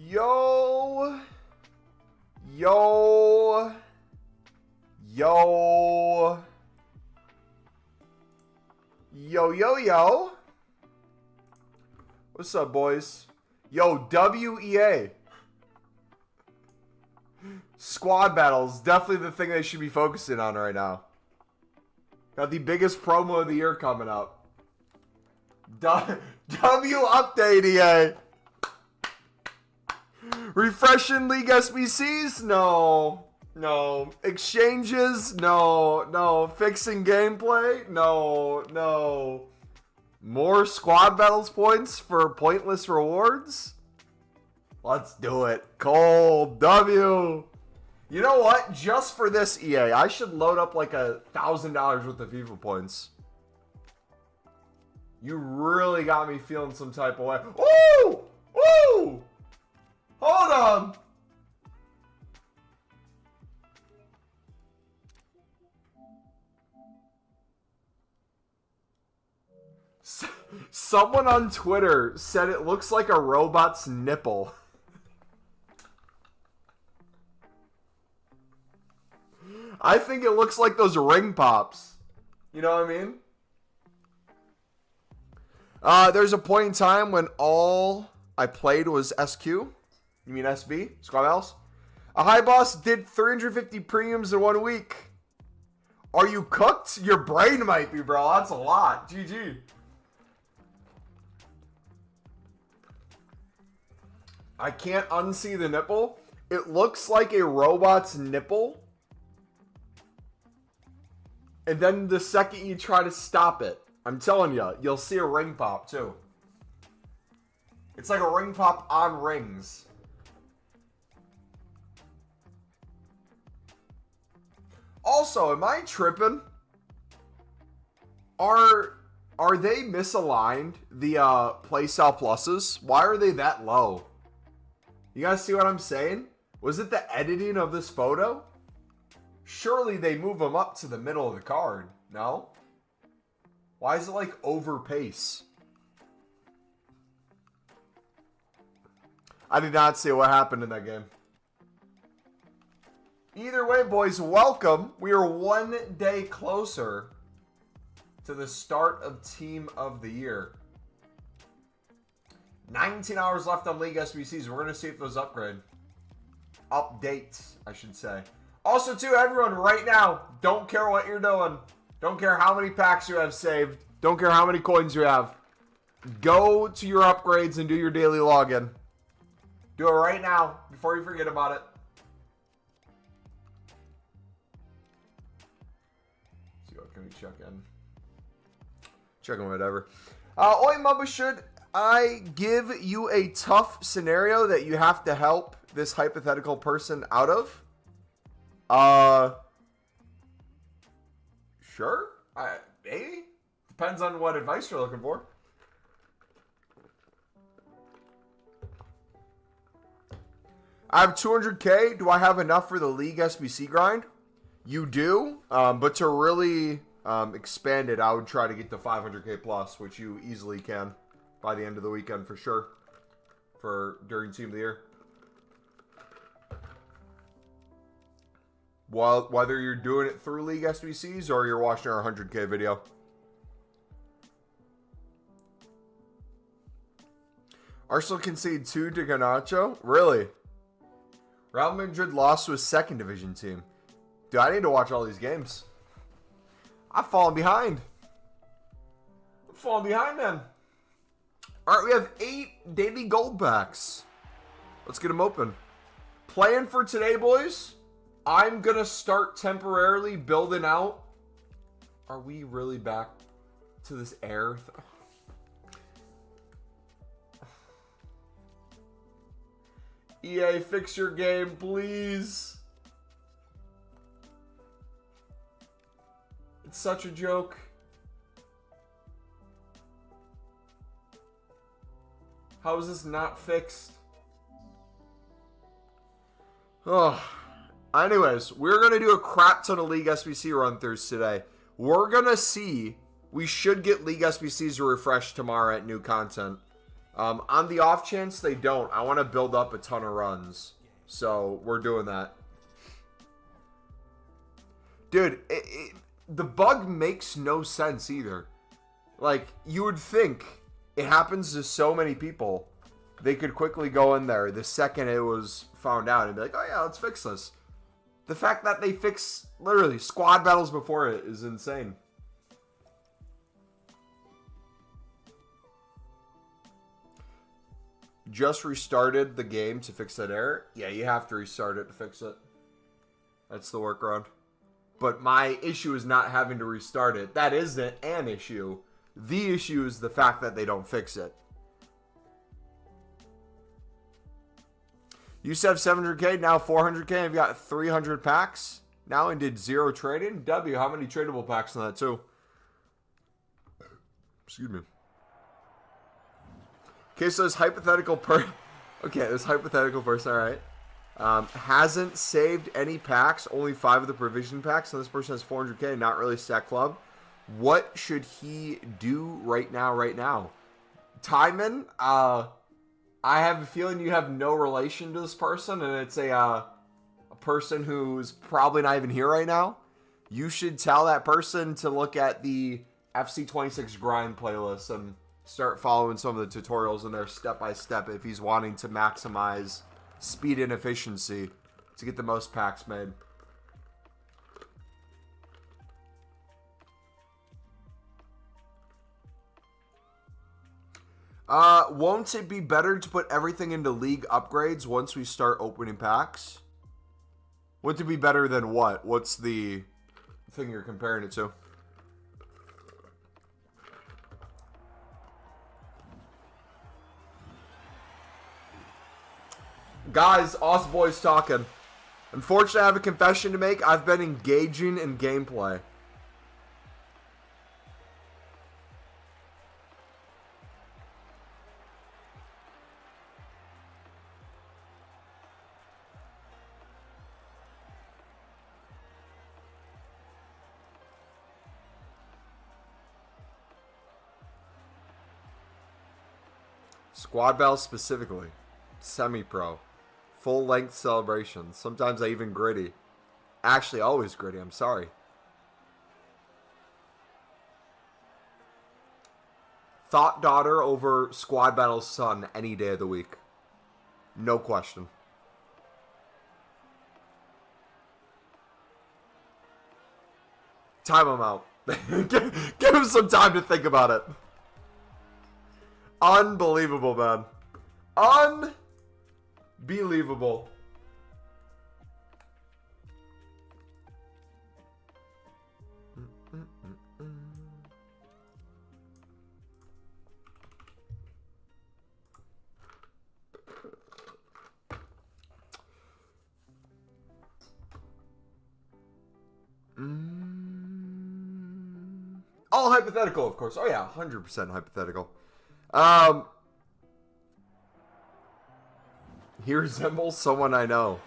Yo. Yo. Yo. Yo, yo, yo. What's up, boys? Yo, WEA. Squad battles. Definitely the thing they should be focusing on right now. Got the biggest promo of the year coming up. W update, EA. Refreshing League SBCs? No. No. Exchanges? No. No. Fixing gameplay? No. No. More squad battles points for pointless rewards? Let's do it. Cold W. You know what? Just for this, EA, I should load up like $1,000 worth of FIFA points. You really got me feeling some type of way. Ooh! Ooh! Hold on. Someone on Twitter said it looks like a robot's nipple. I think it looks like those ring pops. You know what I mean? There's a point in time when all I played was SQ. You mean SB? Squad battles? A high boss did 350 premiums in 1 week. Are you cooked? Your brain might be, bro. That's a lot. GG. I can't unsee the nipple. It looks like a robot's nipple. And then the second you try to stop it, I'm telling you, you'll see a ring pop too. It's like a ring pop on rings. Also, am I tripping? Are they misaligned, the playstyle pluses? Why are they that low? You guys see what I'm saying? Was it the editing of this photo? Surely they move them up to the middle of the card, no? Why is it like over pace? I did not see what happened in that game. Either way, boys, welcome. We are 1 day closer to the start of Team of the Year. 19 hours left on League SBCs. We're going to see if those upgrade. Updates, I should say. Also, too, everyone, right now, don't care what you're doing. Don't care how many packs you have saved. Don't care how many coins you have. Go to your upgrades and do your daily login. Do it right now before you forget about it. Let's see, what can we check in? Check in whatever. Oi, Mubba, should I give you a tough scenario that you have to help this hypothetical person out of? Sure. Maybe. Depends on what advice you're looking for. I have 200k. Do I have enough for the League SBC grind? You do, but to really expand it, I would try to get to 500k plus, which you easily can by the end of the weekend for sure. During Team of the Year. Whether you're doing it through League SBCs or you're watching our 100k video. Arsenal conceded 2 to Garnacho? Really? Real Madrid lost to a second division team. Dude, I need to watch all these games. I've fallen behind. I'm falling behind, man. Alright, we have 8 daily gold packs. Let's get them open. Plan for today, boys. I'm going to start temporarily building out. Are we really back to this air? EA, fix your game, please. It's such a joke. How is this not fixed? Oh. Anyways, we're going to do a crap ton of League SBC run-throughs today. We're going to see. We should get League SBCs refreshed tomorrow at new content. On the off chance they don't, I want to build up a ton of runs. So, we're doing that. Dude, the bug makes no sense either. Like, you would think it happens to so many people. They could quickly go in there the second it was found out and be like, oh yeah, let's fix this. The fact that they fix, literally, squad battles before it is insane. Just restarted the game to fix that error? Yeah, you have to restart it to fix it. That's the workaround. But my issue is not having to restart it. That isn't an issue. The issue is the fact that they don't fix it. Used to have 700k, now 400k. I've got 300 packs now and did 0 trading. W, how many tradable packs in that too? Excuse me. Okay, so this hypothetical this hypothetical person, alright. Hasn't saved any packs, only 5 of the provision packs, and this person has 400k, not really stack club. What should he do right now? Timon, I have a feeling you have no relation to this person, and it's a person who's probably not even here right now. You should tell that person to look at the FC26 grind playlist and start following some of the tutorials in there step by step if he's wanting to maximize speed and efficiency to get the most packs made. Won't it be better to put everything into league upgrades once we start opening packs? Wouldn't it be better than what? What's the thing you're comparing it to? Guys, Oz Boys talking. Unfortunately, I have a confession to make. I've been engaging in gameplay. Squad battles specifically. Semi-pro. Full-length celebrations. Sometimes I even gritty. Actually, always gritty. I'm sorry. Thought daughter over squad battle's son any day of the week. No question. Time him out. Give him some time to think about it. Unbelievable, man. Unbelievable. All hypothetical, of course. Oh yeah, 100% hypothetical. He resembles someone I know.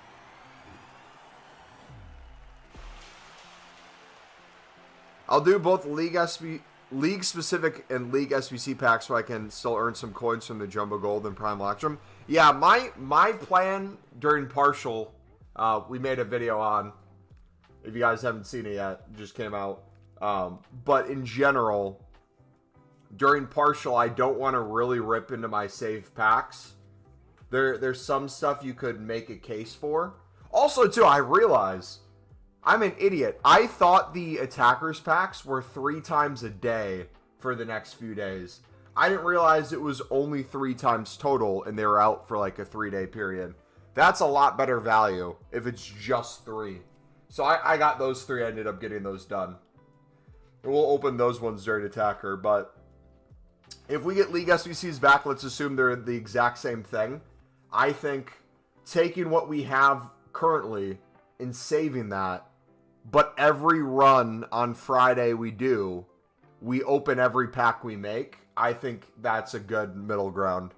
I'll do both league specific and league SBC packs so I can still earn some coins from the Jumbo Gold and Prime Electrum. Yeah, my plan during Partial, we made a video on. If you guys haven't seen it yet, it just came out. But in general, during Partial, I don't want to really rip into my save packs. There's some stuff you could make a case for. Also, too, I realize I'm an idiot. I thought the attackers packs were 3 times a day for the next few days. I didn't realize it was only 3 times total, and they were out for like a 3-day period. That's a lot better value if it's just 3. So I got those 3. I ended up getting those done. And we'll open those ones during attacker, but if we get League SBCs back, let's assume they're the exact same thing. I think taking what we have currently and saving that, but every run on Friday we open every pack we make. I think that's a good middle ground.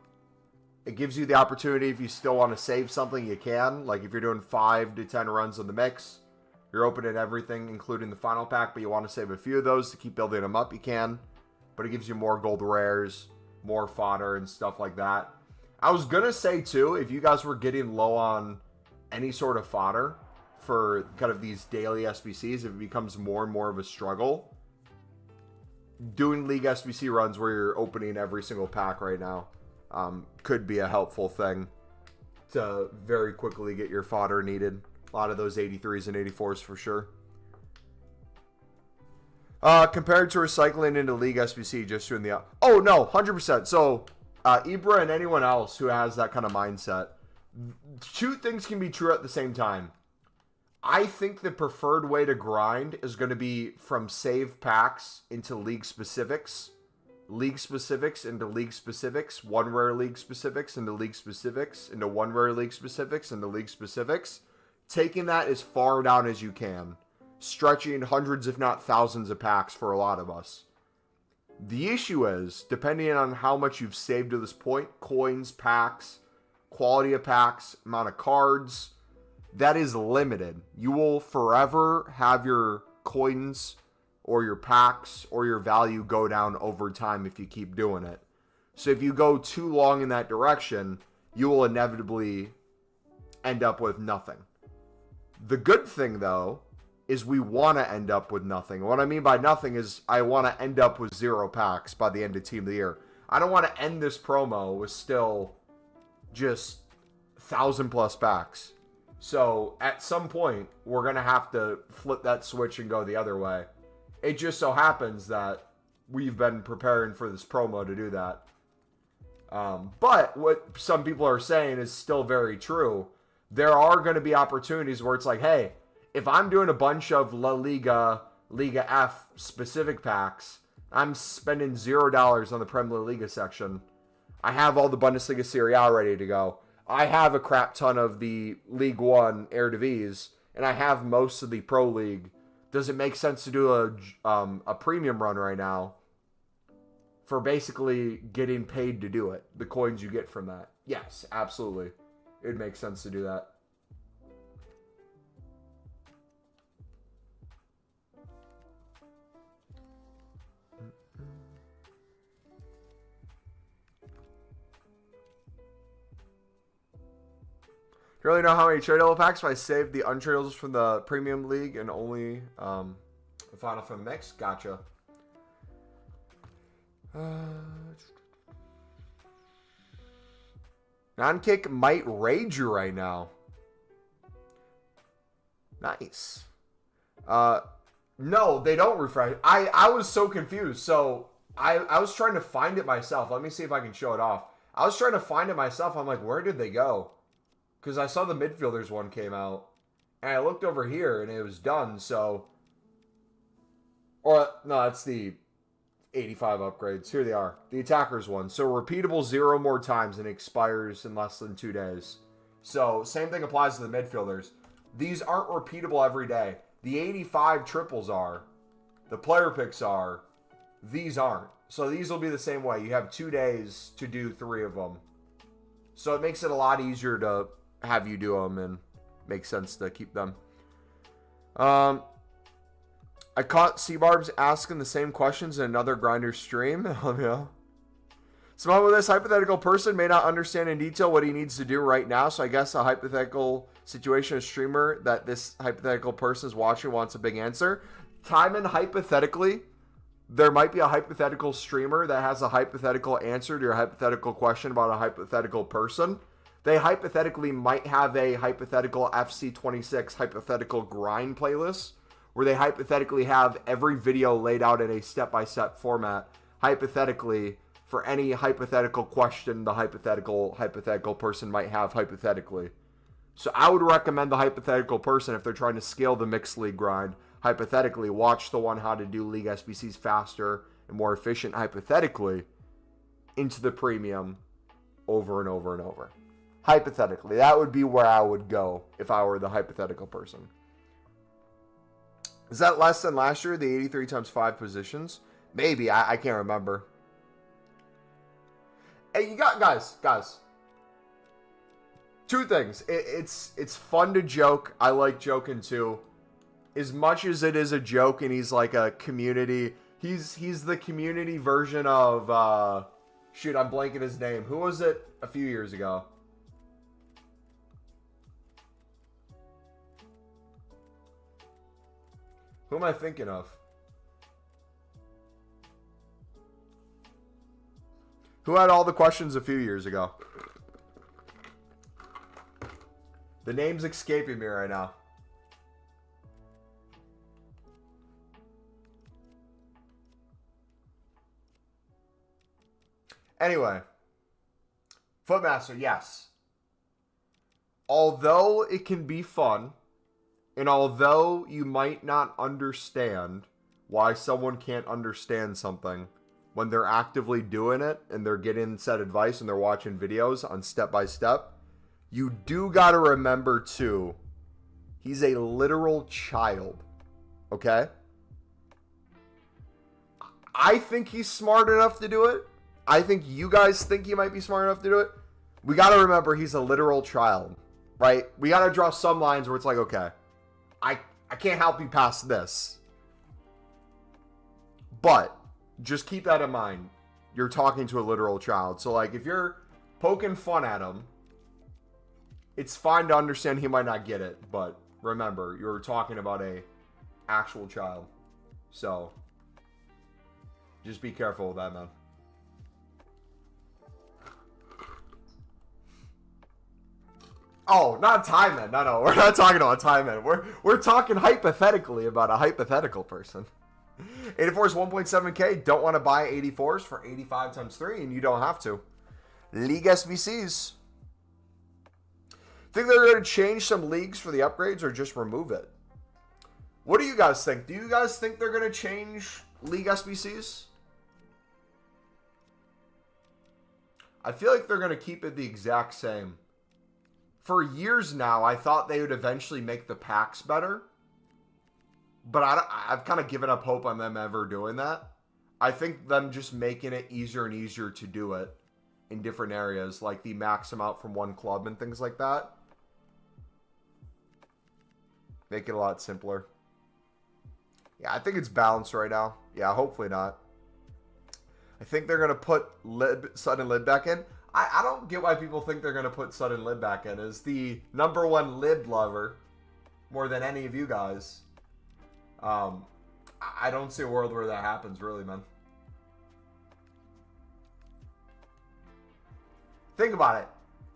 It gives you the opportunity, if you still want to save something, you can. Like if you're doing 5 to 10 runs on the mix, you're opening everything, including the final pack, but you want to save a few of those to keep building them up, you can. But it gives you more gold rares, more fodder and stuff like that. I was going to say, too, if you guys were getting low on any sort of fodder for kind of these daily SBCs, if it becomes more and more of a struggle, doing League SBC runs where you're opening every single pack right now could be a helpful thing to very quickly get your fodder needed. A lot of those 83s and 84s for sure. Compared to recycling into League SBC, just doing the... Oh, no, 100%. So, Ibra and anyone else who has that kind of mindset, two things can be true at the same time. I think the preferred way to grind is going to be from save packs into league specifics into league specifics, one rare league specifics into league specifics, into one rare league specifics into league specifics. Taking that as far down as you can. Stretching hundreds, if not thousands of packs for a lot of us. The issue is, depending on how much you've saved to this point, coins, packs, quality of packs, amount of cards, that is limited. You will forever have your coins or your packs or your value go down over time if you keep doing it. So if you go too long in that direction, you will inevitably end up with nothing. The good thing, though, is we want to end up with nothing. What I mean by nothing is I want to end up with 0 packs by the end of Team of the Year. I don't want to end this promo with still just 1,000+ packs. So at some point, we're going to have to flip that switch and go the other way. It just so happens that we've been preparing for this promo to do that. But what some people are saying is still very true. There are going to be opportunities where it's like, hey, if I'm doing a bunch of La Liga, Liga F specific packs, I'm spending $0 on the Premier Liga section. I have all the Bundesliga Serie A ready to go. I have a crap ton of the League One Eredivisie, and I have most of the Pro League. Does it make sense to do a premium run right now for basically getting paid to do it? The coins you get from that. Yes, absolutely. It makes sense to do that. You really know how many tradable packs? If I saved the untradables from the Premium League and only the Final Film Mix? Gotcha. Non-kick might raid you right now. Nice. No, they don't refresh. I was so confused. So I was trying to find it myself. Let me see if I can show it off. I was trying to find it myself. I'm like, where did they go? Because I saw the midfielders one came out. And I looked over here and it was done. So. Or, no, that's the 85 upgrades. Here they are. The attackers one. So repeatable 0 more times and expires in less than 2 days. So same thing applies to the midfielders. These aren't repeatable every day. The 85 triples are. The player picks are. These aren't. So these will be the same way. You have 2 days to do 3 of them. So it makes it a lot easier to have you do them and makes sense to keep them. I caught C-Barbs asking the same questions in another grinder stream. Yeah. Someone with this hypothetical person may not understand in detail what he needs to do right now. So I guess a hypothetical situation, a streamer that this hypothetical person is watching wants a big answer. Timon, hypothetically, there might be a hypothetical streamer that has a hypothetical answer to your hypothetical question about a hypothetical person. They hypothetically might have a hypothetical FC26 hypothetical grind playlist where they hypothetically have every video laid out in a step-by-step format, hypothetically, for any hypothetical question the hypothetical person might have hypothetically. So I would recommend the hypothetical person, if they're trying to scale the mixed league grind, hypothetically, watch the one how to do League SBCs faster and more efficient hypothetically into the premium over and over and over. Hypothetically, that would be where I would go if I were the hypothetical person. Is that less than last year, the 83 times 5 positions? Maybe, I can't remember. Hey, you got, guys. Two things. It's fun to joke. I like joking too. As much as it is a joke and he's like a community, he's the community version of Shoot, I'm blanking his name. Who was it a few years ago? Who am I thinking of? Who had all the questions a few years ago? The name's escaping me right now. Anyway, Footmaster, yes. Although it can be fun, and although you might not understand why someone can't understand something when they're actively doing it and they're getting said advice and they're watching videos on step by step, you do got to remember too, he's a literal child, okay? I think he's smart enough to do it. I think you guys think he might be smart enough to do it. We got to remember he's a literal child, right? We got to draw some lines where it's like, okay, I can't help you past this. But just keep that in mind. You're talking to a literal child. So like if you're poking fun at him, it's fine to understand he might not get it, but remember, you're talking about a actual child. So just be careful with that, man. Oh, not time man. No, we're not talking about time man. We're talking hypothetically about a hypothetical person. 84s 1.7K. Don't want to buy 84s for 85 times 3, and you don't have to. League SBCs. Think they're going to change some leagues for the upgrades or just remove it? What do you guys think? Do you guys think they're going to change League SBCs? I feel like they're going to keep it the exact same. For years now, I thought they would eventually make the packs better. But I've kind of given up hope on them ever doing that. I think them just making it easier and easier to do it in different areas, like the max amount from one club and things like that. Make it a lot simpler. Yeah, I think it's balanced right now. Yeah, hopefully not. I think they're going to put Sudden Lib back in. I don't get why people think they're going to put Sudden Lib back in. As the #1 Lib lover, more than any of you guys, I don't see a world where that happens, really, man. Think about it.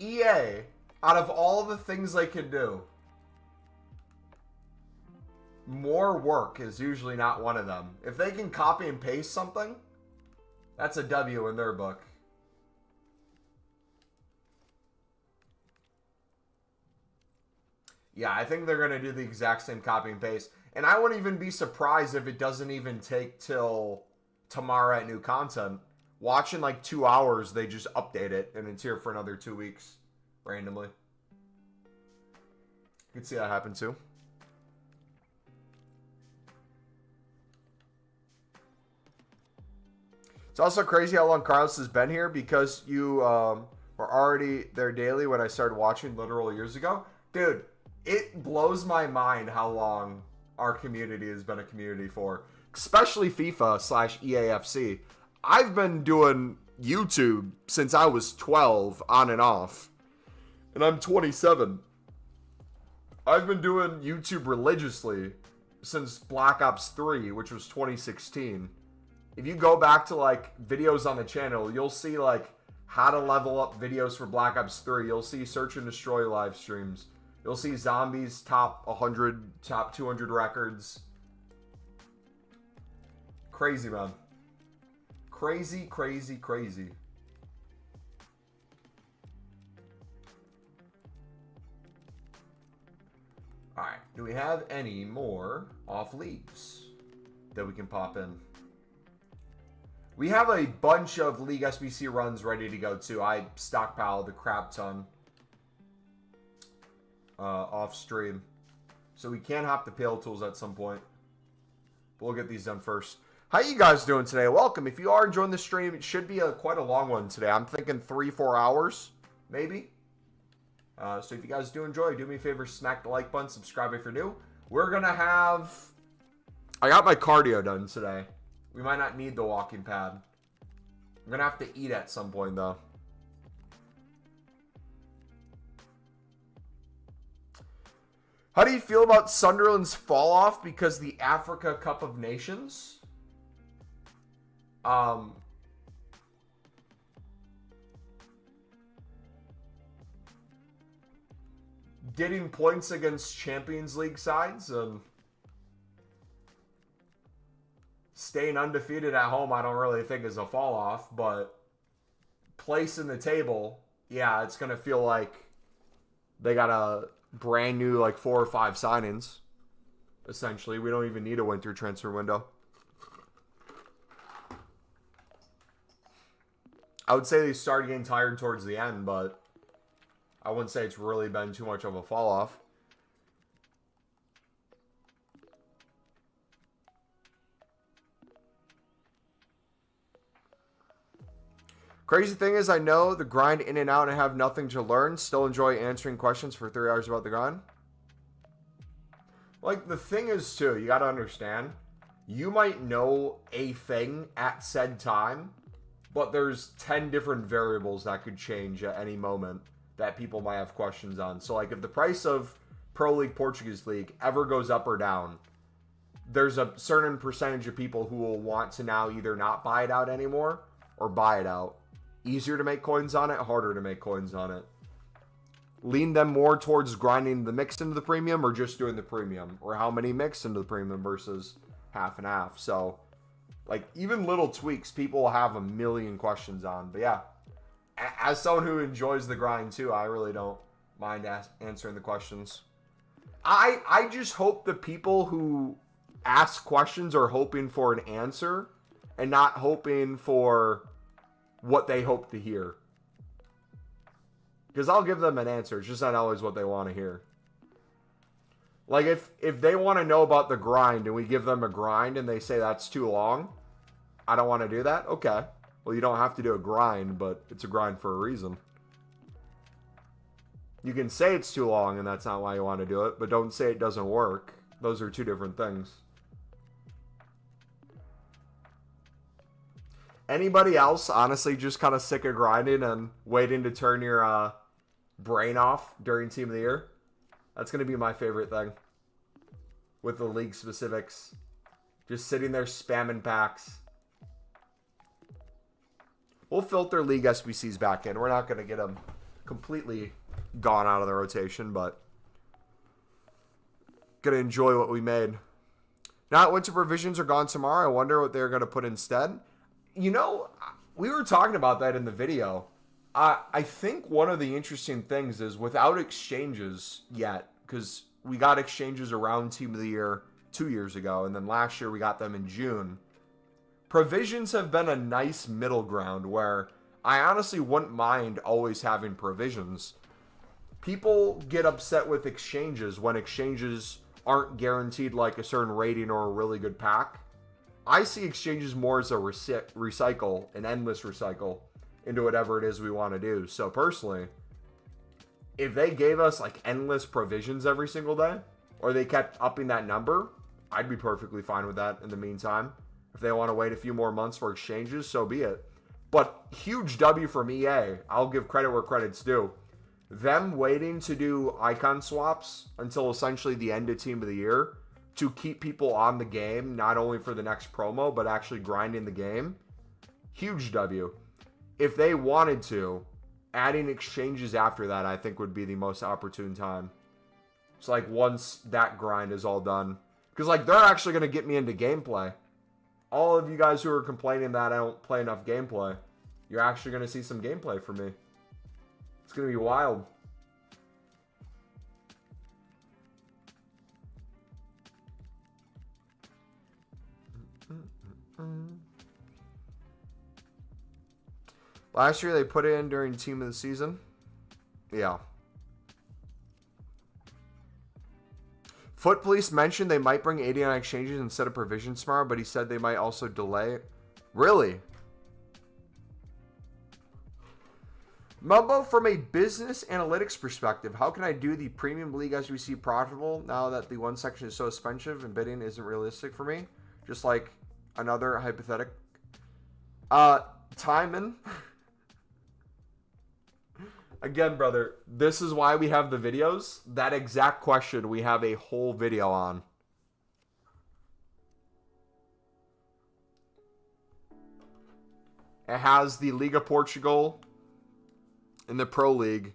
EA, out of all the things they can do, more work is usually not one of them. If they can copy and paste something, that's a W in their book. Yeah, I think they're going to do the exact same copy and paste. And I wouldn't even be surprised if it doesn't even take till tomorrow at new content. Watching like 2 hours, they just update it, and it's here for another 2 weeks, randomly. You can see that happen too. It's also crazy how long Carlos has been here, because you were already there daily when I started watching literal years ago. Dude, it blows my mind how long our community has been a community for. Especially FIFA/EAFC. I've been doing YouTube since I was 12, on and off. And I'm 27. I've been doing YouTube religiously since Black Ops 3, which was 2016. If you go back to like videos on the channel, you'll see like how to level up videos for Black Ops 3. You'll see Search and Destroy live streams. You'll see Zombies top 100, top 200 records. Crazy, man. Crazy, crazy, crazy. Alright, do we have any more off leagues that we can pop in? We have a bunch of League SBC runs ready to go too. I stockpiled a crap ton off stream. So we can hop to Pale Tools at some point. But we'll get these done first. How you guys doing today? Welcome. If you are enjoying the stream, it should be quite a long one today. I'm thinking 3-4 hours, maybe. So if you guys do enjoy, do me a favor, smack the like button, subscribe if you're new. We're going to have... I got my cardio done today. We might not need the walking pad. I'm going to have to eat at some point, though. How do you feel about Sunderland's fall off because the Africa Cup of Nations? Getting points against Champions League sides and staying undefeated at home, I don't really think is a fall off, but place in the table, yeah, it's going to feel like they got a brand new, like, 4 or 5 signings, essentially. We don't even need a winter transfer window. I would say they started getting tired towards the end, but I wouldn't say it's really been too much of a fall off. Crazy thing is, I know the grind in and out and have nothing to learn. Still enjoy answering questions for 3 hours about the grind. Like, the thing is, too, you got to understand, you might know a thing at said time, but there's 10 different variables that could change at any moment that people might have questions on. So, like, if the price of Pro League, Portuguese League ever goes up or down, there's a certain percentage of people who will want to now either not buy it out anymore or buy it out. Easier to make coins on it, harder to make coins on it. Lean them more towards grinding the mix into the premium or just doing the premium, or how many mix into the premium versus half and half. So, like, even little tweaks people will have a million questions on. But yeah, as someone who enjoys the grind too, I really don't mind answering the questions. I just hope the people who ask questions are hoping for an answer and not hoping for what they hope to hear. Because I'll give them an answer. It's just not always what they want to hear. Like, if they want to know about the grind and we give them a grind and they say that's too long, I don't want to do that. Okay. Well, you don't have to do a grind, but it's a grind for a reason. You can say it's too long and that's not why you want to do it, but don't say it doesn't work. Those are two different things. Anybody else, honestly, just kind of sick of grinding and waiting to turn your brain off during Team of the Year? That's going to be my favorite thing with the league specifics. Just sitting there spamming packs. We'll filter league SBCs back in. We're not going to get them completely gone out of the rotation, but going to enjoy what we made. Now, winter provisions are gone tomorrow. I wonder what they're going to put instead. You know, we were talking about that in the video. I think one of the interesting things is without exchanges yet, because we got exchanges around Team of the Year 2 years ago, and then last year we got them in June. Provisions have been a nice middle ground where I honestly wouldn't mind always having provisions. People get upset with exchanges when exchanges aren't guaranteed like a certain rating or a really good pack. I see exchanges more as a recycle, an endless recycle into whatever it is we want to do. So personally, if they gave us like endless provisions every single day, or they kept upping that number, I'd be perfectly fine with that in the meantime. If they want to wait a few more months for exchanges, so be it. But huge W from EA. I'll give credit where credit's due. Them waiting to do icon swaps until essentially the end of Team of the Year to keep people on the game, not only for the next promo, but actually grinding the game. Huge W. If they wanted to, adding exchanges after that, I think would be the most opportune time. It's like once that grind is all done. Because like they're actually going to get me into gameplay. All of you guys who are complaining that I don't play enough gameplay, you're actually going to see some gameplay from me. It's going to be wild. Last year they put it in during Team of the Season. Yeah. Foot Police mentioned they might bring 89 exchanges instead of provisions tomorrow, but he said they might also delay it. Really? Mumbo, from a business analytics perspective, how can I do the Premium League SBC profitable now that the one section is so expensive and bidding isn't realistic for me? Just like another hypothetical. Timon. Again, brother, this is why we have the videos. That exact question we have a whole video on. It has the Liga Portugal and the Pro League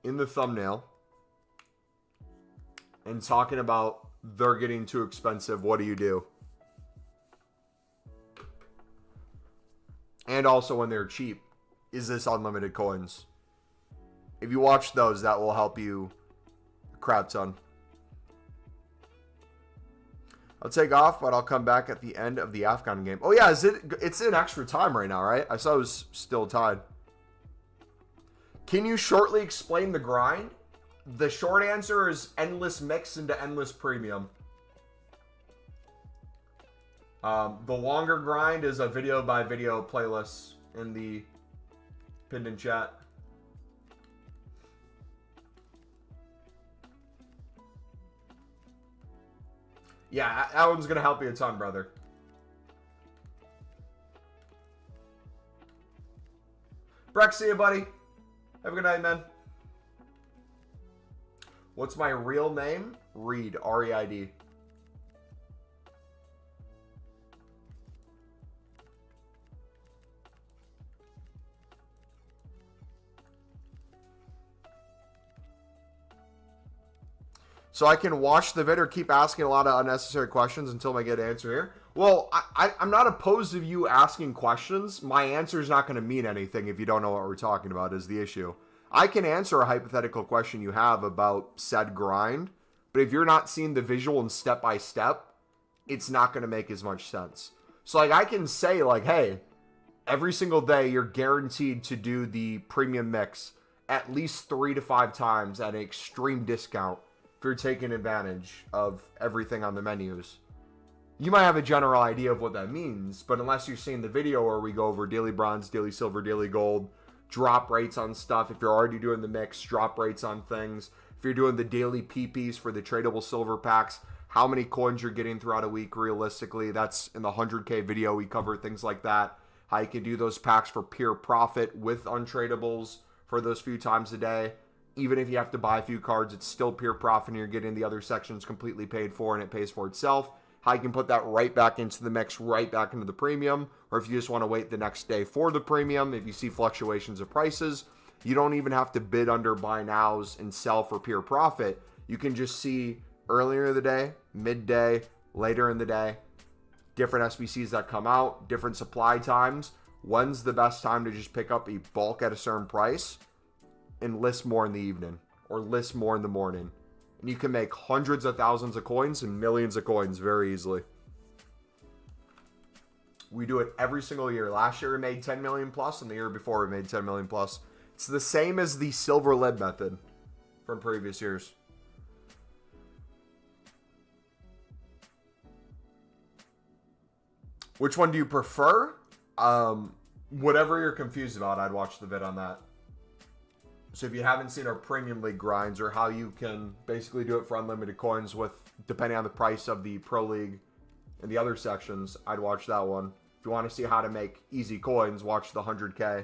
in the thumbnail. And talking about they're getting too expensive. What do you do? And also when they're cheap. Is this unlimited coins? If you watch those, that will help you a crap ton. I'll take off, but I'll come back at the end of the Afghan game. Oh yeah, it's in extra time right now, right? I saw it was still tied. Can you shortly explain the grind? The short answer is endless mix into endless premium. The longer grind is a video by video playlist in the pinned in chat. Yeah, that one's going to help you a ton, brother. Breck, see you, buddy. Have a good night, man. What's my real name? Reed, R-E-I-D. So I can watch the vid or keep asking a lot of unnecessary questions until I get an answer here. Well, I'm not opposed to you asking questions. My answer is not going to mean anything if you don't know what we're talking about is the issue. I can answer a hypothetical question you have about said grind, but if you're not seeing the visual and step by step, it's not going to make as much sense. So like I can say like, hey, every single day you're guaranteed to do the premium mix at least 3 to 5 times at an extreme discount. If you're taking advantage of everything on the menus. You might have a general idea of what that means, but unless you've seen the video where we go over daily bronze, daily silver, daily gold, drop rates on stuff, if you're already doing the mix, drop rates on things, if you're doing the daily PPs for the tradable silver packs, how many coins you're getting throughout a week realistically, that's in the 100K video, we cover things like that, how you can do those packs for pure profit with untradables for those few times a day. Even if you have to buy a few cards, it's still pure profit and you're getting the other sections completely paid for and it pays for itself. How you can put that right back into the mix, right back into the premium. Or if you just want to wait the next day for the premium, if you see fluctuations of prices, you don't even have to bid under buy nows and sell for pure profit. You can just see earlier in the day, midday, later in the day, different SBCs that come out, different supply times. When's the best time to just pick up a bulk at a certain price? And list more in the evening or list more in the morning. And you can make hundreds of thousands of coins and millions of coins very easily. We do it every single year. Last year we made 10 million plus and the year before we made 10 million plus. It's the same as the silver lead method from previous years. Which one do you prefer? Whatever you're confused about, I'd watch the vid on that. So if you haven't seen our premium league grinds or how you can basically do it for unlimited coins with depending on the price of the pro league and the other sections, I'd watch that one. If you want to see how to make easy coins, watch the 100K.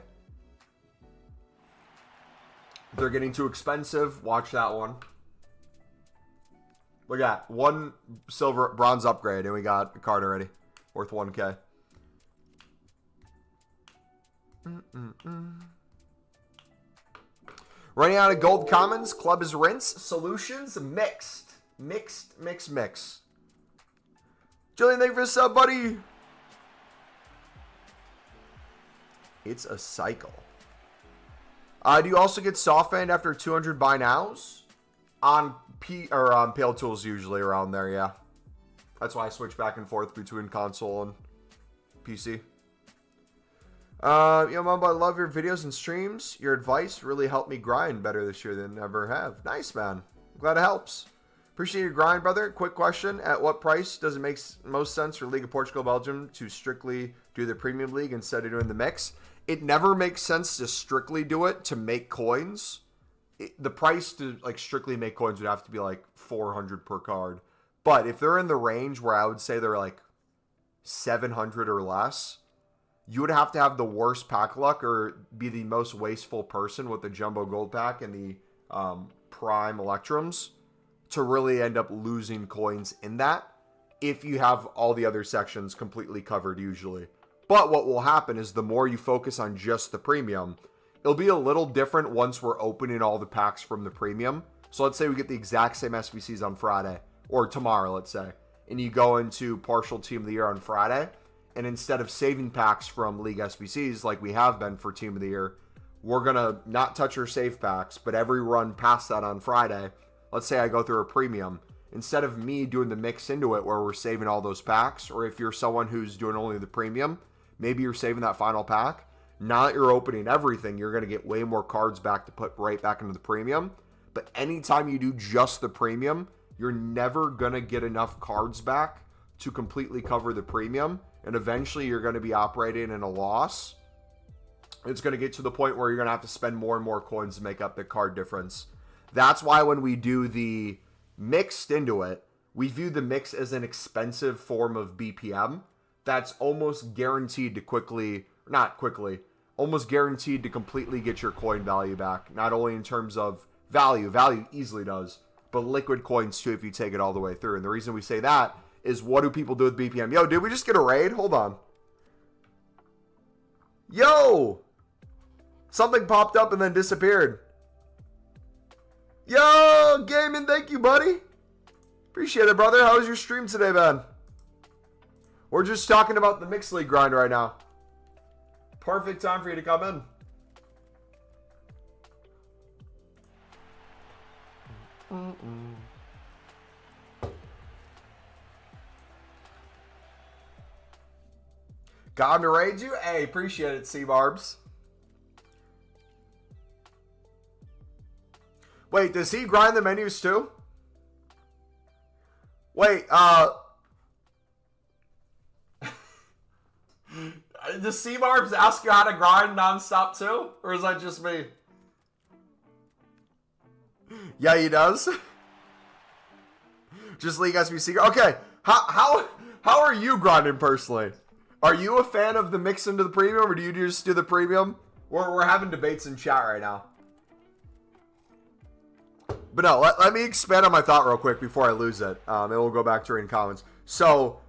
If they're getting too expensive, watch that one. Look at that. 1 silver bronze upgrade and we got a card already worth 1K. Running out of gold commons. Club is rinse. Solutions mixed. Mix. Julian, thank you for the sub, buddy. It's a cycle. Do you also get soft band after 200 buy nows? On Pale Tools usually around there, yeah. That's why I switch back and forth between console and PC. Yo, Mom, I love your videos and streams. Your advice really helped me grind better this year than ever have. Nice, man. I'm glad it helps. Appreciate your grind, brother. Quick question. At what price does it make most sense for League of Portugal Belgium to strictly do the Premium League instead of doing the mix? It never makes sense to strictly do it to make coins. The price to like strictly make coins would have to be like 400 per card. But if they're in the range where I would say they're like 700 or less, you would have to have the worst pack luck or be the most wasteful person with the Jumbo Gold Pack and the Prime Electrums to really end up losing coins in that if you have all the other sections completely covered usually. But what will happen is the more you focus on just the premium, it'll be a little different once we're opening all the packs from the premium. So let's say we get the exact same SBCs on Friday, or tomorrow, let's say, and you go into partial Team of the Year on Friday, and instead of saving packs from League SBCs like we have been for Team of the Year, we're going to not touch our save packs, but every run past that on Friday, let's say I go through a premium, instead of me doing the mix into it where we're saving all those packs, or if you're someone who's doing only the premium, maybe you're saving that final pack. Now that you're opening everything, you're going to get way more cards back to put right back into the premium. But anytime you do just the premium, you're never going to get enough cards back to completely cover the premium. And eventually you're going to be operating in a loss. It's going to get to the point where you're going to have to spend more and more coins to make up the card difference. That's why when we do the mixed into it, we view the mix as an expensive form of BPM that's almost guaranteed to almost guaranteed to completely get your coin value back. Not only in terms of value easily does, but liquid coins too if you take it all the way through. And the reason we say that is, what do people do with BPM? Yo, did we just get a raid? Hold on. Yo! Something popped up and then disappeared. Yo, Gaming, thank you, buddy. Appreciate it, brother. How was your stream today, man? We're just talking about the Mixed League grind right now. Perfect time for you to come in. Got him to raid you? Hey, appreciate it, C-Barbs. Wait, does he grind the menus too? Wait, does C-Barbs ask you how to grind nonstop too? Or is that just me? Yeah, he does. Just League SBC. Okay, how are you grinding personally? Are you a fan of the mix into the premium, or do you just do the premium? We're having debates in chat right now. But no, let me expand on my thought real quick before I lose it. And we'll go back to reading comments. So,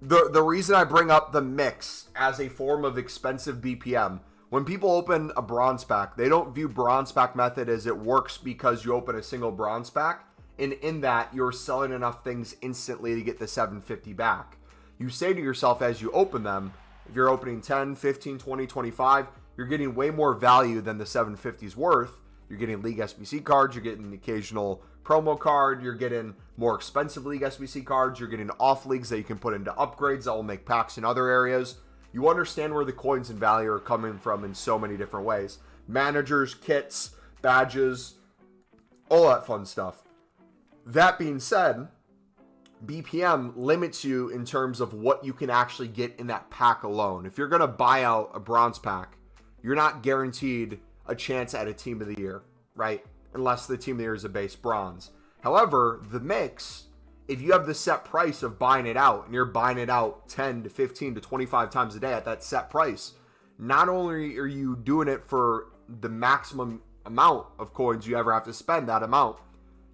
the reason I bring up the mix as a form of expensive BPM, when people open a bronze pack, they don't view bronze pack method as it works because you open a single bronze pack, and in that you're selling enough things instantly to get the 750 back. You say to yourself as you open them, if you're opening 10, 15, 20, 25, you're getting way more value than the 750's worth. You're getting League SBC cards, you're getting the occasional promo card, you're getting more expensive League SBC cards, you're getting off leagues that you can put into upgrades that will make packs in other areas. You understand where the coins and value are coming from in so many different ways. Managers, kits, badges, all that fun stuff. That being said, BPM limits you in terms of what you can actually get in that pack alone. If you're going to buy out a bronze pack, you're not guaranteed a chance at a Team of the Year, right? Unless the Team of the Year is a base bronze. However, the mix, if you have the set price of buying it out, and you're buying it out 10 to 15 to 25 times a day at that set price, not only are you doing it for the maximum amount of coins you ever have to spend that amount,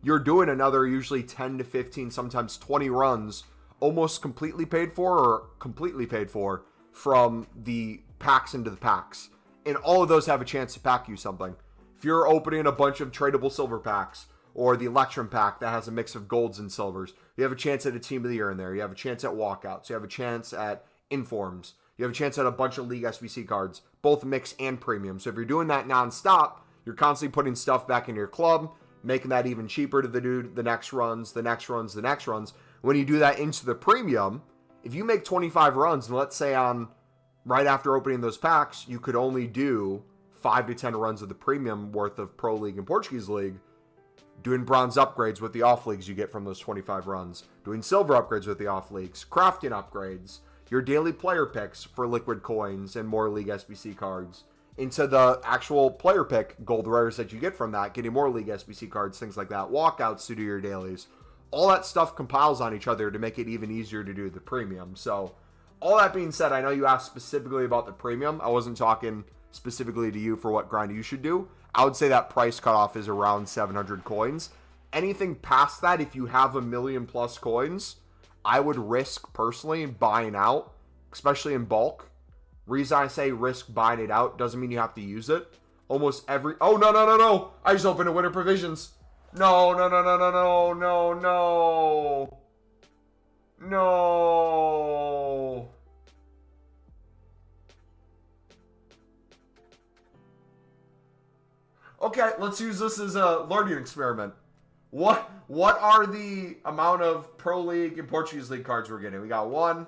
you're doing another usually 10 to 15, sometimes 20 runs, almost completely paid for or completely paid for from the packs into the packs. And all of those have a chance to pack you something. If you're opening a bunch of tradable silver packs, or the Electrum pack that has a mix of golds and silvers, you have a chance at a Team of the Year in there. You have a chance at walkouts. You have a chance at informs. You have a chance at a bunch of League SBC cards, both mix and premium. So if you're doing that nonstop, you're constantly putting stuff back into your club, making that even cheaper to do the next runs, the next runs, the next runs. When you do that into the premium, if you make 25 runs, and let's say on right after opening those packs, you could only do 5 to 10 runs of the premium worth of Pro League and Portuguese League, doing bronze upgrades with the off leagues you get from those 25 runs, doing silver upgrades with the off leagues, crafting upgrades, your daily player picks for liquid coins and more League SBC cards, into the actual player pick gold rares that you get from that, getting more League SBC cards, things like that, walkouts to do your dailies. All that stuff compiles on each other to make it even easier to do the premium. So All that being said, I know you asked specifically about the premium. I wasn't talking specifically to you for what grind you should do. I would say that price cutoff is around 700 coins. Anything past that, if you have 1,000,000 plus coins, I would risk personally buying out, especially in bulk. Reason I say risk buying it out doesn't mean you have to use it. Almost every... Oh, no, no, no, no. I just opened a winter provisions. No, no, no, no, no, no, no, no. No. Okay, let's use this as a learning experiment. What are the amount of Pro League and Portuguese League cards we're getting? We got one.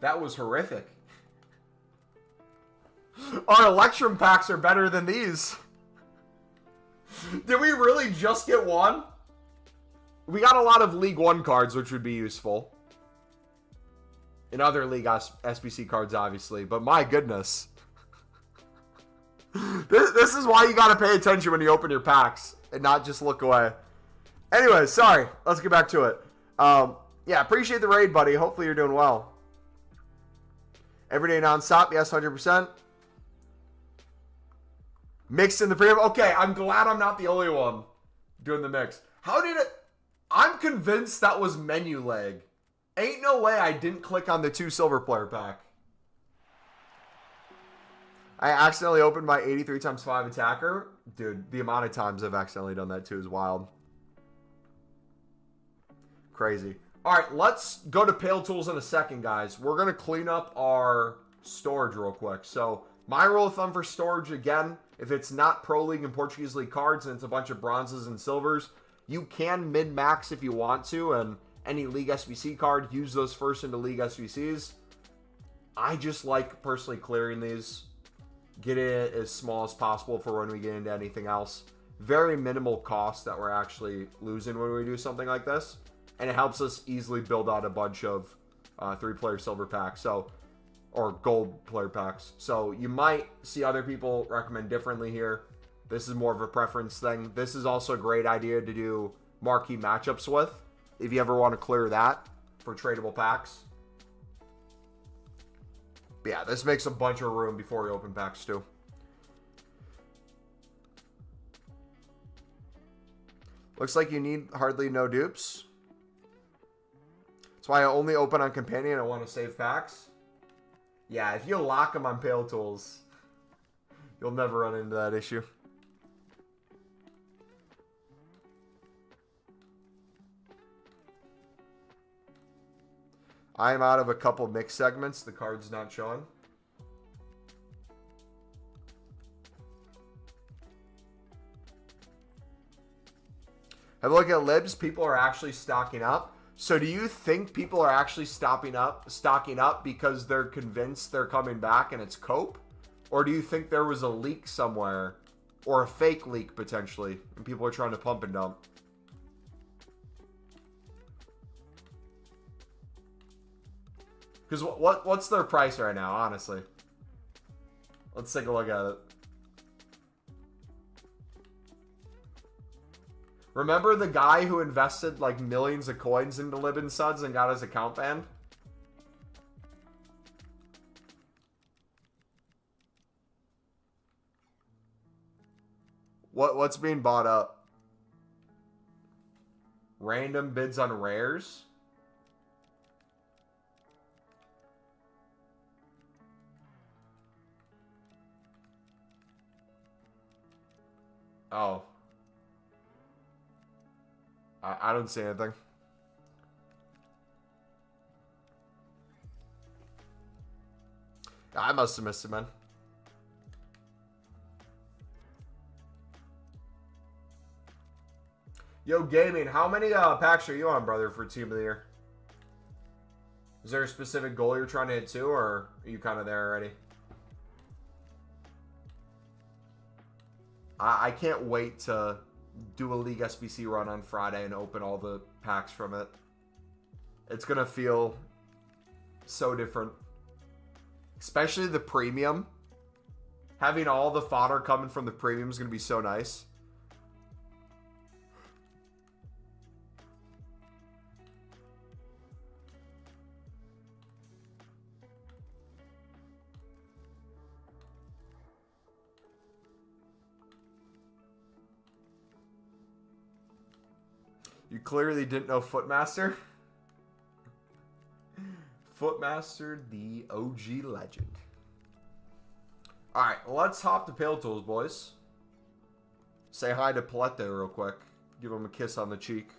That was horrific. Our Electrum packs are better than these. Did we really just get one? We got a lot of League One cards, which would be useful. And other League SBC cards, obviously. But my goodness. This is why you got to pay attention when you open your packs. And not just look away. Anyway, sorry. Let's get back to it. Yeah, appreciate the raid, buddy. Hopefully you're doing well. Everyday non-stop. Yes, 100%. Mixed in the premium. Okay, I'm glad I'm not the only one doing the mix. How did it... I'm convinced that was menu lag. Ain't no way I didn't click on the 2 silver player pack. I accidentally opened my 83 times 5 attacker. Dude, the amount of times I've accidentally done that too is wild. Crazy. Alright, let's go to Pale Tools in a second, guys. We're going to clean up our storage real quick. So, my rule of thumb for storage, again, if it's not Pro League and Portuguese League cards and it's a bunch of bronzes and silvers, you can min-max if you want to, and any League SBC card, use those first into League SBCs. I just like personally clearing these. Get it as small as possible for when we get into anything else. Very minimal cost that we're actually losing when we do something like this. And it helps us easily build out a bunch of 3-player silver packs. So, or gold player packs. So you might see other people recommend differently here. This is more of a preference thing. This is also a great idea to do marquee matchups with, if you ever want to clear that for tradable packs. But yeah, this makes a bunch of room before we open packs too. Looks like you need hardly no dupes. That's why I only open on Companion. I want to save packs. Yeah, if you lock them on Pale Tools, you'll never run into that issue. I'm out of a couple mixed segments. The card's not showing. Have a look at libs. People are actually stocking up. So do you think people are actually stocking up because they're convinced they're coming back and it's cope? Or do you think there was a leak somewhere, or a fake leak potentially, and people are trying to pump and dump? Because what's their price right now, honestly? Let's take a look at it. Remember the guy who invested like millions of coins into Lib and Suds and got his account banned? What's being bought up? Random bids on rares? Oh. I don't see anything. I must have missed it, man. Yo, Gaming, how many packs are you on, brother, for Team of the Year? Is there a specific goal you're trying to hit too, or are you kind of there already? I can't wait to do a League SBC run on Friday and open all the packs from it. It's going to feel so different. Especially the premium. Having all the fodder coming from the premium is going to be so nice. You clearly didn't know Footmaster. Footmaster, the OG legend. Alright, let's hop to Pale Tools, boys. Say hi to Palette real quick. Give him a kiss on the cheek.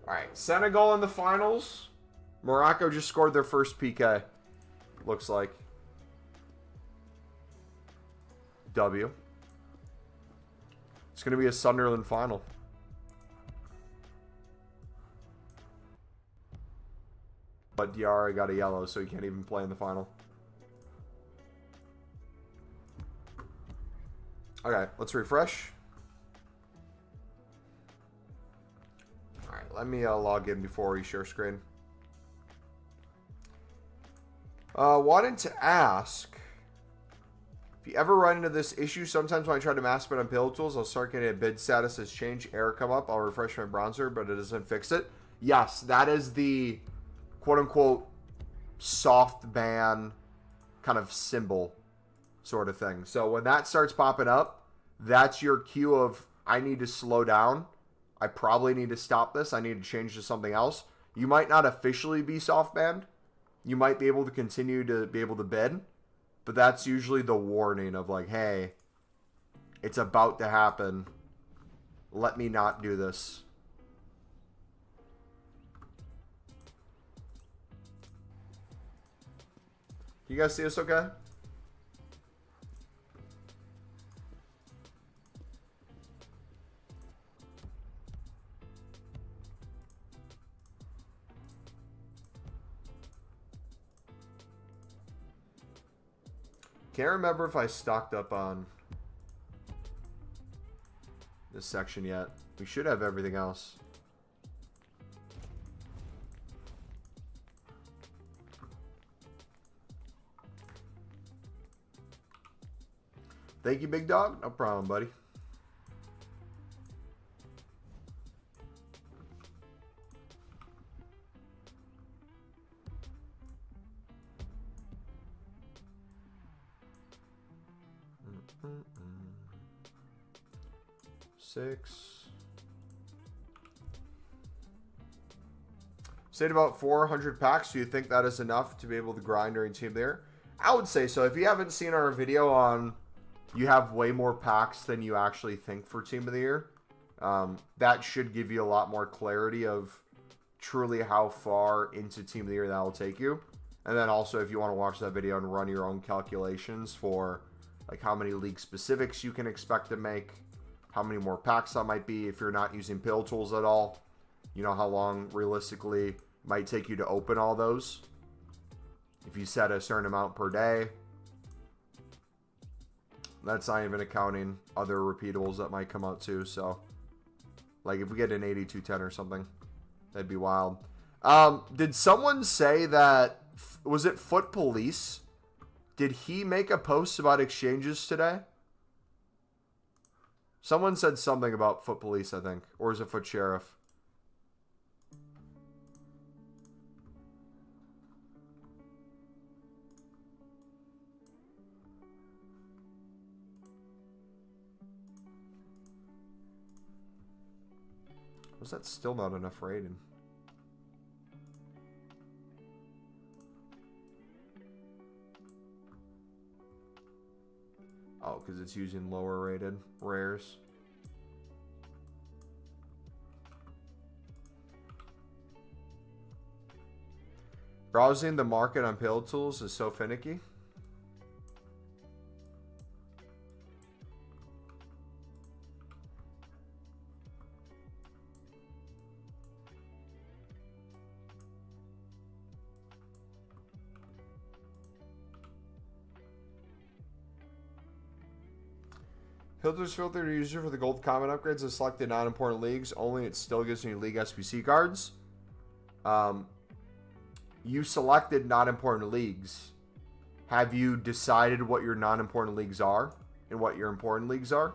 Alright, Senegal in the finals. Morocco just scored their first PK. Looks like. W. It's going to be a Sunderland final. But Diarra got a yellow, so he can't even play in the final. Okay, let's refresh. Alright, let me log in before we share screen. Wanted to ask, if you ever run into this issue, sometimes when I try to mass bid on Pale Tools, I'll start getting a bid status has changed, error come up, I'll refresh my browser, but it doesn't fix it. Yes, that is the quote-unquote soft ban kind of symbol sort of thing. So when that starts popping up, that's your cue of, I need to slow down. I probably need to stop this. I need to change to something else. You might not officially be soft banned. You might be able to continue to be able to bid. But that's usually the warning of like, hey, it's about to happen. Let me not do this. You guys see us okay? Can't remember if I stocked up on this section yet. We should have everything else. Thank you, big dog. No problem, buddy. Six. Stayed about 400 packs. Do you think that is enough to be able to grind during Team there? I would say so. If you haven't seen our video on you have way more packs than you actually think for Team of the Year, that should give you a lot more clarity of truly how far into Team of the Year that will take you. And then also if you want to watch that video and run your own calculations for like how many league specifics you can expect to make, how many more packs that might be if you're not using Pale Tools at all. You know how long realistically it might take you to open all those. If you set a certain amount per day. That's not even accounting other repeatables that might come out too. So, like if we get an 8210 or something, that'd be wild. Did someone say that, was it Foot Police? Did he make a post about exchanges today? Someone said something about Foot Police, I think. Or is it Foot Sheriff? Was that still not enough rating? Oh, because it's using lower rated rares. Browsing the market on Pale Tools is so finicky. Filters filter user for the gold common upgrades is selected non-important leagues. Only it still gives me league SPC cards. You selected non-important leagues. Have you decided what your non-important leagues are and what your important leagues are?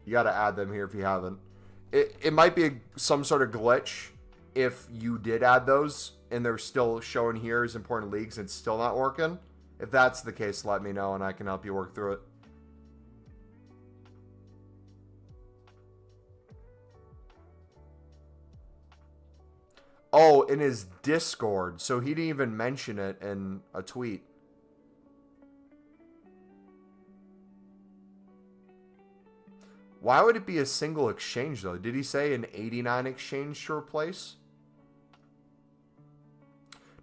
You got to add them here if you haven't. It might be some sort of glitch if you did add those and they're still showing here as important leagues and it's still not working. If that's the case, let me know and I can help you work through it. Oh, in his Discord. So he didn't even mention it in a tweet. Why would it be a single exchange, though? Did he say an 89 exchange to replace?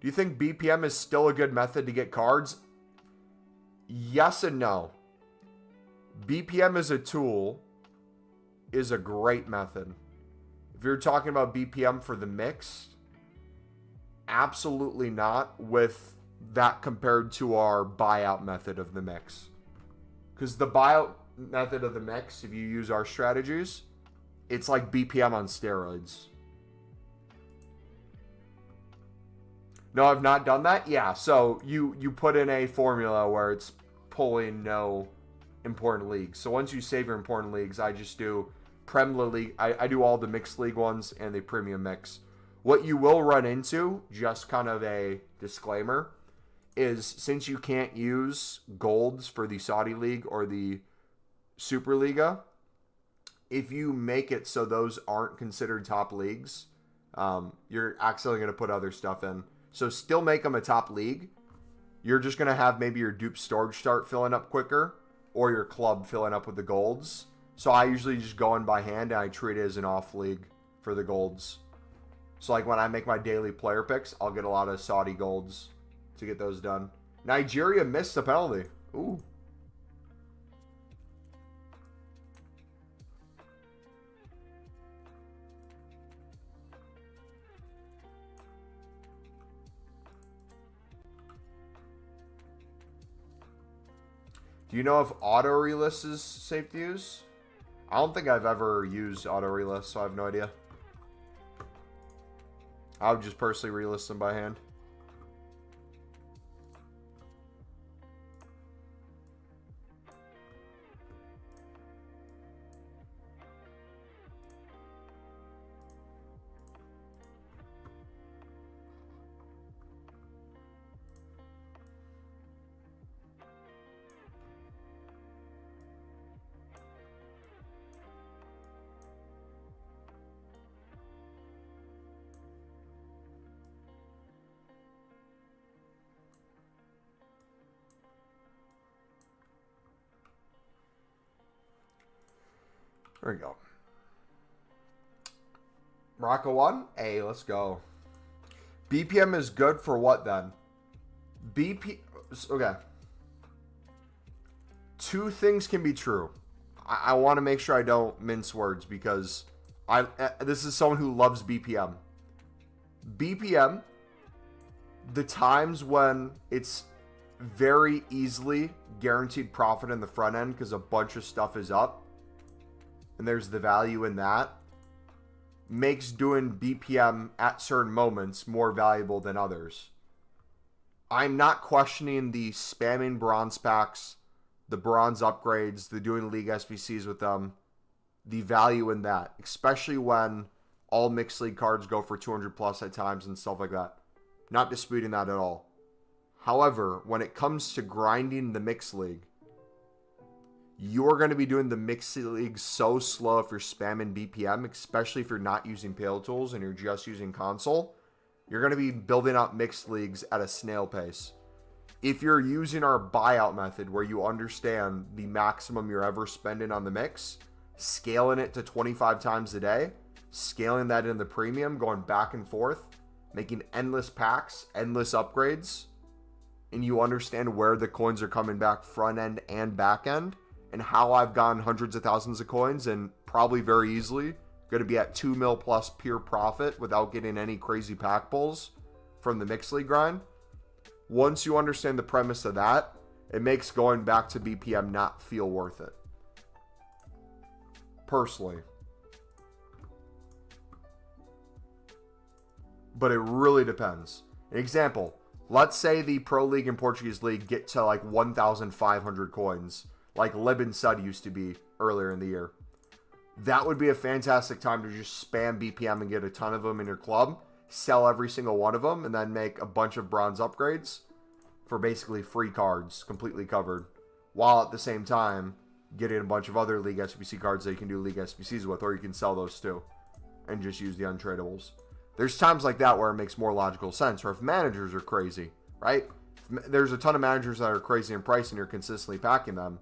Do you think BPM is still a good method to get cards? Yes and no. BPM as a tool is a great method. If you're talking about BPM for the mix, absolutely not with that compared to our buyout method of the mix. Because the buyout method of the mix, if you use our strategies, it's like BPM on steroids. No, I've not done that. Yeah, so you put in a formula where it's pulling no important leagues. So once you save your important leagues, I just do Prem La League. I do all the mixed league ones and the premium mix. What you will run into, just kind of a disclaimer, is since you can't use golds for the Saudi League or the Superliga, if you make it so those aren't considered top leagues, you're accidentally going to put other stuff in. So still make them a top league. You're just going to have maybe your dupe storage start filling up quicker or your club filling up with the golds. So I usually just go in by hand and I treat it as an off league for the golds. So like when I make my daily player picks, I'll get a lot of Saudi golds to get those done. Nigeria missed a penalty. Ooh. Do you know if auto relist is safe to use? I don't think I've ever used auto relist, so I have no idea. I would just personally relist them by hand. There we go. Morocco 1? Hey, let's go. BPM is good for what then? Okay. Two things can be true. I want to make sure I don't mince words because this is someone who loves BPM. BPM, the times when it's very easily guaranteed profit in the front end because a bunch of stuff is up, and there's the value in that, makes doing BPM at certain moments more valuable than others. I'm not questioning the spamming bronze packs, the bronze upgrades, the doing league SBCs with them, the value in that, especially when all mixed league cards go for 200 plus at times and stuff like that. Not disputing that at all. However, when it comes to grinding the mixed league, you're going to be doing the mixed league so slow if you're spamming BPM, especially if you're not using pale tools and you're just using console. You're going to be building out mixed leagues at a snail pace. If you're using our buyout method where you understand the maximum you're ever spending on the mix, scaling it to 25 times a day, scaling that in the premium, going back and forth, making endless packs, endless upgrades, and you understand where the coins are coming back front end and back end, and how I've gotten hundreds of thousands of coins and probably very easily going to be at 2 mil plus pure profit without getting any crazy pack pulls from the mixed league grind. Once you understand the premise of that, it makes going back to BPM not feel worth it. Personally. But it really depends. An example, let's say the Pro League and Portuguese League get to like 1,500 coins, like Lib and Sud used to be earlier in the year. that would be a fantastic time to just spam BPM and get a ton of them in your club, sell every single one of them, and then make a bunch of bronze upgrades for basically free cards, completely covered, while at the same time getting a bunch of other League SBC cards that you can do League SBCs with, or you can sell those too and just use the untradables. There's times like that where it makes more logical sense, or if managers are crazy, right? If there's a ton of managers that are crazy in price and you're consistently packing them,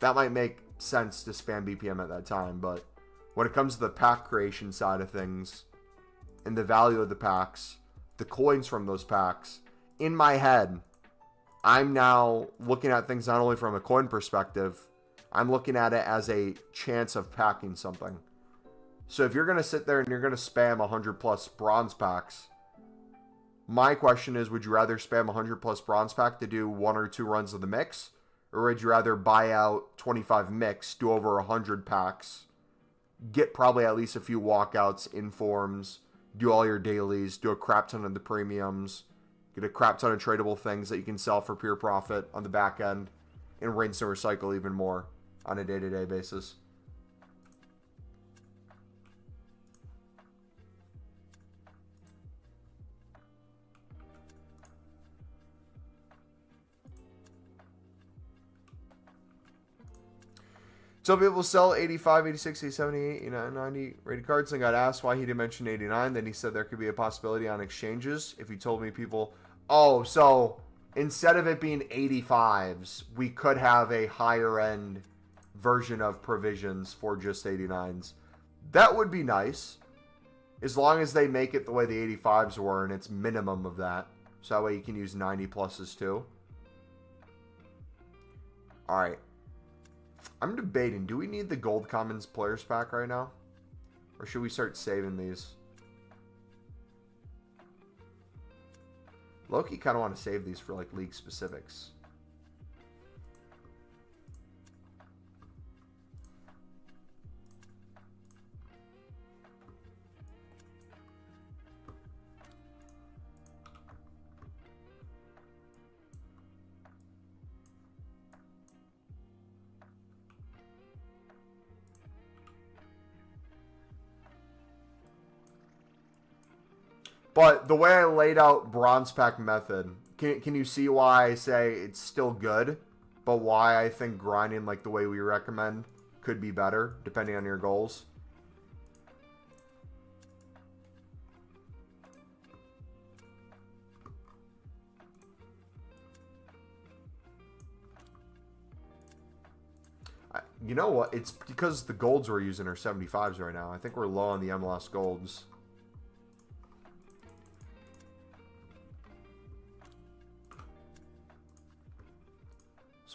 that might make sense to spam BPM at that time. But when it comes to the pack creation side of things and the value of the packs, the coins from those packs, in my head, I'm now looking at things not only from a coin perspective, I'm looking at it as a chance of packing something. So if you're going to sit there and you're going to spam 100 plus bronze packs, my question is, would you rather spam 100 plus bronze pack to do 1 or 2 runs of the mix? Or would you rather buy out 25 mix, do over 100 packs, get probably at least a few walkouts, informs, do all your dailies, do a crap ton of the premiums, get a crap ton of tradable things that you can sell for pure profit on the back end, and rinse and recycle even more on a day-to-day basis? So people sell 85, 86, 87, 88, 89, 90 rated cards, and got asked why he didn't mention 89. Then he said there could be a possibility on exchanges. If he told me people, oh, so instead of it being 85s, we could have a higher end version of provisions for just 89s. That would be nice, as long as they make it the way the 85s were and it's minimum of that. So that way you can use 90 pluses too. All right. I'm debating, do we need the Gold Commons Players Pack right now? Or should we start saving these? Loki kind of want to save these for like league specifics. But the way I laid out Bronze Pack method, can you see why I say it's still good, but why I think grinding like the way we recommend could be better, depending on your goals? You know what? It's because the golds we're using are 75s right now. I think we're low on the MLS golds.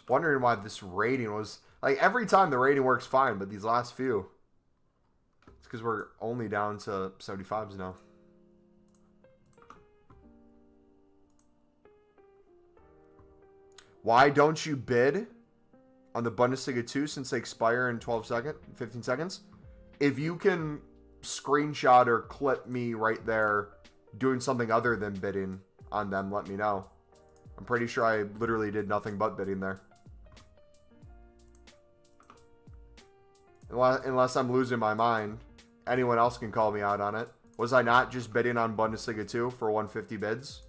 Wondering why this rating was like every time the rating works fine, but these last few, it's because we're only down to 75s now. Why don't you bid on the Bundesliga 2 since they expire in 15 seconds? If you can screenshot or clip me right there doing something other than bidding on them, let me know. I'm pretty sure I literally did nothing but bidding there. Unless I'm losing my mind. Anyone else can call me out on it. Was I not just bidding on Bundesliga 2 for 150 bids?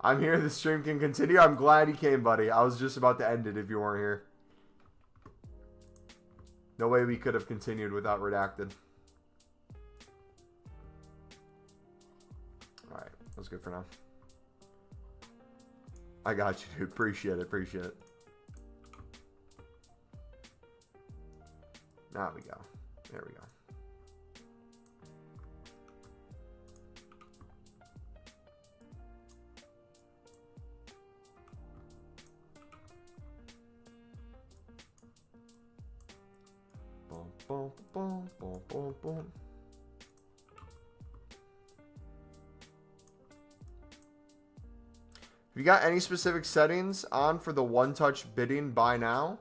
I'm here. The stream can continue. I'm glad he came, buddy. I was just about to end it if you weren't here. No way we could have continued without redacted. Alright. That's good for now. I got you, dude. Appreciate it. Appreciate it. There we go. There we go. Boom, boom, boom, boom, boom. You got any specific settings on for the one-touch bidding buy now?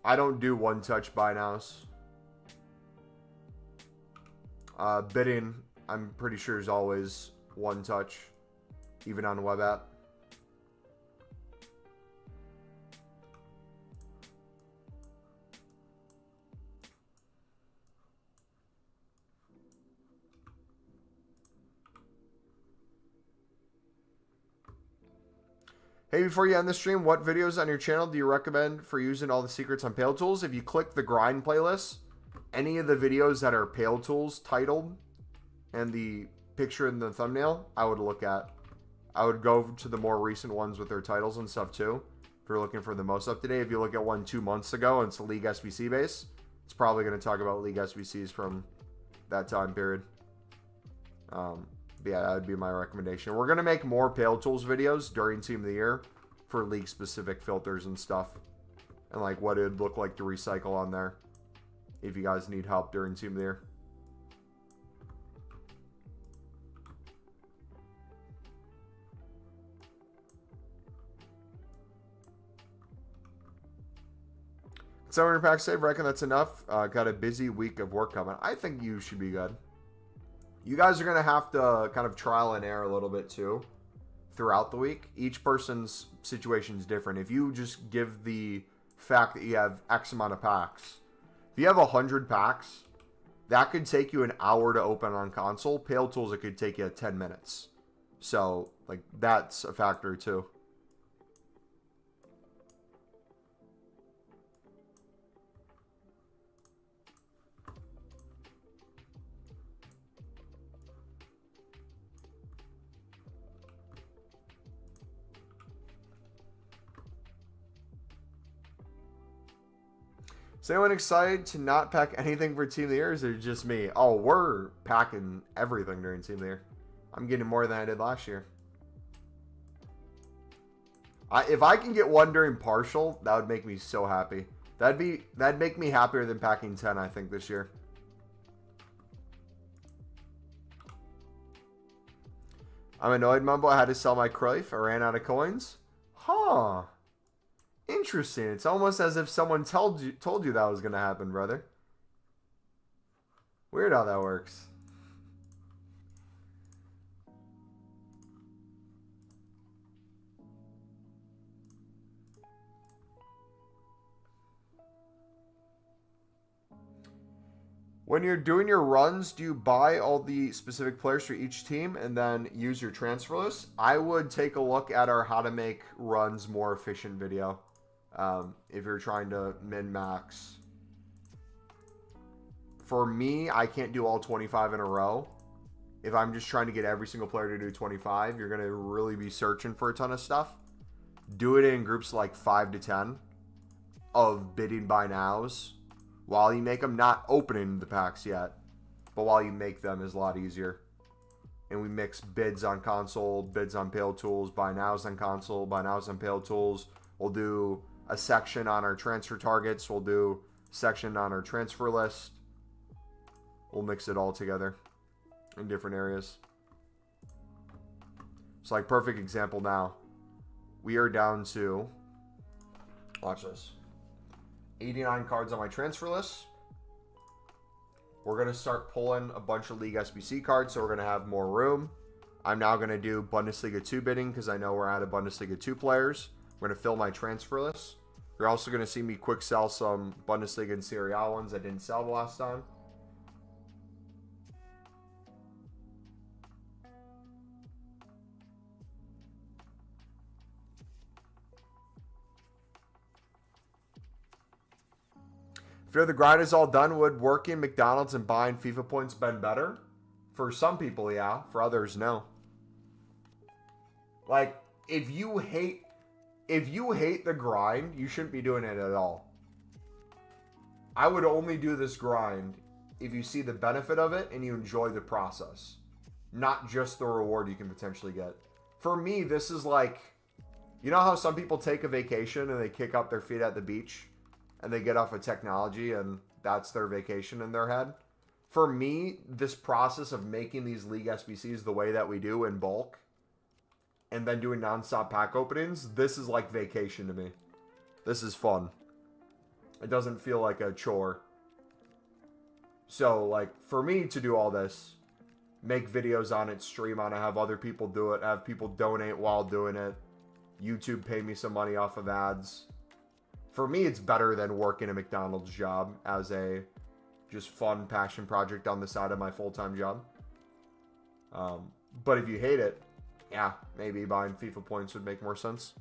I don't do one-touch buy nows. Bidding, I'm pretty sure, is always one-touch, even on the web app. Hey, before you end the stream, what videos on your channel do you recommend for using all the secrets on Pale Tools? If you click the grind playlist, any of the videos that are Pale Tools titled and the picture in the thumbnail, I would look at. I would go to the more recent ones with their titles and stuff too. If you're looking for the most up to date, if you look at one 2 months ago and it's a League SBC base, it's probably going to talk about League SBCs from that time period. Yeah, that would be my recommendation. We're going to make more Pale Tools videos during Team of the Year for league-specific filters and stuff. And like what it would look like to recycle on there if you guys need help during Team of the Year. $700 pack save, reckon that's enough. Got a busy week of work coming. I think you should be good. You guys are going to have to kind of trial and error a little bit too throughout the week. Each person's situation is different. If you just give the fact that you have X amount of packs, if you have 100 packs, that could take you an hour to open on console. Pale Tools, it could take you 10 minutes. So, like, that's a factor too. Is anyone excited to not pack anything for Team of the Year, or is it just me? Oh, we're packing everything during Team of the Year. I'm getting more than I did last year. If I can get one during partial, that would make me so happy. That'd make me happier than packing 10, I think, this year. I'm annoyed, Mumbo. I had to sell my Cruyff. I ran out of coins. Huh. Interesting. It's almost as if someone told you that was going to happen, brother. Weird how that works. When you're doing your runs, do you buy all the specific players for each team and then use your transfer list? I would take a look at our how to make runs more efficient video. If you're trying to min-max. For me, I can't do all 25 in a row. If I'm just trying to get every single player to do 25, you're going to really be searching for a ton of stuff. Do it in groups like 5 to 10 of bidding buy nows. While you make them, not opening the packs yet, but while you make them is a lot easier. And we mix bids on console, bids on Pale Tools, buy nows on console, buy nows on Pale Tools. We'll do a section on our transfer targets. We'll do a section on our transfer list. We'll mix it all together in different areas. It's like perfect example now. We are down to, watch this, 89 cards on my transfer list. We're going to start pulling a bunch of League SBC cards, so we're going to have more room. I'm now going to do Bundesliga 2 bidding because I know we're out of Bundesliga 2 players. We're going to fill my transfer list. You're also going to see me quick sell some Bundesliga and Serie A ones I didn't sell the last time. If the grind is all done, would working McDonald's and buying FIFA points been better? For some people, yeah. For others, no. Like, if you hate the grind, you shouldn't be doing it at all. I would only do this grind if you see the benefit of it and you enjoy the process, not just the reward you can potentially get. For me, this is like, you know how some people take a vacation and they kick up their feet at the beach and they get off of technology and that's their vacation in their head? For me, this process of making these League SBCs the way that we do in bulk and then doing non-stop pack openings, this is like vacation to me. This is fun. It doesn't feel like a chore. So, like, for me to do all this, make videos on it, stream on it, have other people do it, have people donate while doing it, YouTube pay me some money off of ads. For me, it's better than working a McDonald's job as a just fun passion project on the side of my full-time job. But if you hate it, yeah, maybe buying FIFA points would make more sense.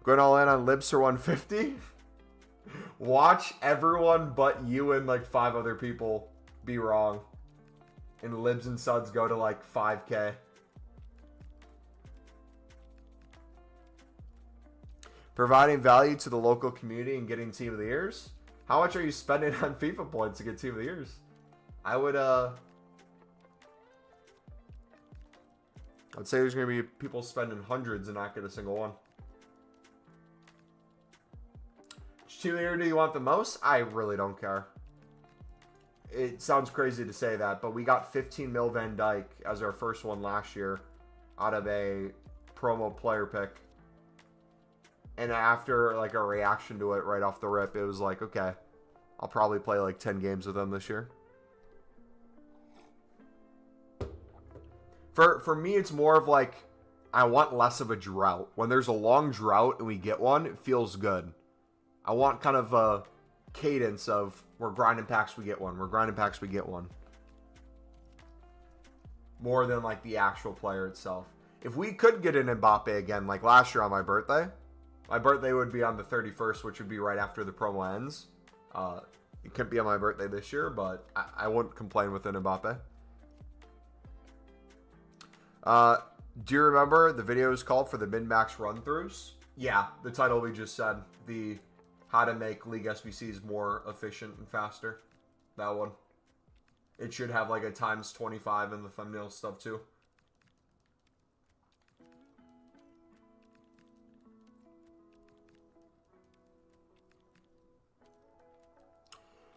Going all in on Libs for 150. Watch everyone but you and like 5 other people be wrong. And Libs and Suds go to like 5K. Providing value to the local community and getting Team of the Years. How much are you spending on FIFA points to get Team of the Years? I would, I'd say there's going to be people spending hundreds and not get a single one. Which Team of the Year do you want the most? I really don't care. It sounds crazy to say that, but we got 15 mil Van Dijk as our first one last year out of a promo player pick. And after like a reaction to it right off the rip, it was like, okay, I'll probably play like 10 games with them this year. For me, it's more of like, I want less of a drought. When there's a long drought and we get one, it feels good. I want kind of a cadence of, we're grinding packs, we get one. We're grinding packs, we get one. More than like the actual player itself. If we could get an Mbappe again, like last year on my birthday would be on the 31st, which would be right after the promo ends. It couldn't be on my birthday this year, but I wouldn't complain with an Mbappe. Do you remember the videos called for the min-max run-throughs? Yeah, the title we just said. The how to make League SBCs more efficient and faster. That one. It should have like a times 25 in the thumbnail stuff too.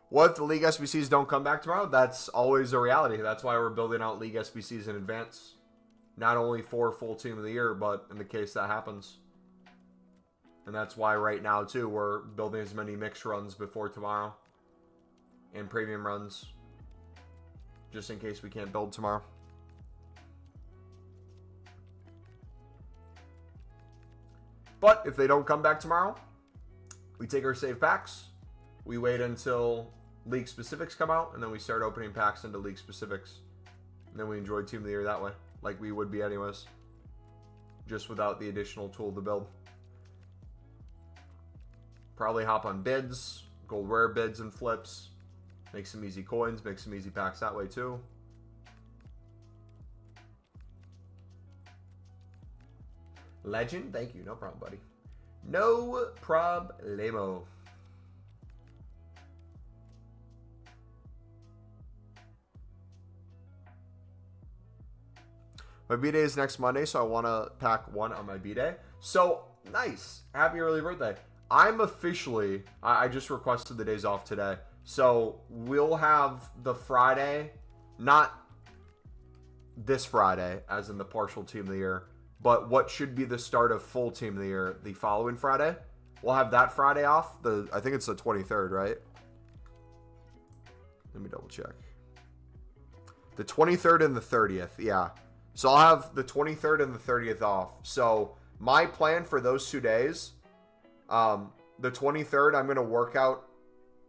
What if the League SBCs don't come back tomorrow? That's always a reality. That's why we're building out League SBCs in advance. Not only for full Team of the Year, but in the case that happens. And that's why right now, too, we're building as many mixed runs before tomorrow. And premium runs. Just in case we can't build tomorrow. But if they don't come back tomorrow, we take our save packs. We wait until League Specifics come out, and then we start opening packs into League Specifics. And then we enjoy Team of the Year that way, like we would be anyways. Just without the additional tool to build. Probably hop on bids, gold rare bids and flips. Make some easy coins, make some easy packs that way too. Legend, thank you. No problem, buddy. No problemo. My B-Day is next Monday, so I want to pack one on my B-Day. So, nice. Happy early birthday. I'm officially, I just requested the days off today. So, we'll have the Friday, not this Friday, as in the partial Team of the Year, but what should be the start of full Team of the Year the following Friday. We'll have that Friday off. I think it's the 23rd, right? Let me double check. The 23rd and the 30th, yeah. So I'll have the 23rd and the 30th off. So my plan for those 2 days, the 23rd, I'm going to work out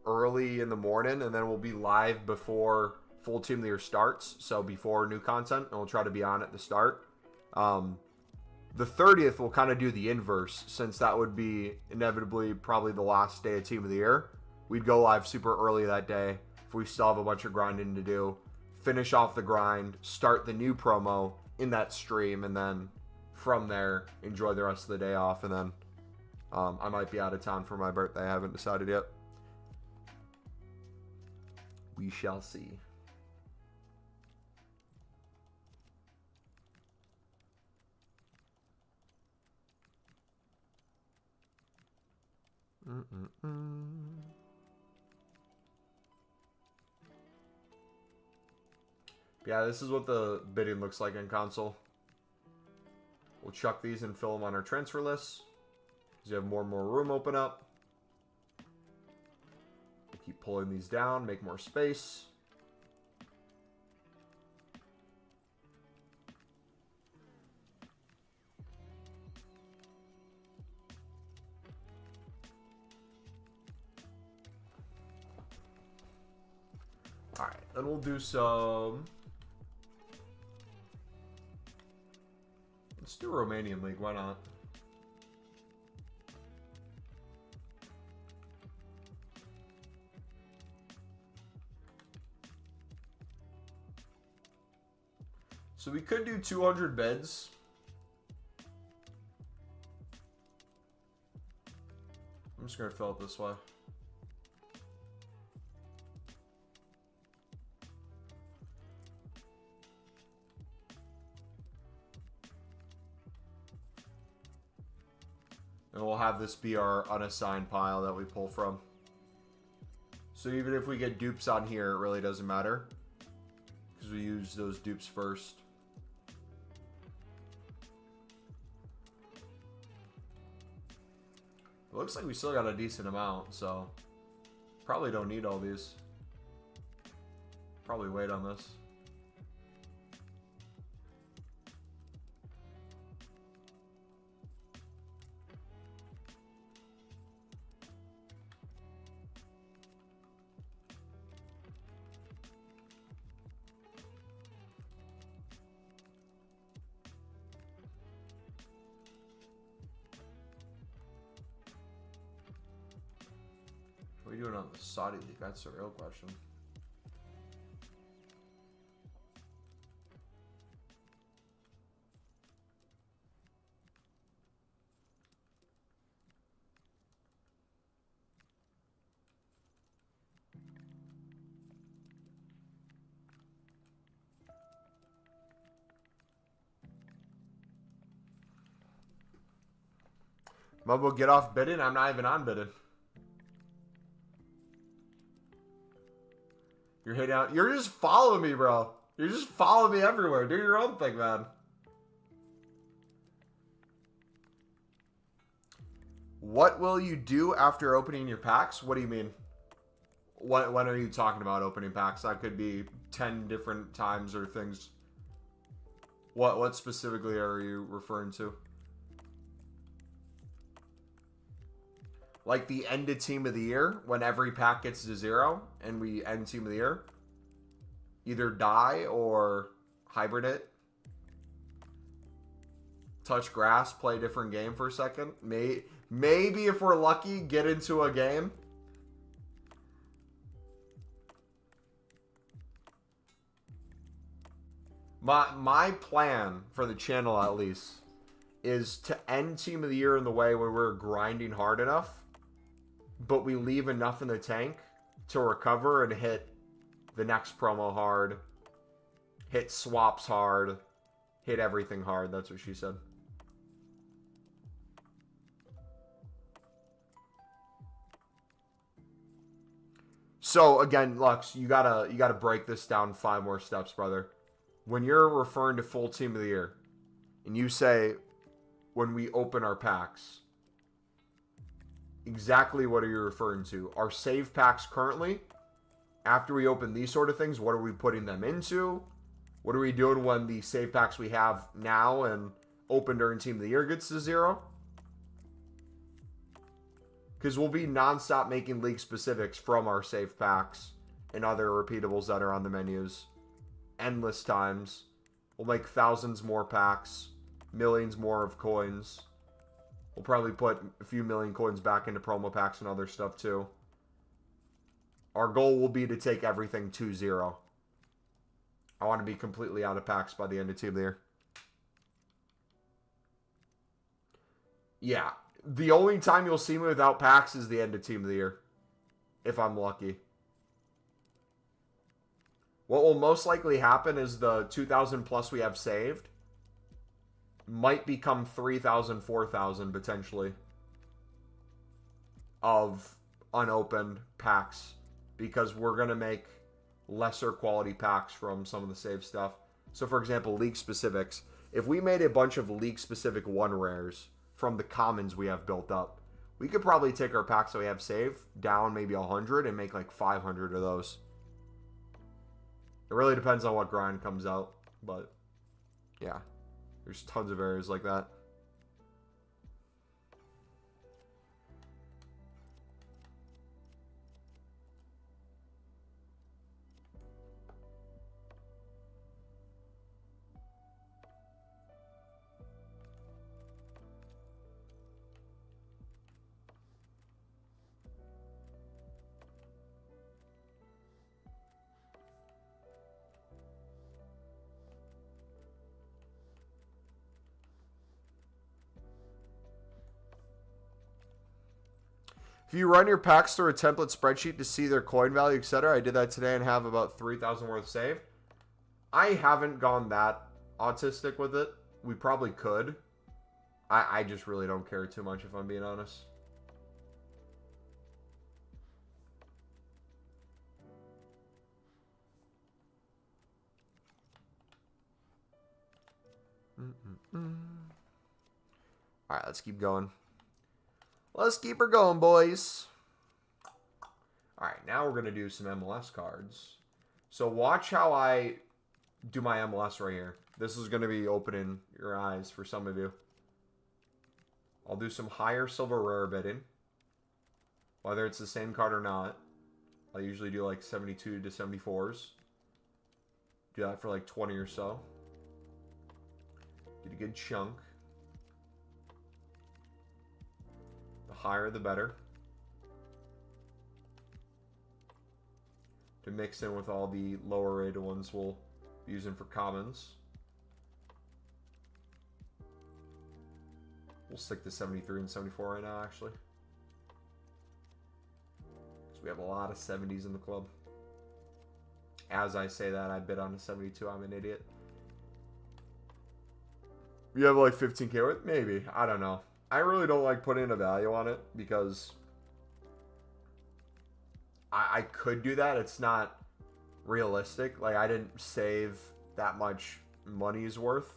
early in the morning, and then we'll be live before full Team of the Year starts. So before new content, and we'll try to be on at the start. The 30th, we'll kind of do the inverse, since that would be inevitably probably the last day of Team of the Year. We'd go live super early that day if we still have a bunch of grinding to do. Finish off the grind, start the new promo in that stream, and then from there, enjoy the rest of the day off, and then I might be out of town for my birthday. I haven't decided yet. We shall see. Yeah, this is what the bidding looks like in console. We'll chuck these and fill them on our transfer list. As you have more and more room open up. We'll keep pulling these down, make more space. Alright, then we'll do some... Let's do Romanian League, why not? So we could do 200 beds. I'm just going to fill it this way. And we'll have this be our unassigned pile that we pull from. So even if we get dupes on here, it really doesn't matter. Because we use those dupes first. It looks like we still got a decent amount, so probably don't need all these. Probably wait on this. What are you doing on the Saudi League? That's the real question. Mumbo, get off bidding. I'm not even on bidding. You're hitting out. You're just following me, bro. You're just following me everywhere. Do your own thing, man. What will you do after opening your packs? What do you mean? When are you talking about opening packs? That could be 10 different times or things. What specifically are you referring to? Like the end of Team of the Year, when every pack gets to 0 and we end Team of the Year. Either die or hybrid it. Touch grass, play a different game for a second. Maybe if we're lucky, get into a game. My plan for the channel, at least, is to end Team of the Year in the way where we're grinding hard enough, but we leave enough in the tank to recover and hit the next promo hard, hit swaps hard, hit everything hard. That's what she said. So again, Lux, you gotta break this down 5 more steps, brother. When you're referring to full Team of the Year, and you say when we open our packs, exactly what are you referring to? Our save packs currently, after we open these sort of things, what are we putting them into? What are we doing when the save packs we have now and open during Team of the Year gets to 0? Because we'll be non-stop making league specifics from our save packs and other repeatables that are on the menus. Endless times. We'll make thousands more packs, millions more of coins. We'll probably put a few million coins back into promo packs and other stuff too. Our goal will be to take everything to 0. I want to be completely out of packs by the end of Team of the Year. Yeah. The only time you'll see me without packs is the end of Team of the Year. If I'm lucky. What will most likely happen is the 2,000 plus we have saved might become 3,000, 4,000 potentially of unopened packs. Because we're going to make lesser quality packs from some of the save stuff. So for example, league specifics. If we made a bunch of league specific 1 rares from the commons we have built up, we could probably take our packs that we have saved down maybe 100 and make like 500 of those. It really depends on what grind comes out, but yeah, there's tons of areas like that. If you run your packs through a template spreadsheet to see their coin value, etc., I did that today and have about 3,000 worth saved. I haven't gone that autistic with it. We probably could. I just really don't care too much, if I'm being honest. All right, let's keep going. Let's keep her going, boys. All right, now we're going to do some MLS cards. So watch how I do my MLS right here. This is going to be opening your eyes for some of you. I'll do some higher silver rare bidding. Whether it's the same card or not. I usually do like 72 to 74s. Do that for like 20 or so. Get a good chunk. The higher the better. To mix in with all the lower rated ones we'll be using for commons. We'll stick to 73 and 74 right now, actually. Because we have a lot of 70s in the club. As I say that, I bid on a 72. I'm an idiot. You have like 15K worth? Maybe. I don't know. I really don't like putting a value on it because I could do that. It's not realistic. Like, I didn't save that much money's worth.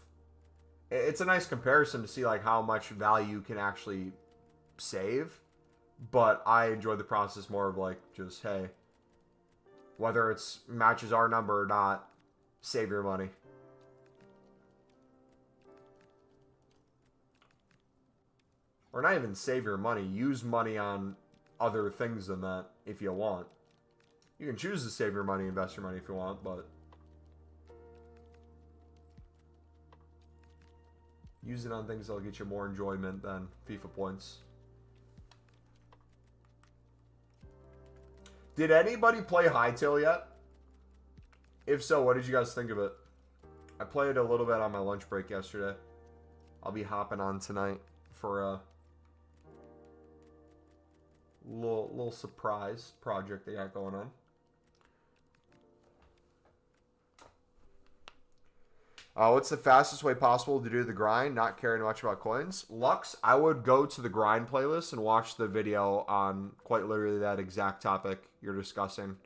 It's a nice comparison to see like how much value you can actually save. But I enjoy the process more of like just, hey, whether it's matches our number or not, save your money. Or not even save your money. Use money on other things than that if you want. You can choose to save your money, invest your money if you want, but use it on things that'll get you more enjoyment than FIFA points. Did anybody play Hightail yet? If so, what did you guys think of it? I played a little bit on my lunch break yesterday. I'll be hopping on tonight for a little surprise project they got going on. What's the fastest way possible to do the grind, not caring much about coins? Lux, I would go to the grind playlist and watch the video on quite literally that exact topic you're discussing.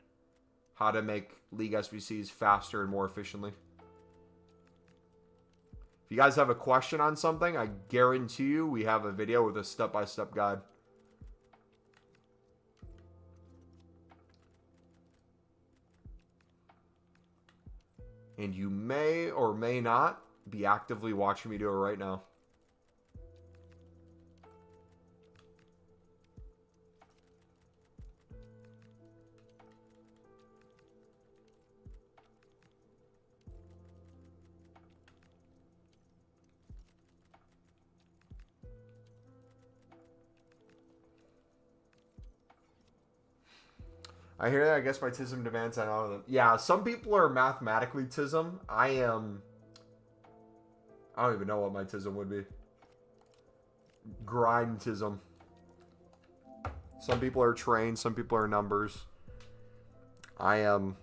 How to make League SBCs faster and more efficiently. If you guys have a question on something, I guarantee you we have a video with a step-by-step guide. And you may or may not be actively watching me do it right now. I hear that. I guess my TISM demands I know them. Yeah, some people are mathematically TISM. I am. I don't even know what my TISM would be. Grind TISM. Some people are trained. Some people are numbers. I am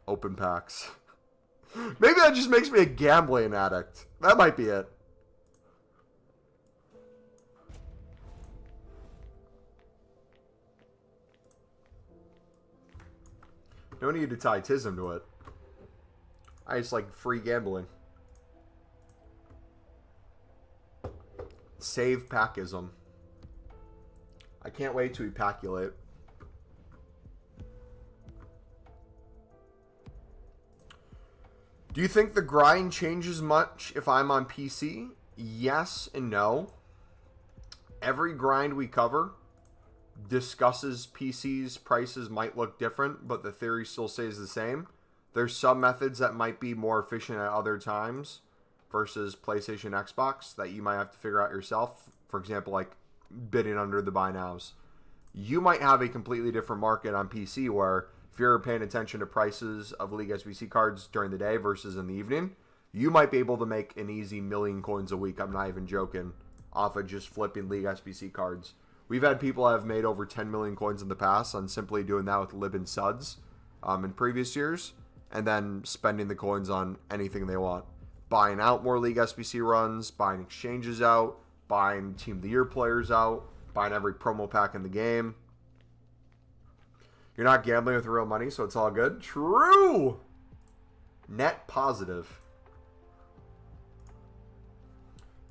open packs. Maybe that just makes me a gambling addict. That might be it. No need to tie Tism to it. I just like free gambling. Save packism. I can't wait to epaculate. Do you think the grind changes much if I'm on PC? Yes and no. Every grind we cover discusses PC's prices might look different, but the theory still stays the same. There's some methods that might be more efficient at other times versus PlayStation, Xbox that you might have to figure out yourself. For example, like bidding under the buy nows. You might have a completely different market on PC where if you're paying attention to prices of League SBC cards during the day versus in the evening, you might be able to make an easy 1,000,000 coins a week. I'm not even joking. Off of just flipping League SBC cards. We've had people that have made over 10 million coins in the past on simply doing that with Lib and Suds in previous years, and then spending the coins on anything they want. Buying out more League SBC runs, buying exchanges out, buying Team of the Year players out, buying every promo pack in the game. You're not gambling with real money, so it's all good. True! Net positive.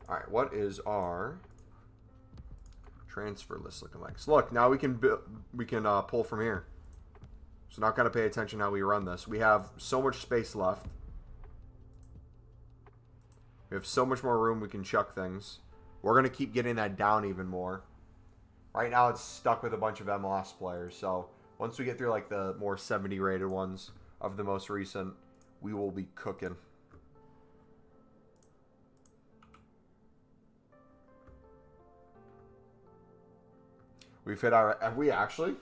Alright, what is our transfer list looking like? So look, now we can pull from here. So not going to pay attention how we run this. We have so much space left. We have so much more room we can chuck things. We're going to keep getting that down even more. Right now it's stuck with a bunch of MLS players. So once we get through like the more 70 rated ones of the most recent, we will be cooking. We've hit our... Have we actually?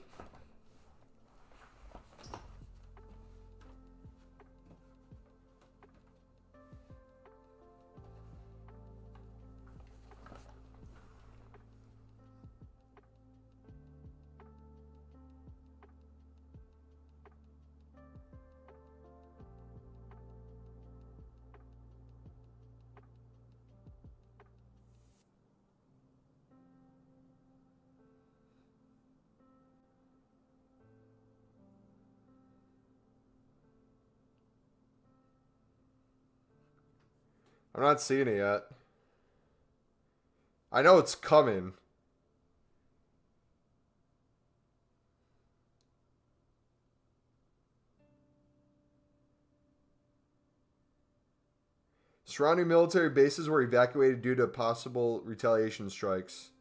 I'm not seeing it yet. I know it's coming. Surrounding military bases were evacuated due to possible retaliation strikes.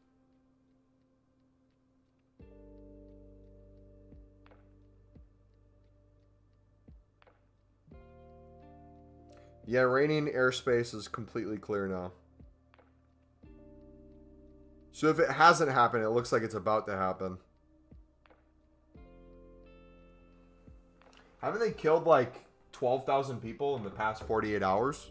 Yeah, raining airspace is completely clear now. So if it hasn't happened, it looks like it's about to happen. Haven't they killed like 12,000 people in the past 48 hours?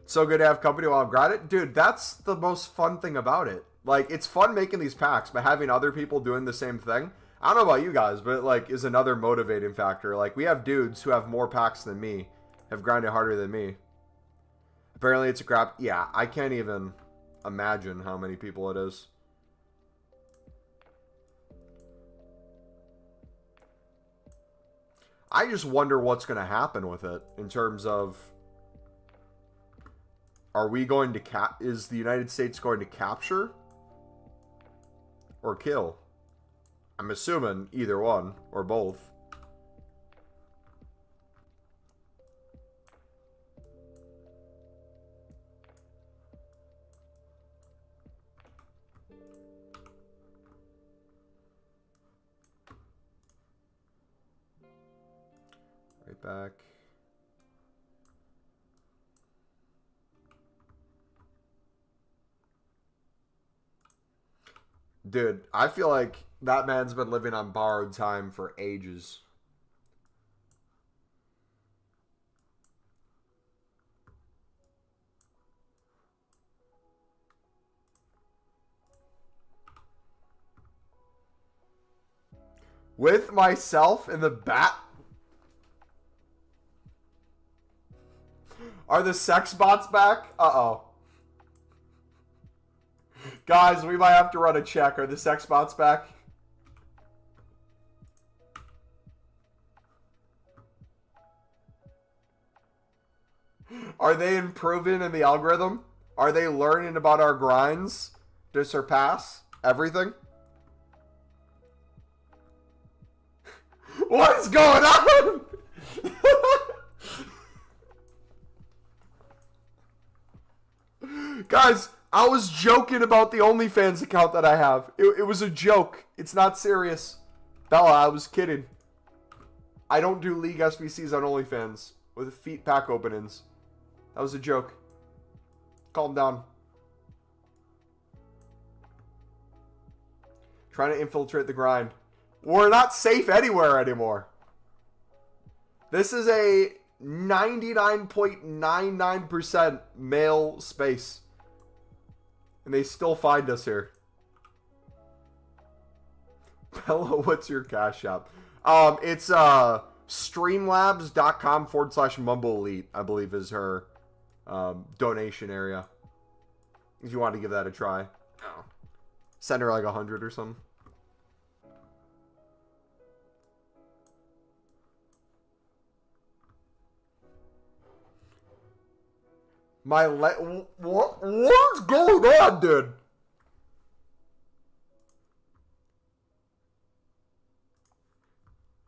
So good to have company while I've got it. Dude, that's the most fun thing about it. Like, it's fun making these packs, but having other people doing the same thing, I don't know about you guys, but, like, is another motivating factor. Like, we have dudes who have more packs than me, have grinded harder than me. Apparently it's a crap. Yeah, I can't even imagine how many people it is. I just wonder what's going to happen with it in terms of... Are we going to is the United States going to capture or kill? I'm assuming either one or both. Right back. Dude, I feel like that man's been living on borrowed time for ages. With myself in the bat. Are the sex bots back? Uh-oh. Guys, we might have to run a check. Are the sex bots back? Are they improving in the algorithm? Are they learning about our grinds to surpass everything? What is going on? Guys, I was joking about the OnlyFans account that I have. It was a joke. It's not serious. Bella, I was kidding. I don't do League SBCs on OnlyFans with feet pack openings. That was a joke. Calm down. Trying to infiltrate the grind. We're not safe anywhere anymore. This is a 99.99% male space. And they still find us here. Bella, what's your cash app? It's streamlabs.com/Mumble Elite, I believe is her donation area. If you want to give that a try. Send her like 100 or something. What's going on, dude?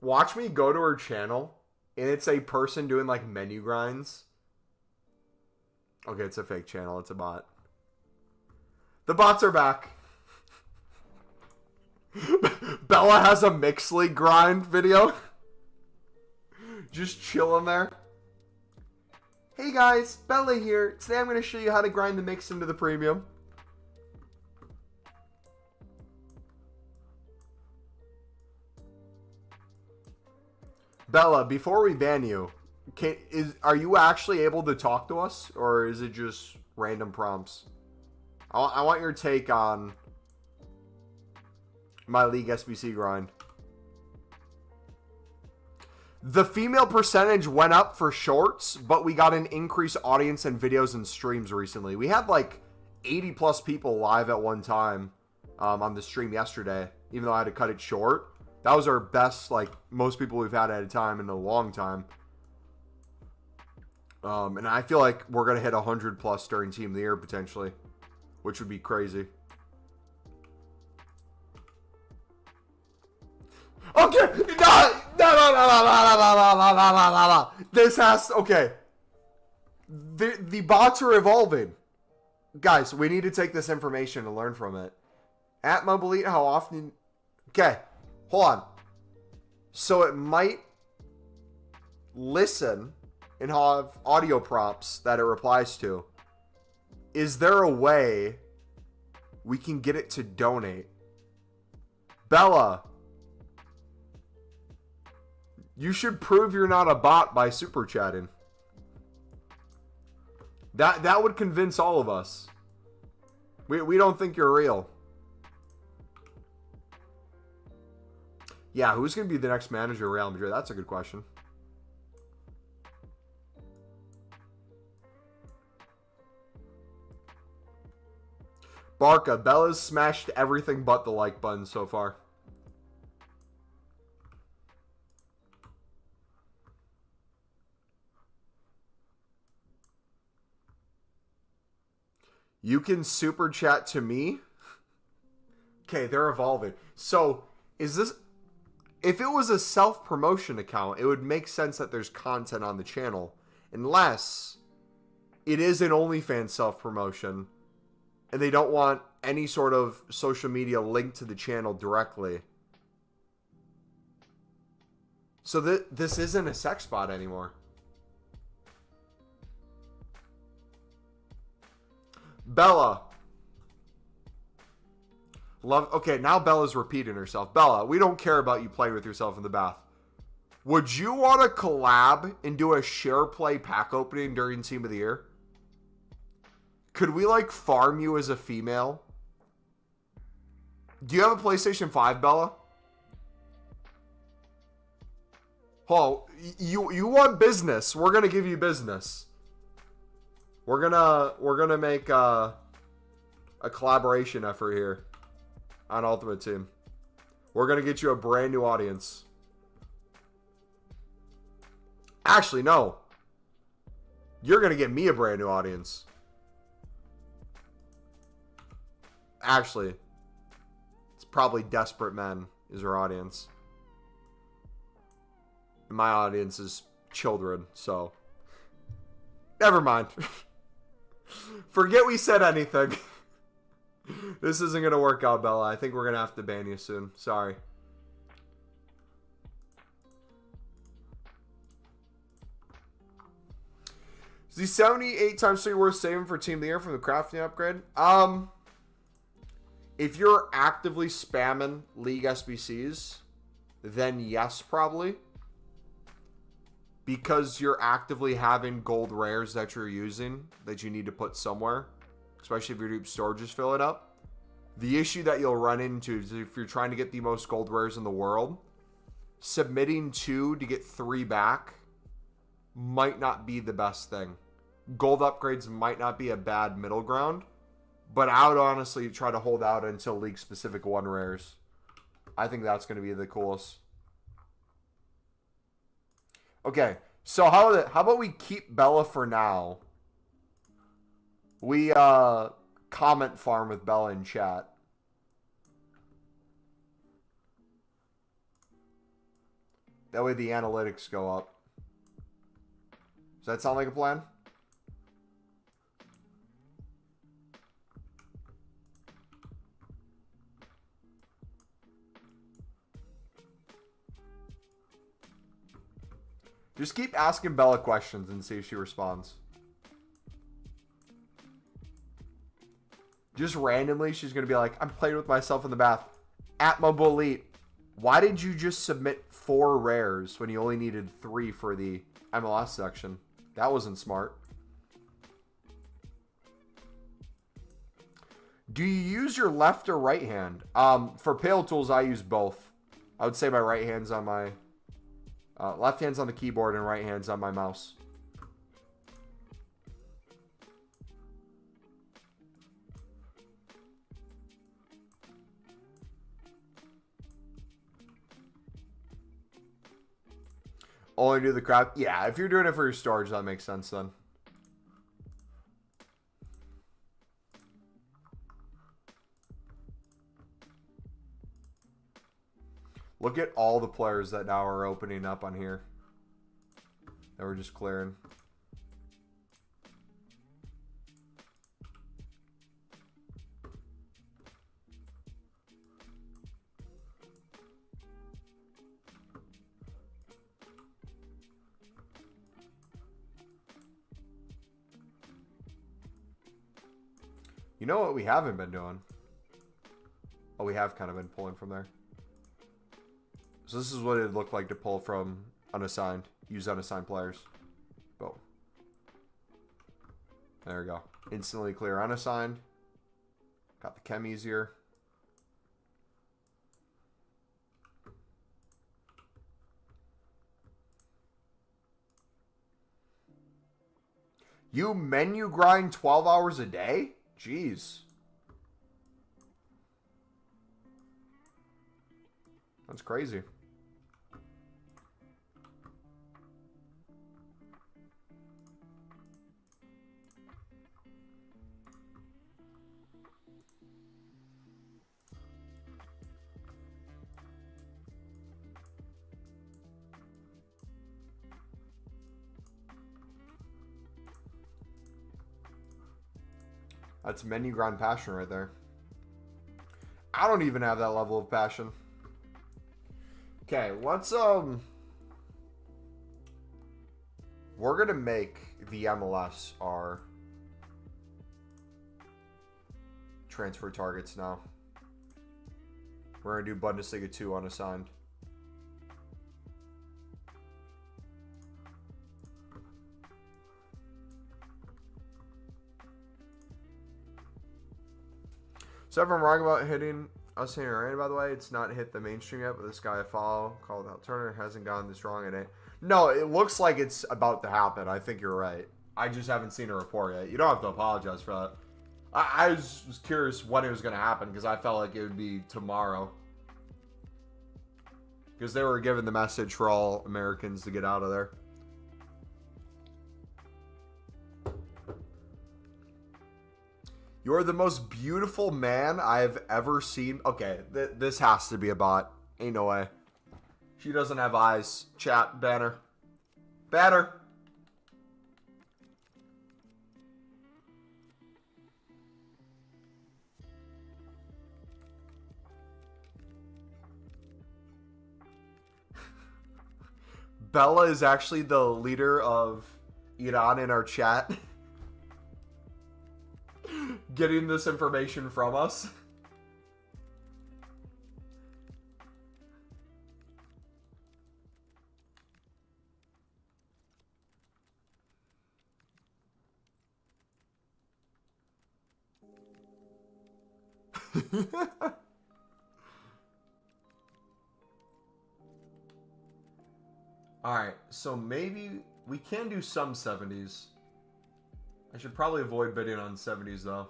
Watch me go to her channel, and it's a person doing like menu grinds. Okay, it's a fake channel. It's a bot. The bots are back. Bella has a mixed league grind video. Just chilling there. Hey guys, Bella here. Today I'm going to show you how to grind the mix into the premium. Bella, before we ban you, are you actually able to talk to us, or is it just random prompts? I want your take on my League SBC grind. The female percentage went up for shorts, but we got an increased audience in videos and streams recently. We had like 80 plus people live at one time on the stream yesterday, even though I had to cut it short. That was our best, like, most people we've had at a time in a long time. And I feel like we're going to hit 100 plus during Team of the Year, potentially, which would be crazy. Okay, no. This has, okay. The bots are evolving. Guys, we need to take this information and learn from it. At Mumble Elite, how often, okay. Hold on. So it might listen and have audio prompts that it replies to. Is there a way we can get it to donate? Bella, you should prove you're not a bot by super chatting. That would convince all of us. We don't think you're real. Yeah, who's going to be the next manager of Real Madrid? That's a good question. Barca, Bella's smashed everything but the like button so far. You can super chat to me? Okay, they're evolving. So, is this... If it was a self-promotion account, it would make sense that there's content on the channel. Unless it is an OnlyFans self-promotion and they don't want any sort of social media linked to the channel directly. So this isn't a sex bot anymore. Bella. Okay, now Bella's repeating herself. Bella, we don't care about you playing with yourself in the bath. Would you want to collab and do a share play pack opening during Team of the Year? Could we, like, farm you as a female? Do you have a PlayStation 5, Bella? Oh, you want business? We're gonna give you business. We're gonna make a collaboration effort here on Ultimate Team. We're gonna get you a brand new audience. Actually, no. You're gonna get me a brand new audience. Actually, it's probably Desperate Men is our audience. My audience is children, so never mind. Forget we said anything. This isn't going to work out, Bella. I think we're going to have to ban you soon. Sorry. Is the 78 times 3 worth saving for Team of the Year from the crafting upgrade? If you're actively spamming League SBCs, then yes, probably. Because you're actively having gold rares that you're using that you need to put somewhere, especially if your deep storage is filling up. The issue that you'll run into is if you're trying to get the most gold rares in the world, submitting 2 to get 3 back might not be the best thing. Gold upgrades might not be a bad middle ground, but I would honestly try to hold out until league-specific 1 rares. I think that's going to be the coolest. Okay, so how about we keep Bella for now? We comment farm with Bella in chat. That way the analytics go up. Does that sound like a plan? Just keep asking Bella questions and see if she responds. Just randomly, she's going to be like, I'm playing with myself in the bath. At Mobile Elite, why did you just submit 4 rares when you only needed 3 for the MLS section? That wasn't smart. Do you use your left or right hand? For Pale Tools, I use both. I would say my right hand's on my... left hand's on the keyboard and right hand's on my mouse. Only do the crap. Yeah, if you're doing it for your storage, that makes sense then. Look at all the players that now are opening up on here. That we're just clearing. You know what we haven't been doing? Oh, we have kind of been pulling from there. So this is what it looked like to pull from unassigned. Use unassigned players. Boom. There we go. Instantly clear unassigned. Got the chem easier. You menu grind 12 hours a day? Jeez. That's crazy. That's menu grind passion right there. I don't even have that level of passion. Okay, let's we're gonna make the MLS our transfer targets now. We're gonna do Bundesliga 2 unassigned. So everyone wrong about hitting I was saying right, by the way, it's not hit the mainstream yet, but this guy I follow, called out Turner, hasn't gone this wrong in it. No, it looks like it's about to happen. I think you're right. I just haven't seen a report yet. You don't have to apologize for that. I was curious when it was going to happen because I felt like it would be tomorrow. Because they were giving the message for all Americans to get out of there. You're the most beautiful man I've ever seen. Okay, this has to be a bot. Ain't no way. She doesn't have eyes. Chat, banner. Banner. Bella is actually the leader of Iran in our chat. Getting this information from us. Alright, so maybe we can do some 70s. I should probably avoid bidding on 70s though.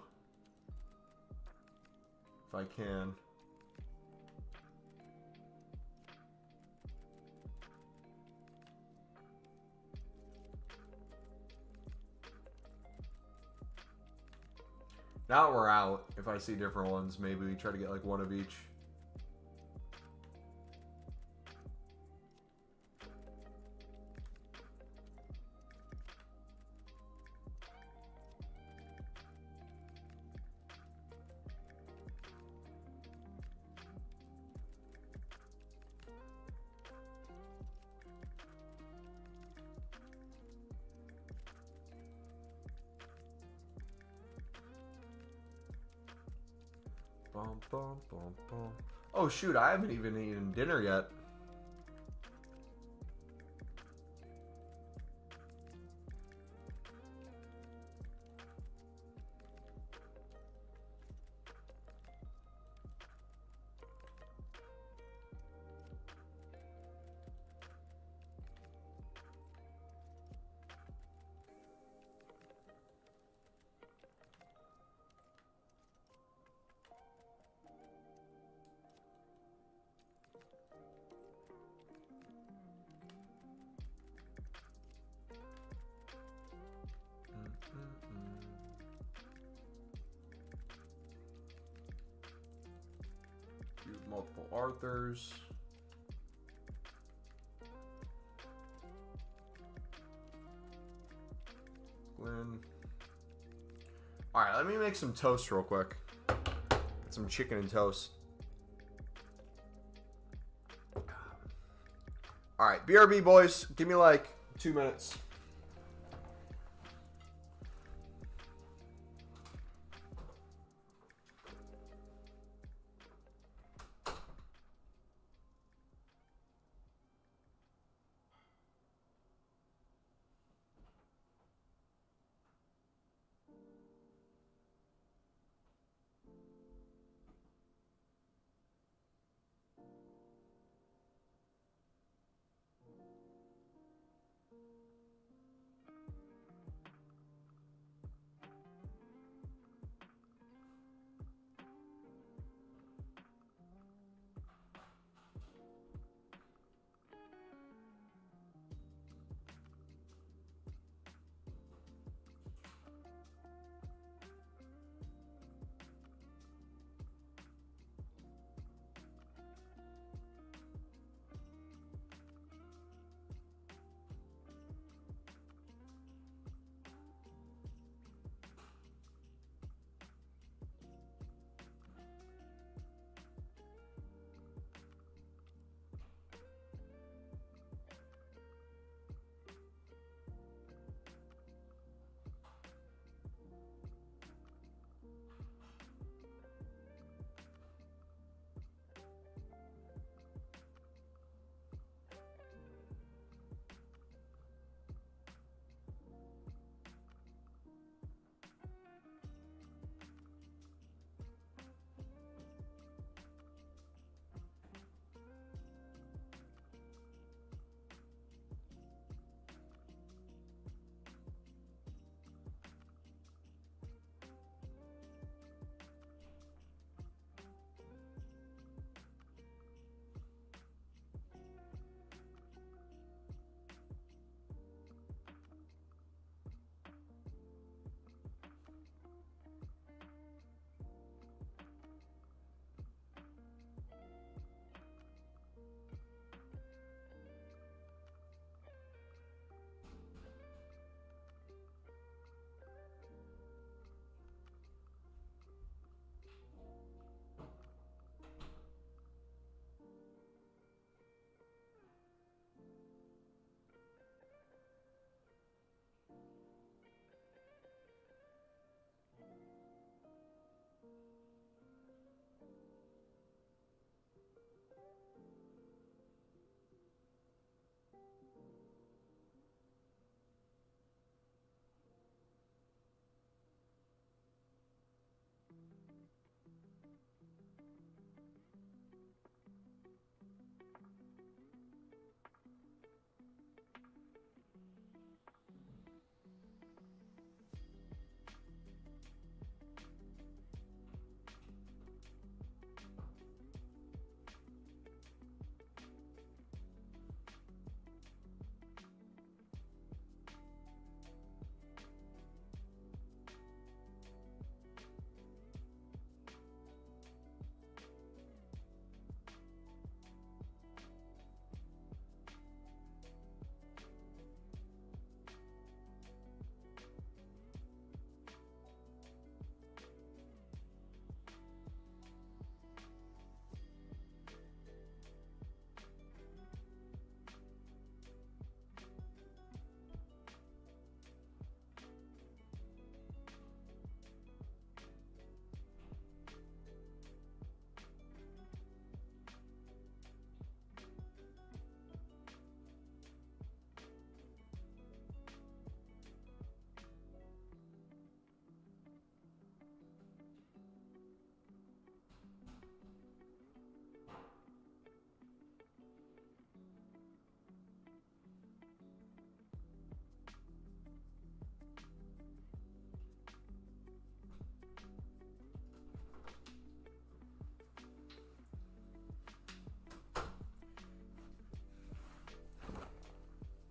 If I can. Now we're out. If I see different ones, maybe we try to get like one of each. Bum, bum, bum, bum. Oh shoot, I haven't even eaten dinner yet. Multiple Arthurs. Glenn. Alright, let me make some toast real quick. Get some chicken and toast. Alright, BRB boys, give me like 2 minutes.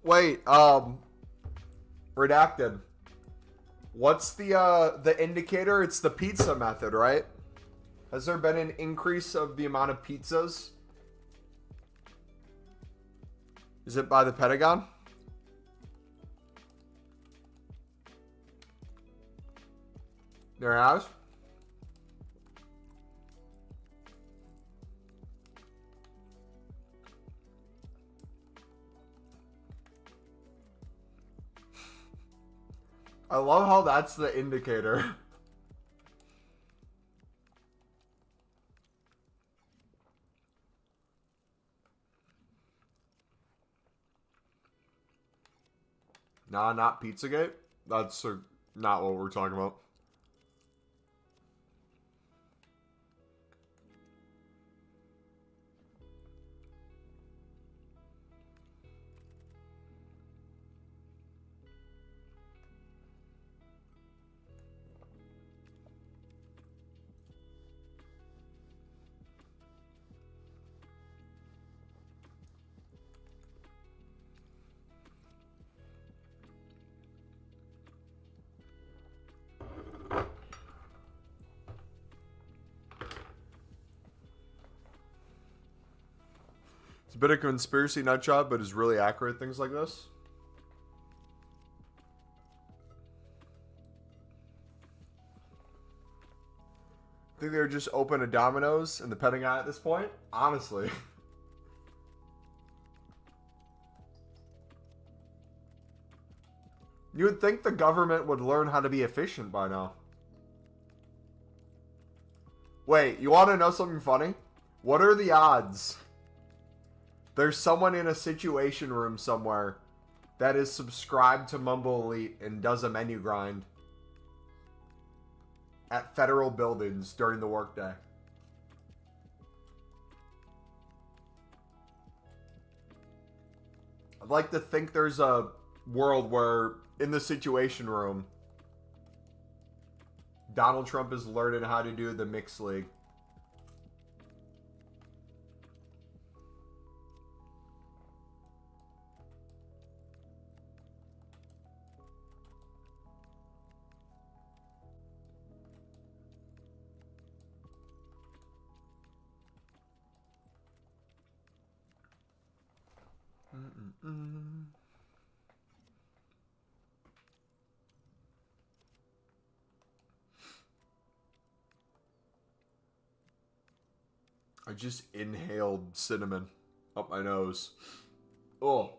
Wait, redacted. What's the indicator? It's the pizza method, right? Has there been an increase of the amount of pizzas? Is it by the Pentagon? There has? I love how that's the indicator. Nah, not Pizzagate. That's not what we're talking about. It's a bit of conspiracy nut job, but is really accurate, things like this. I think they were just open a Domino's in the Pentagon at this point. Honestly. You would think the government would learn how to be efficient by now. Wait, you want to know something funny? What are the odds there's someone in a situation room somewhere that is subscribed to Mumble Elite and does a menu grind at federal buildings during the workday? I'd like to think there's a world where in the situation room Donald Trump is learning how to do the mixed league. I just inhaled cinnamon up my nose. Oh.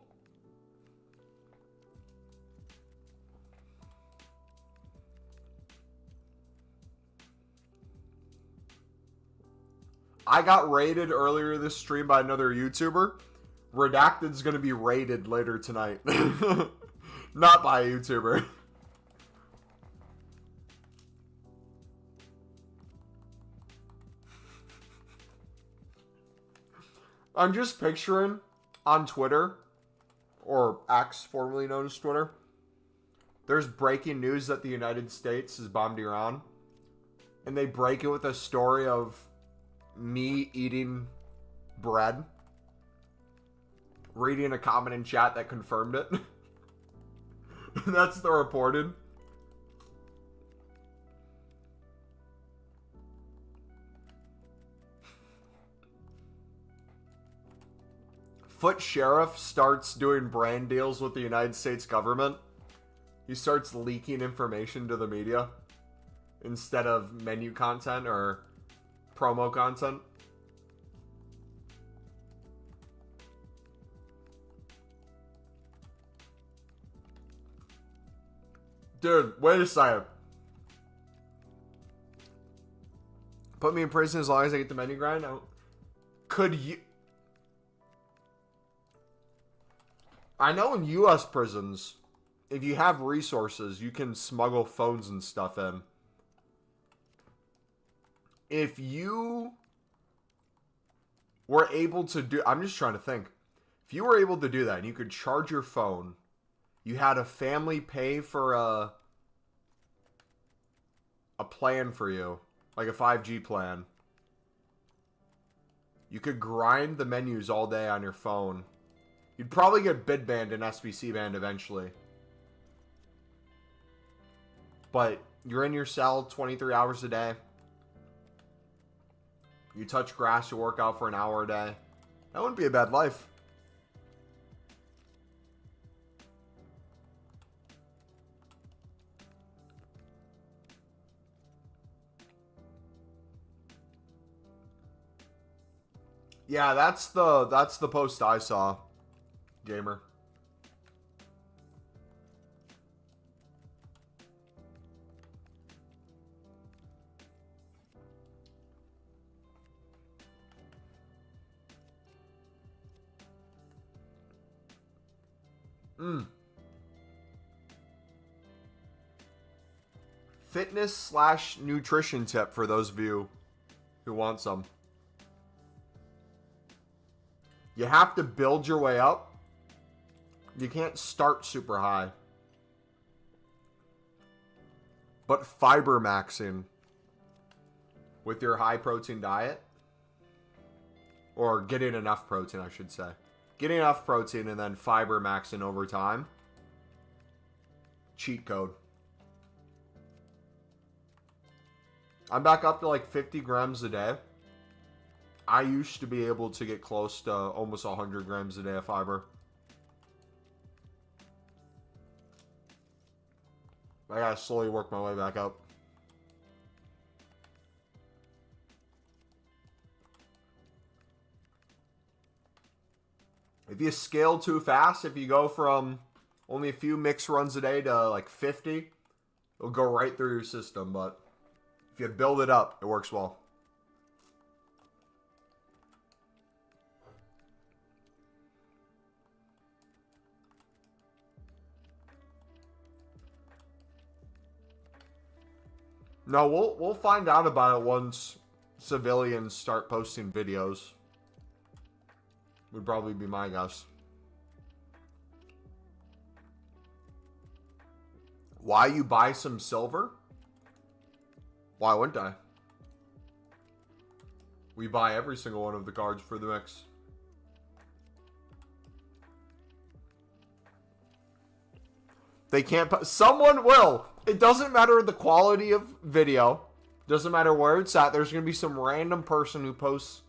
I got raided earlier this stream by another YouTuber. Redacted's gonna be raided later tonight. Not by a YouTuber. I'm just picturing on Twitter, or X, formerly known as Twitter, there's breaking news that the United States has bombed Iran. And they break it with a story of me eating bread. Reading a comment in chat that confirmed it. That's the reported. Foot Sheriff starts doing brand deals with the United States government. He starts leaking information to the media instead of menu content or promo content. Dude, wait a second. Put me in prison as long as I get the menu grind? Could you... I know in U.S. prisons, if you have resources, you can smuggle phones and stuff in. If you were able to do... I'm just trying to think. If you were able to do that and you could charge your phone, you had a family pay for a plan for you, like a 5G plan. You could grind the menus all day on your phone You'd probably get bid banned and SBC banned eventually. But you're in your cell 23 hours a day. You touch grass, you work out for an hour a day. That wouldn't be a bad life. Yeah, that's the post I saw, gamer. Fitness / nutrition tip for those of you who want some. You have to build your way up. You can't start super high. But fiber maxing with your high protein diet, or getting enough protein, I should say. Getting enough protein and then fiber maxing over time. Cheat code. I'm back up to like 50 grams a day. I used to be able to get close to almost 100 grams a day of fiber. I gotta slowly work my way back up. If you scale too fast, if you go from only a few mix runs a day to like 50, it'll go right through your system. But if you build it up, it works well. No, we'll find out about it once civilians start posting videos. Would probably be my guess. Why you buy some silver? Why wouldn't I? We buy every single one of the cards for the mix. They can't. Someone will. It doesn't matter the quality of video. Doesn't matter where it's at. There's going to be some random person who posts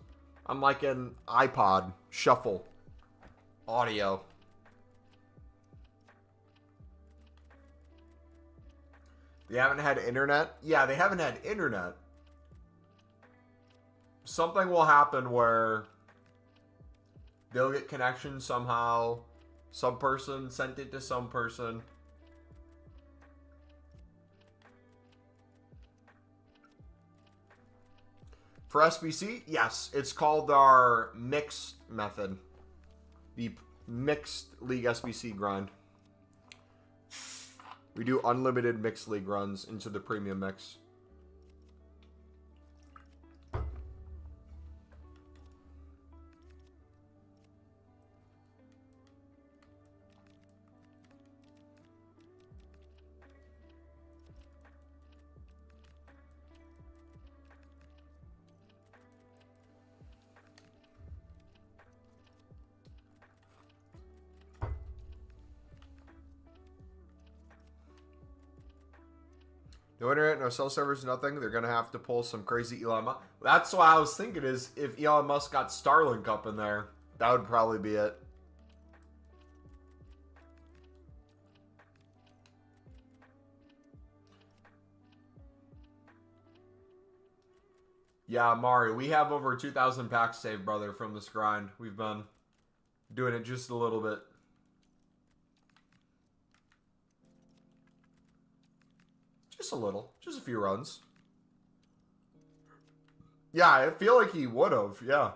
on like an iPod shuffle audio. They haven't had internet? Yeah, they haven't had internet. Something will happen where they'll get connection somehow. Some person sent it to some person. For SBC, yes, it's called our mixed method. The mixed league SBC grind. We do unlimited mixed league runs into the premium mix. No internet, no cell servers, nothing. They're going to have to pull some crazy Elon Musk. That's what I was thinking is if Elon Musk got Starlink up in there, that would probably be it. Yeah, Mari, we have over 2,000 packs saved, brother, from this grind. We've been doing it just a little bit. Just a little. Just a few runs. Yeah, I feel like he would have. Yeah.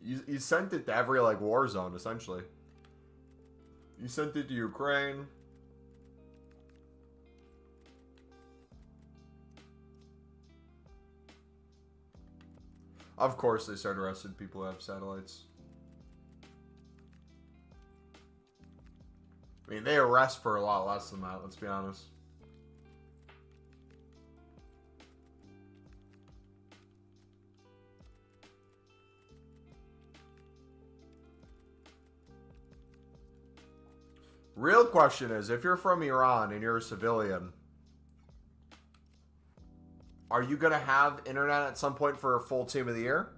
You sent it to every, like, war zone, essentially. You sent it to Ukraine. Of course they start arresting people who have satellites. I mean, they arrest for a lot less than that, let's be honest. Real question is, if you're from Iran and you're a civilian, are you going to have internet at some point for a full team of the year?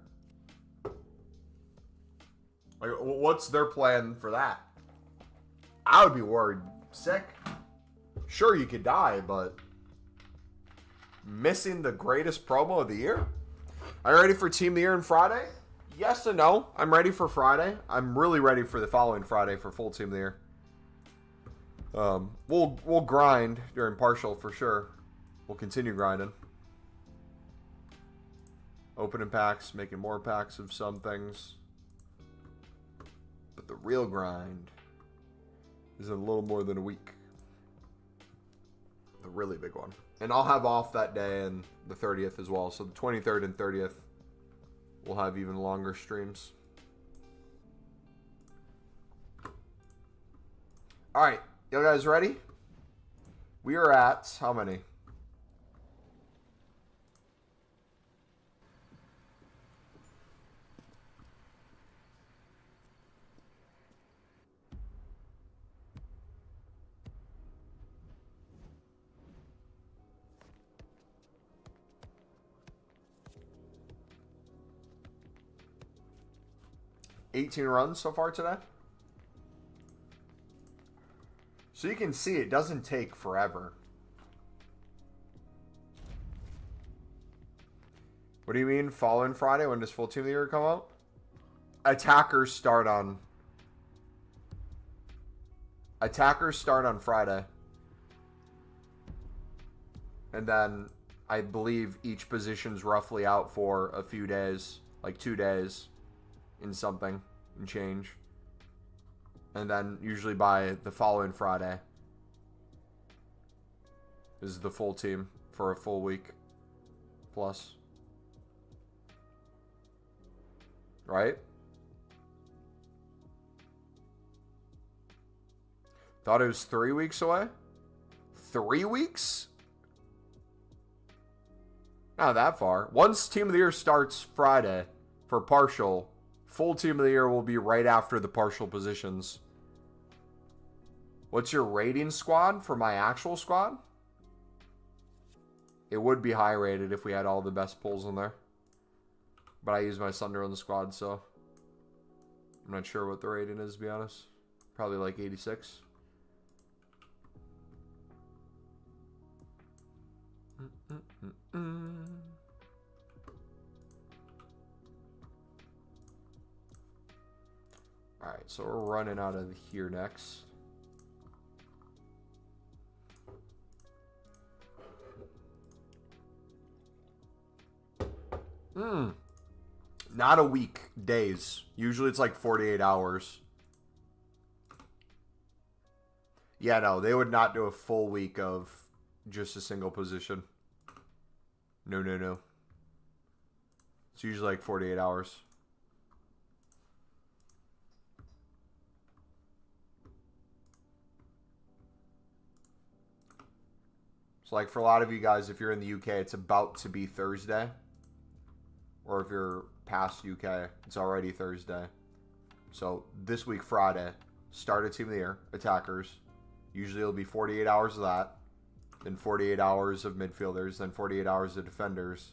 Like, what's their plan for that? I would be worried. Sick. Sure, you could die, but missing the greatest promo of the year? Are you ready for Team of the Year on Friday? Yes and no. I'm ready for Friday. I'm really ready for the following Friday for full Team of the Year. We'll grind during partial for sure. We'll continue grinding. Opening packs, making more packs of some things. But the real grind is in a little more than a week. The really big one. And I'll have off that day and the 30th as well. So the 23rd and 30th, we'll have even longer streams. All right. You guys ready? We are at how many? $18 runs so far today. So you can see it doesn't take forever. What do you mean following Friday? When does full team of the year come out? Attackers start on Friday. And then I believe each position's roughly out for a few days, like 2 days in something and change. And then usually by the following Friday is the full team for a full week plus. Right? Thought it was 3 weeks away? 3 weeks? Not that far. Once Team of the Year starts Friday for partial, full Team of the Year will be right after the partial positions. What's your rating squad for my actual squad? It would be high rated if we had all the best pulls in there. But I use my son to run the squad, so I'm not sure what the rating is, to be honest. Probably like 86. Alright, so we're running out of here next. Not a week, days. Usually it's like 48 hours. Yeah, no, they would not do a full week of just a single position. No, no, no. It's usually like 48 hours. So like for a lot of you guys, if you're in the UK, it's about to be Thursday. Or if you're past UK, it's already Thursday. So this week, Friday, start a Team of the Year, attackers. Usually it'll be 48 hours of that. Then 48 hours of midfielders. Then 48 hours of defenders.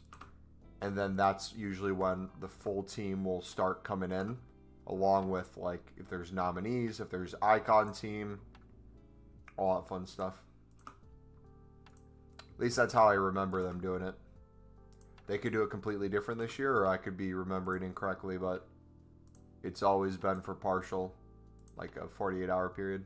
And then that's usually when the full team will start coming in. Along with, like, if there's nominees, if there's icon team. All that fun stuff. At least that's how I remember them doing it. They could do it completely different this year, or I could be remembering incorrectly, but it's always been for partial, like a 48-hour period.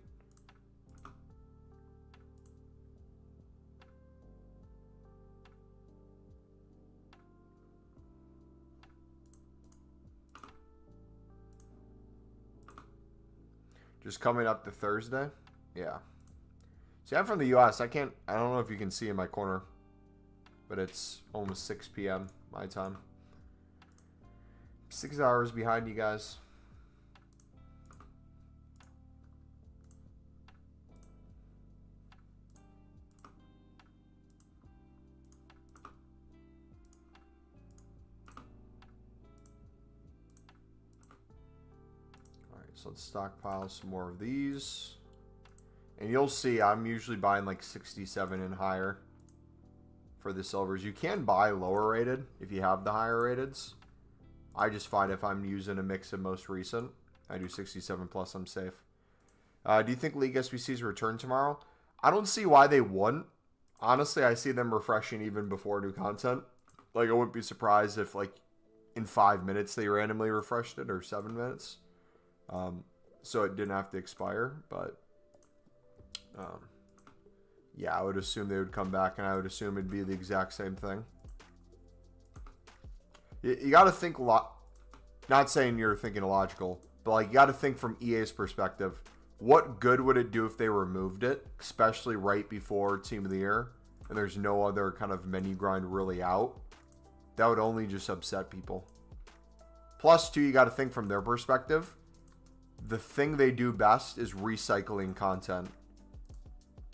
Just coming up to Thursday? Yeah. See, I'm from the US. I don't know if you can see in my corner, but it's almost 6 p.m. my time. 6 hours behind you guys. All right, so let's stockpile some more of these. And you'll see I'm usually buying like 67 and higher for the silvers. You can buy lower rated if you have the higher rateds. I just find if I'm using a mix of most recent, I do 67 plus, I'm safe. Do you think League SBCs return tomorrow? I don't see why they wouldn't. Honestly, I see them refreshing even before new content. Like, I wouldn't be surprised if, like, in 5 minutes they randomly refreshed it, or 7 minutes. So it didn't have to expire, but yeah, I would assume they would come back, and I would assume it'd be the exact same thing. You got to think a lot. Not saying you're thinking illogical, but like you got to think from EA's perspective. What good would it do if they removed it, especially right before Team of the Year, and there's no other kind of menu grind really out? That would only just upset people. Plus, too, you got to think from their perspective. The thing they do best is recycling content.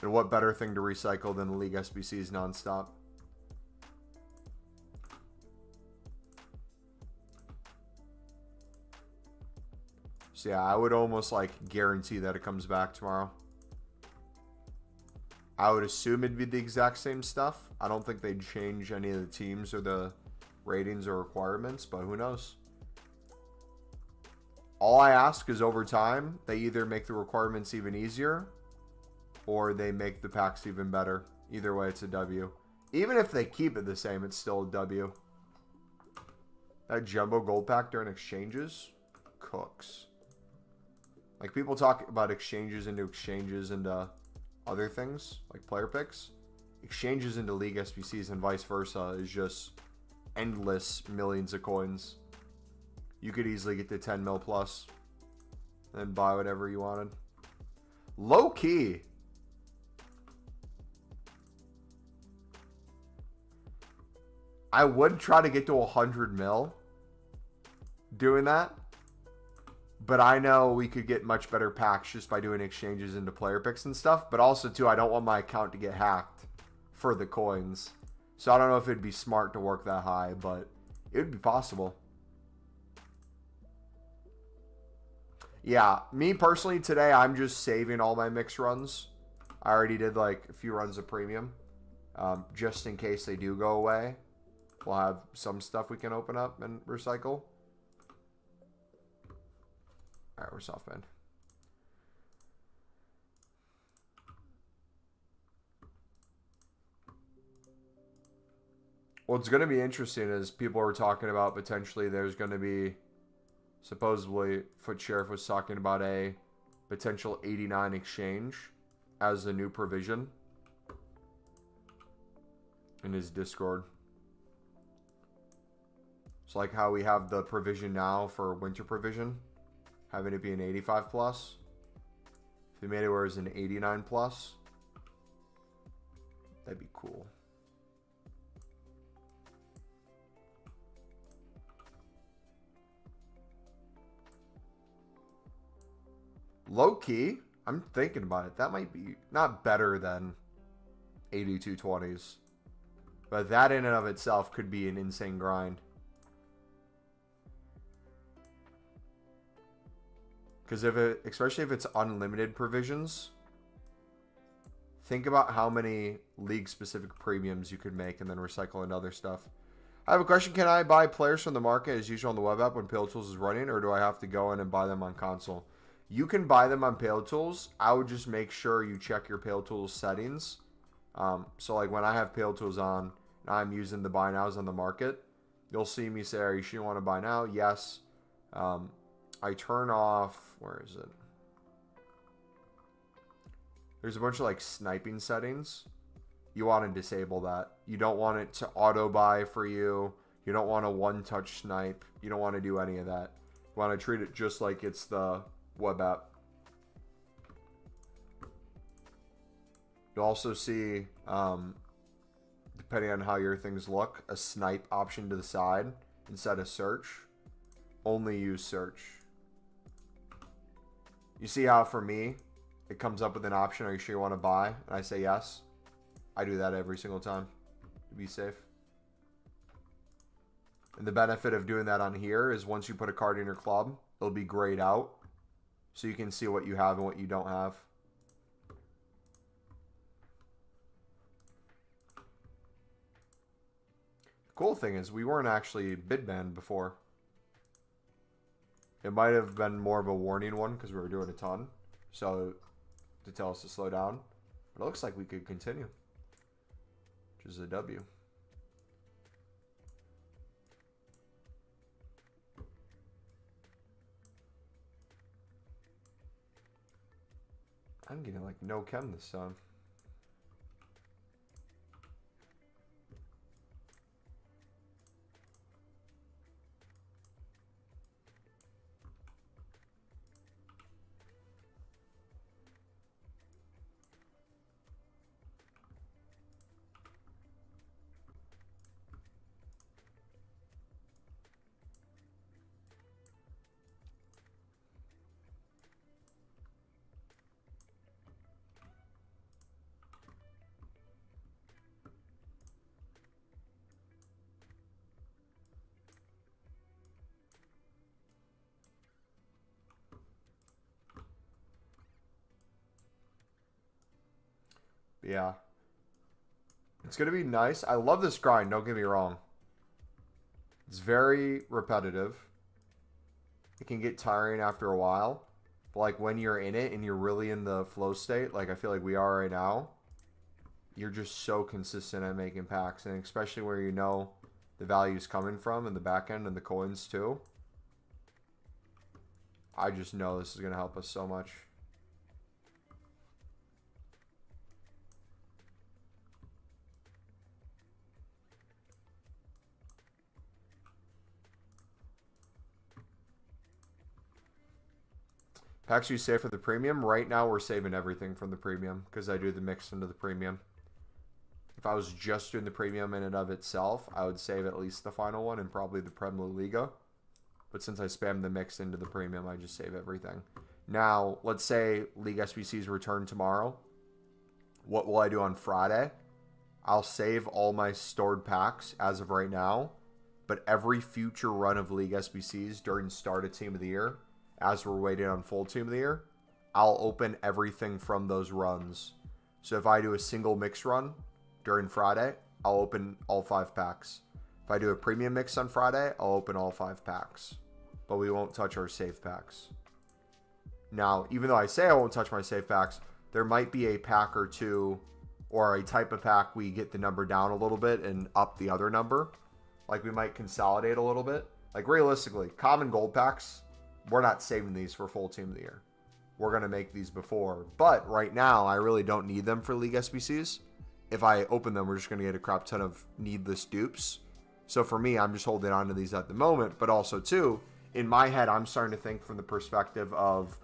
And what better thing to recycle than the League SBCs nonstop? So yeah, I would almost like guarantee that it comes back tomorrow. I would assume it'd be the exact same stuff. I don't think they'd change any of the teams or the ratings or requirements, but who knows? All I ask is over time, they either make the requirements even easier or they make the packs even better. Either way, it's a W. Even if they keep it the same, it's still a W. That jumbo gold pack during exchanges cooks. Like, people talk about exchanges into other things, like player picks. Exchanges into League SBCs and vice versa is just endless millions of coins. You could easily get to 10 mil plus and buy whatever you wanted. Low key. I would try to get to 100 mil doing that. But I know we could get much better packs just by doing exchanges into player picks and stuff. But also, too, I don't want my account to get hacked for the coins. So I don't know if it'd be smart to work that high, but it would be possible. Yeah, me personally today, I'm just saving all my mix runs. I already did like a few runs of premium. Just in case they do go away. We'll have some stuff we can open up and recycle. Alright, we're soft band. What's going to be interesting is people are talking about potentially there's going to be, supposedly, Foot Sheriff was talking about a potential 89 exchange as a new provision in his Discord. It's like how we have the provision now for winter provision. Having it be an 85 plus. If they made it where it's an 89 plus, that'd be cool. Low key, I'm thinking about it. That might be not better than 8220s. But that in and of itself could be an insane grind. Because especially if it's unlimited provisions, think about how many league-specific premiums you could make and then recycle into other stuff. I have a question. Can I buy players from the market as usual on the web app when Pale Tools is running, or do I have to go in and buy them on console? You can buy them on Pale Tools. I would just make sure you check your Pale Tools settings. So like when I have Pale Tools on and I'm using the buy nows on the market, you'll see me say, are you sure you want to buy now? Yes. I turn off, where is it? There's a bunch of like sniping settings. You want to disable that. You don't want it to auto buy for you. You don't want a one-touch snipe. You don't want to do any of that. You want to treat it just like it's the web app. You'll also see, depending on how your things look, a snipe option to the side instead of search. Only use search. You see how for me, it comes up with an option, are you sure you want to buy? And I say yes. I do that every single time to be safe. And the benefit of doing that on here is once you put a card in your club, it'll be grayed out. So you can see what you have and what you don't have. Cool thing is we weren't actually bid banned before. It might have been more of a warning one because we were doing a ton. So to tell us to slow down. But it looks like we could continue. Which is a W. I'm getting like no chem this time. Yeah. It's going to be nice. I love this grind, don't get me wrong. It's very repetitive. It can get tiring after a while. But like when you're in it and you're really in the flow state, like I feel like we are right now, you're just so consistent at making packs. And especially where you know the value's coming from in the back end and the coins too. I just know this is going to help us so much. Packs you save for the premium. Right now we're saving everything from the premium because I do the mix into the premium. If I was just doing the premium in and of itself, I would save at least the final one and probably the Prem La Liga. But since I spam the mix into the premium, I just save everything. Now, let's say League SBCs return tomorrow. What will I do on Friday? I'll save all my stored packs as of right now. But every future run of League SBCs during start of Team of the Year, as we're waiting on full Team of the Year, I'll open everything from those runs. So if I do a single mix run during Friday, I'll open all 5 packs. If I do a premium mix on Friday, I'll open all 5 packs. But we won't touch our safe packs. Now, even though I say I won't touch my safe packs, there might be a pack or two or a type of pack we get the number down a little bit and up the other number. Like we might consolidate a little bit. Like realistically, common gold packs, we're not saving these for full Team of the Year. We're going to make these before. But right now, I really don't need them for League SBCs. If I open them, we're just going to get a crap ton of needless dupes. So for me, I'm just holding on to these at the moment. But also, too, in my head, I'm starting to think from the perspective of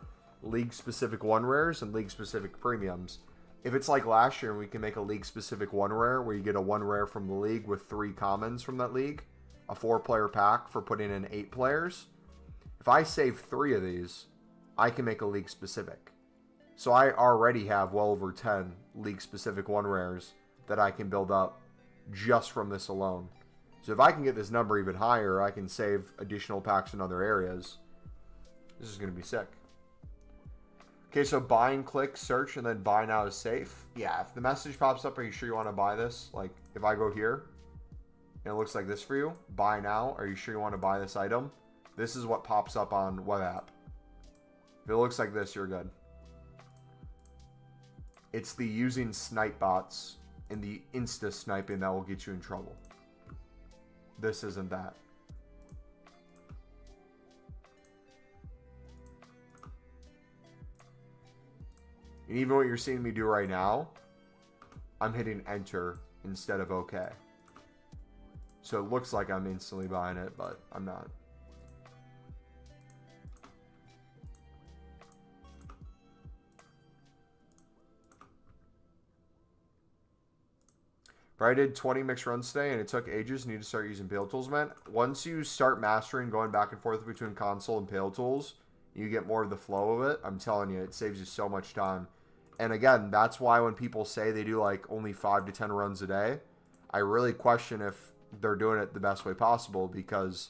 league-specific one rares and league-specific premiums. If it's like last year, we can make a league-specific one rare where you get a one rare from the league with 3 commons from that league, a 4-player pack for putting in 8 players. If I save 3 of these, I can make a league-specific. So I already have well over 10 league-specific one rares that I can build up just from this alone. So if I can get this number even higher, I can save additional packs in other areas. This is going to be sick. Okay, so buy and click, search, and then buy now is safe. Yeah, if the message pops up, are you sure you want to buy this? Like, if I go here, and it looks like this for you, buy now, are you sure you want to buy this item? This is what pops up on web app. If it looks like this, you're good. It's the using snipe bots and the insta sniping that will get you in trouble. This isn't that. And even what you're seeing me do right now, I'm hitting enter instead of OK. So it looks like I'm instantly buying it, but I'm not. But I did 20 mixed runs today, and it took ages. Need to start using Pale Tools, man. Once you start mastering going back and forth between console and Pale Tools, you get more of the flow of it. I'm telling you, it saves you so much time. And again, that's why when people say they do like only 5 to 10 runs a day, I really question if they're doing it the best way possible, because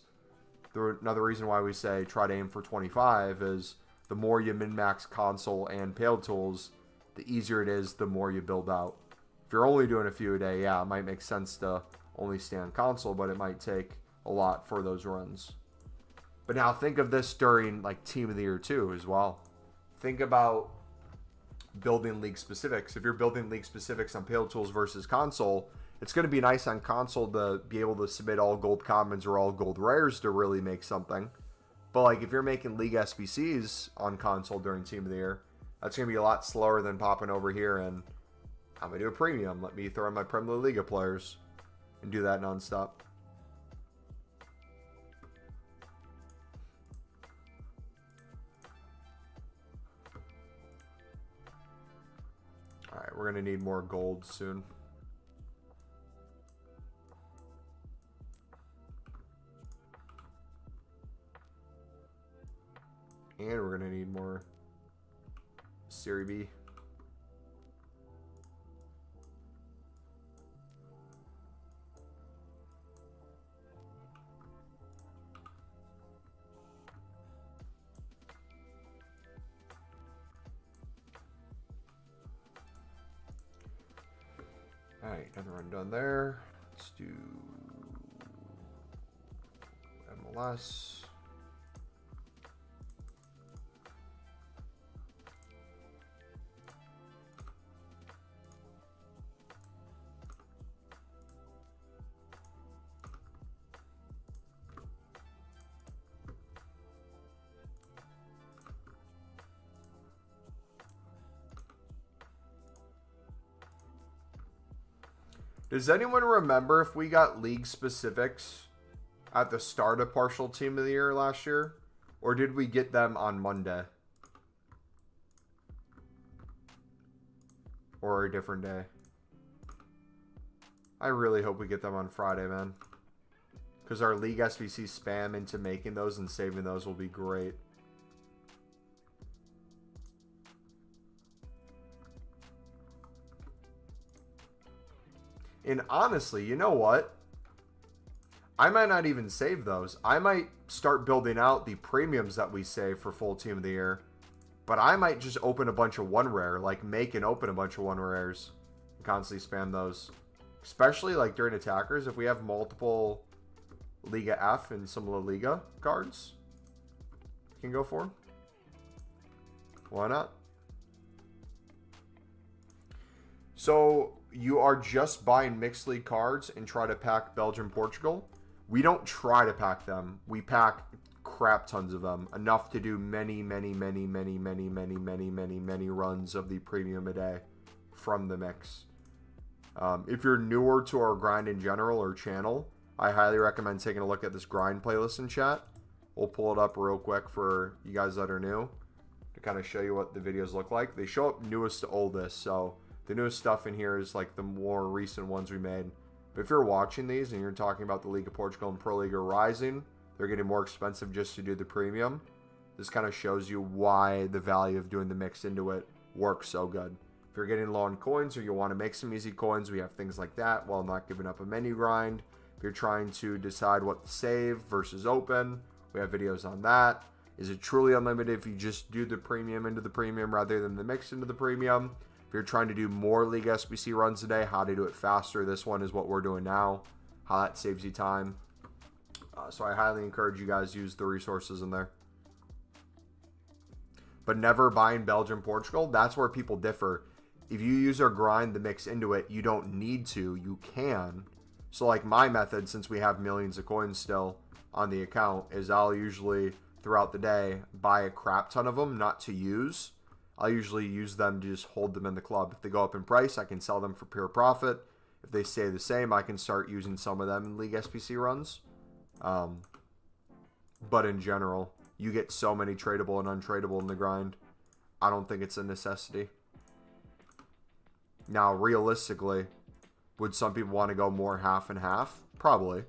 another reason why we say try to aim for 25 is the more you min-max console and Pale Tools, the easier it is, the more you build out. If you're only doing a few a day, yeah, it might make sense to only stay on console, but it might take a lot for those runs. But now think of this during like Team of the Year too as well. Think about building league specifics. If you're building league specifics on Pale Tools versus console, it's going to be nice on console to be able to submit all gold commons or all gold rares to really make something. But like if you're making league SBCs on console during Team of the Year, that's going to be a lot slower than popping over here and I'm going to do a premium. Let me throw in my Premier Liga players and do that nonstop. Alright, we're going to need more gold soon. And we're going to need more Serie B. Alright, another run done there. Let's do MLS. Does anyone remember if we got league specifics at the start of partial Team of the Year last year? Or did we get them on Monday? Or a different day? I really hope we get them on Friday, man. Because our league SBC spam into making those and saving those will be great. And honestly, you know what? I might not even save those. I might start building out the premiums that we save for full Team of the Year. But I might just open a bunch of one rare. Like make and open a bunch of one rares. And constantly spam those. Especially like during attackers. If we have multiple Liga F and some La Liga cards. Can go for. Why not? So you are just buying mixed league cards and try to pack Belgium, Portugal. We don't try to pack them. We pack crap tons of them. Enough to do many runs of the premium a day from the mix. If you're newer to our grind in general or channel, I highly recommend taking a look at this grind playlist in chat. We'll pull it up real quick for you guys that are new to kind of show you what the videos look like. They show up newest to oldest, so the newest stuff in here is like the more recent ones we made. But if you're watching these and you're talking about the League of Portugal and Pro League Rising, they're getting more expensive just to do the premium. This kind of shows you why the value of doing the mix into it works so good. If you're getting low on coins or you want to make some easy coins, we have things like that while not giving up a menu grind. If you're trying to decide what to save versus open, we have videos on that. Is it truly unlimited if you just do the premium into the premium rather than the mix into the premium? If you're trying to do more League SBC runs a day, how to do it faster. This one is what we're doing now. How that saves you time. So I highly encourage you guys to use the resources in there. But never buying Belgium, Portugal. That's where people differ. If you use or grind the mix into it, you don't need to. You can. So like my method, since we have millions of coins still on the account, is I'll usually throughout the day buy a crap ton of them, not to use. I'll usually use them to just hold them in the club. If they go up in price, I can sell them for pure profit. If they stay the same, I can start using some of them in League SBC runs. But in general, you get so many tradable and untradeable in the grind. I don't think it's a necessity. Now, realistically, would some people want to go more half and half? Probably.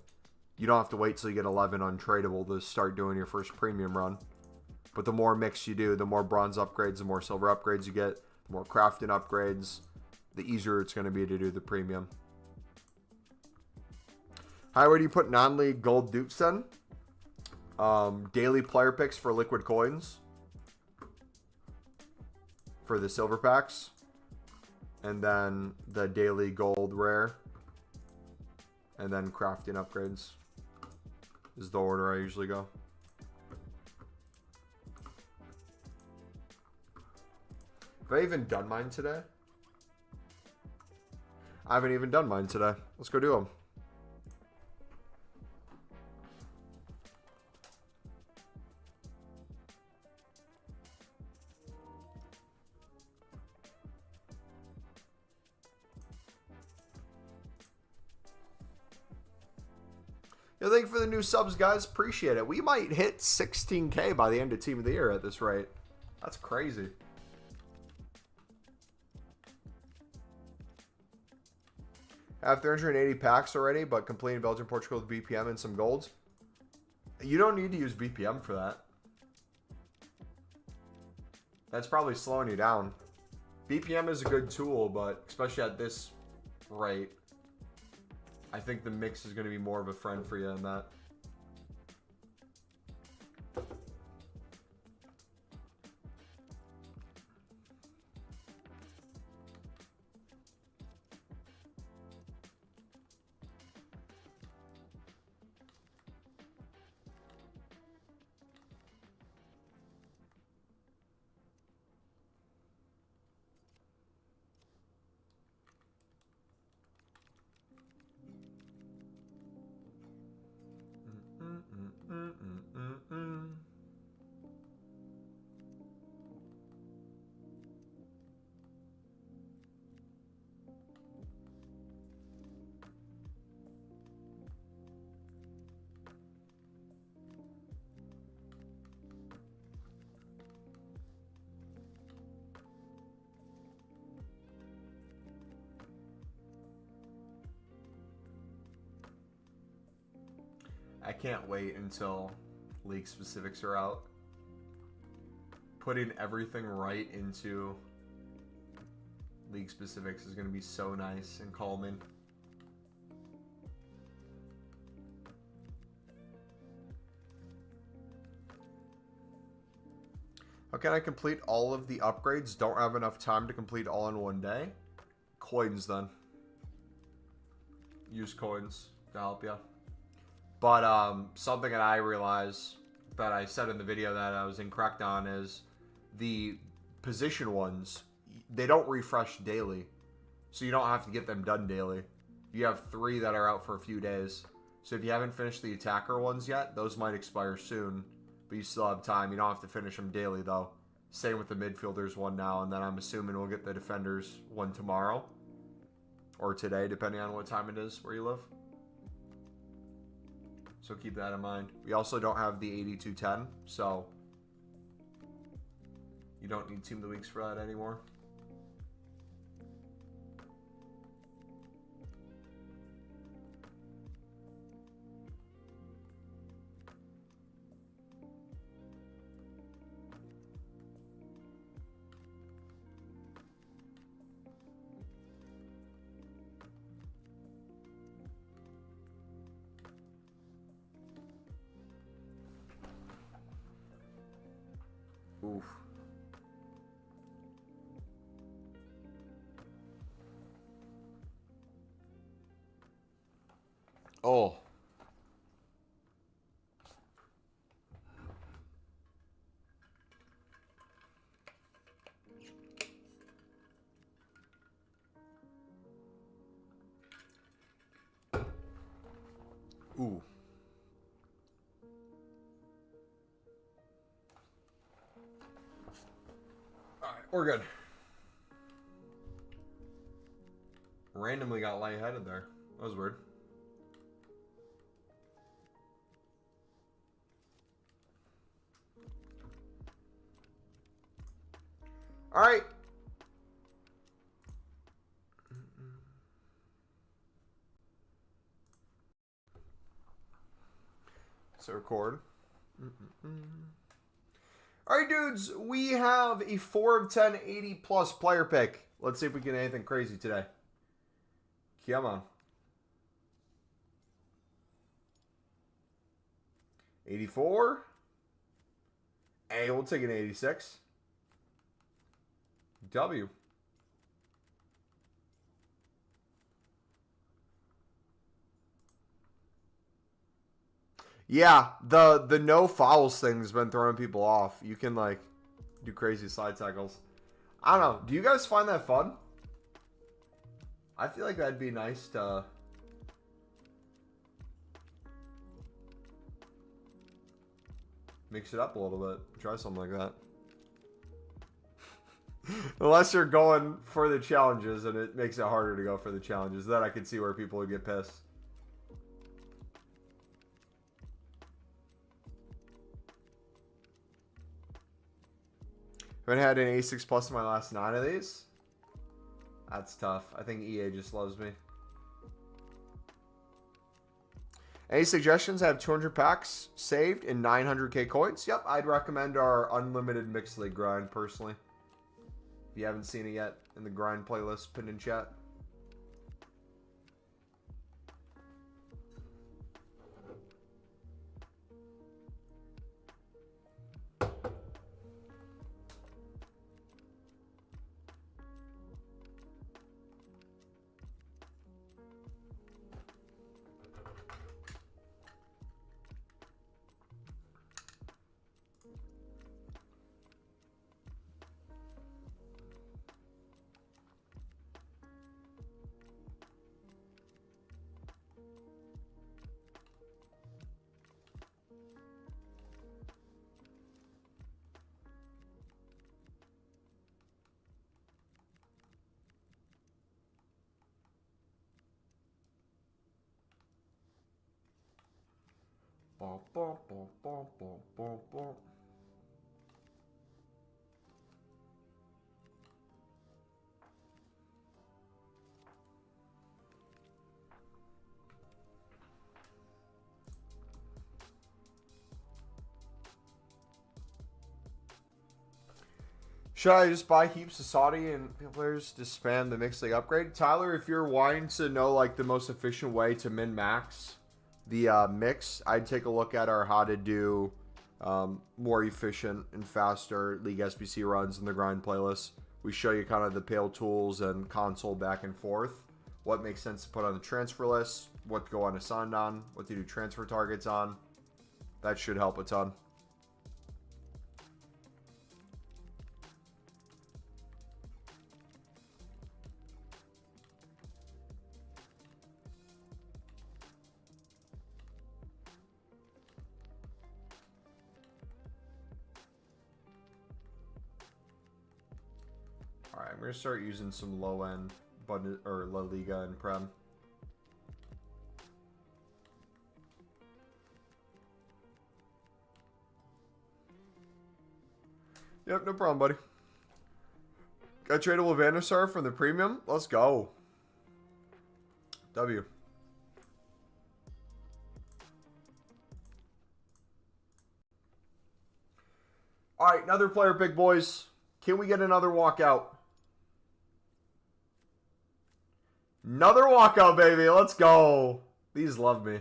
You don't have to wait till you get 11 untradeable to start doing your first premium run. But the more mix you do, the more bronze upgrades, the more silver upgrades you get, the more crafting upgrades, the easier it's going to be to do the premium. Hi, where do you put non-league gold dupes then? Daily player picks for liquid coins. For the silver packs. And then the daily gold rare. and then crafting upgrades is the order I usually go. Have I even done mine today? I haven't even done mine today. Let's go do them. Yeah, thank you for the new subs, guys. Appreciate it. We might hit 16K by the end of Team of the Year at this rate. That's crazy. I have 380 packs already, but completing Belgium, Portugal with BPM and some golds. You don't need to use BPM for that. That's probably slowing you down. BPM is a good tool, but especially at this rate, I think the mix is going to be more of a friend for you than that. I can't wait until league specifics are out. Putting everything right into league specifics is going to be so nice and calming. How can I complete all of the upgrades? Don't have enough time to complete all in one day. Coins then. Use coins to help you. But something that I realized that I said in the video that I was incorrect on is the position ones, they don't refresh daily. So you don't have to get them done daily. You have 3 that are out for a few days. So if you haven't finished the attacker ones yet, those might expire soon. But you still have time. You don't have to finish them daily though. Same with the midfielders one now. And then I'm assuming we'll get the defenders one tomorrow. Or today, depending on what time it is where you live. So keep that in mind. We also don't have the 8210, so you don't need Team of the Weeks for that anymore. Oof. Oh. Ooh. We're good. Randomly got lightheaded there. That was weird. All right. So record. All right, dudes, we have a 4 of 10, 80 plus player pick. Let's see if we get anything crazy today. Come on. 84. Hey, we'll take an 86. W. Yeah, the no fouls thing has been throwing people off. You can like do crazy slide tackles. I don't know. Do you guys find that fun? I feel like that'd be nice to mix it up a little bit. Try something like that. Unless you're going for the challenges and it makes it harder to go for the challenges. Then I could see where people would get pissed. Haven't had an A6 plus in my last 9 of these. That's tough. I think EA just loves me. Any suggestions? I have 200 packs saved and 900k coins. Yep, I'd recommend our unlimited mixed league grind personally. If you haven't seen it yet, in the grind playlist pinned in chat. Should I just buy heaps of Saudi and players to spam the mixed league upgrade? Tyler, if you're wanting to know like the most efficient way to min-max the mix, I'd take a look at our how to do more efficient and faster League SBC runs in the grind playlist. We show you kind of the pale tools and console back and forth. What makes sense to put on the transfer list, what to go unassigned on, what to do transfer targets on. That should help a ton. Alright, I'm going to start using some low-end or La Liga and Prem. Yep, no problem, buddy. Got tradable Vanisar from the premium? Let's go. W. Alright, another player, big boys. Can we get another walkout? Another walkout, baby. Let's go. These love me.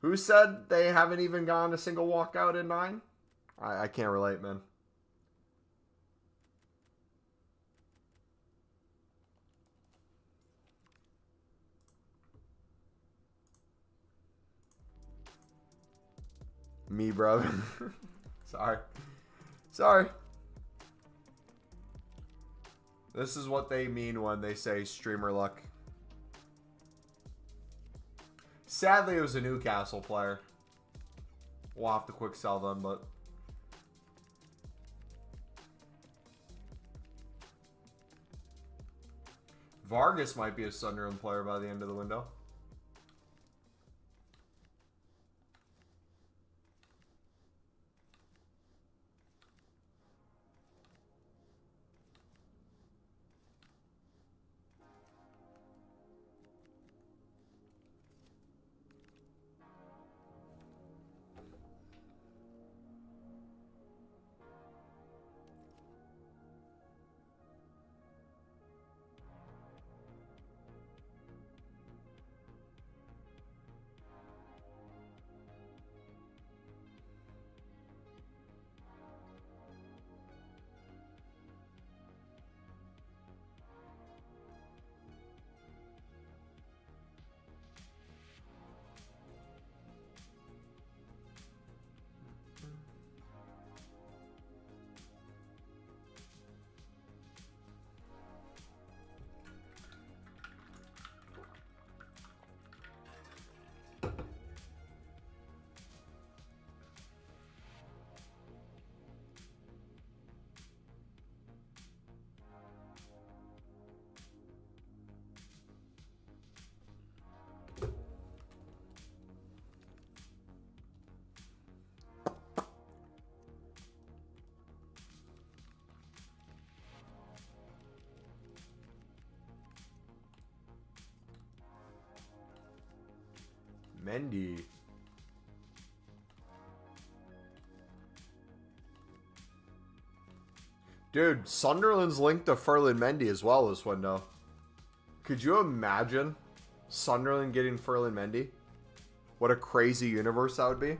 Who said they haven't even gone a single walkout in 9? I can't relate, man. Me, bro. Sorry. Sorry. This is what they mean when they say streamer luck. Sadly, it was a Newcastle player. We'll have to quick sell them, but... Vargas might be a Sunderland player by the end of the window. Mendy. Dude, Sunderland's linked to Ferland Mendy as well this window. Could you imagine Sunderland getting Ferland Mendy? What a crazy universe that would be.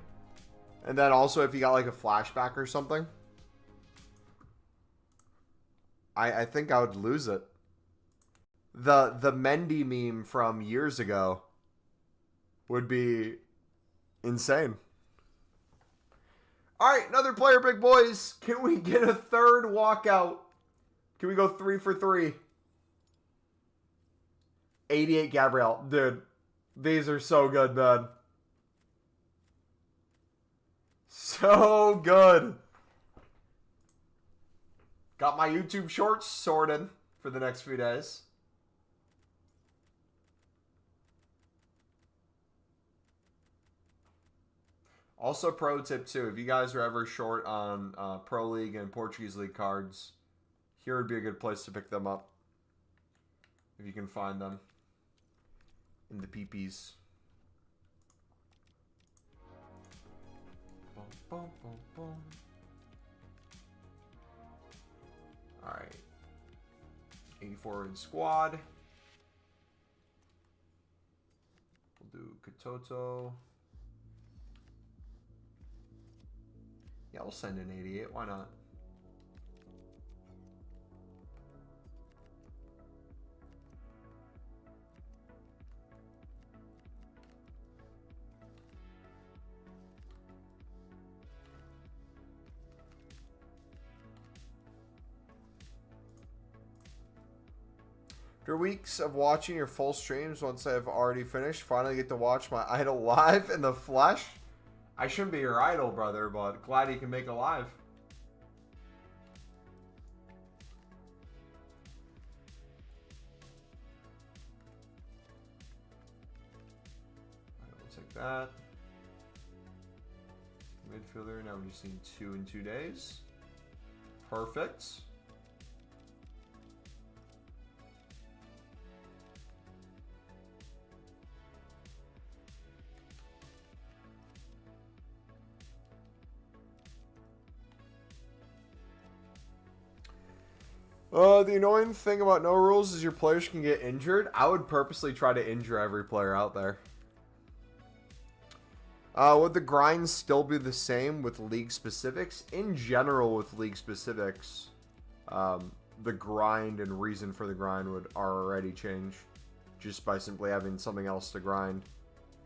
And then also if you got like a flashback or something. I think I would lose it. The Mendy meme from years ago would be insane. All right, another player, big boys. Can we get a third walkout? Can we go 3 for 3? 88 Gabriel. Dude, these are so good, man. So good. Got my YouTube shorts sorted for the next few days. Also, pro tip too, if you guys are ever short on Pro League and Portuguese League cards, here would be a good place to pick them up. If you can find them in the PPs. Boom, boom, boom, boom. Alright. 84 in squad. We'll do Katoto. Yeah, I'll send an 88. Why not? After weeks of watching your full streams, once I've already finished, finally get to watch my idol live in the flesh. I shouldn't be your idol, brother, but glad you can make it live. Alright, we'll take that. Midfielder, now we've just seen 2 in 2 days. Perfect. The annoying thing about no rules is your players can get injured. I would purposely try to injure every player out there. Would the grind still be the same with league specifics? In general, with league specifics, the grind and reason for the grind would already change just by simply having something else to grind.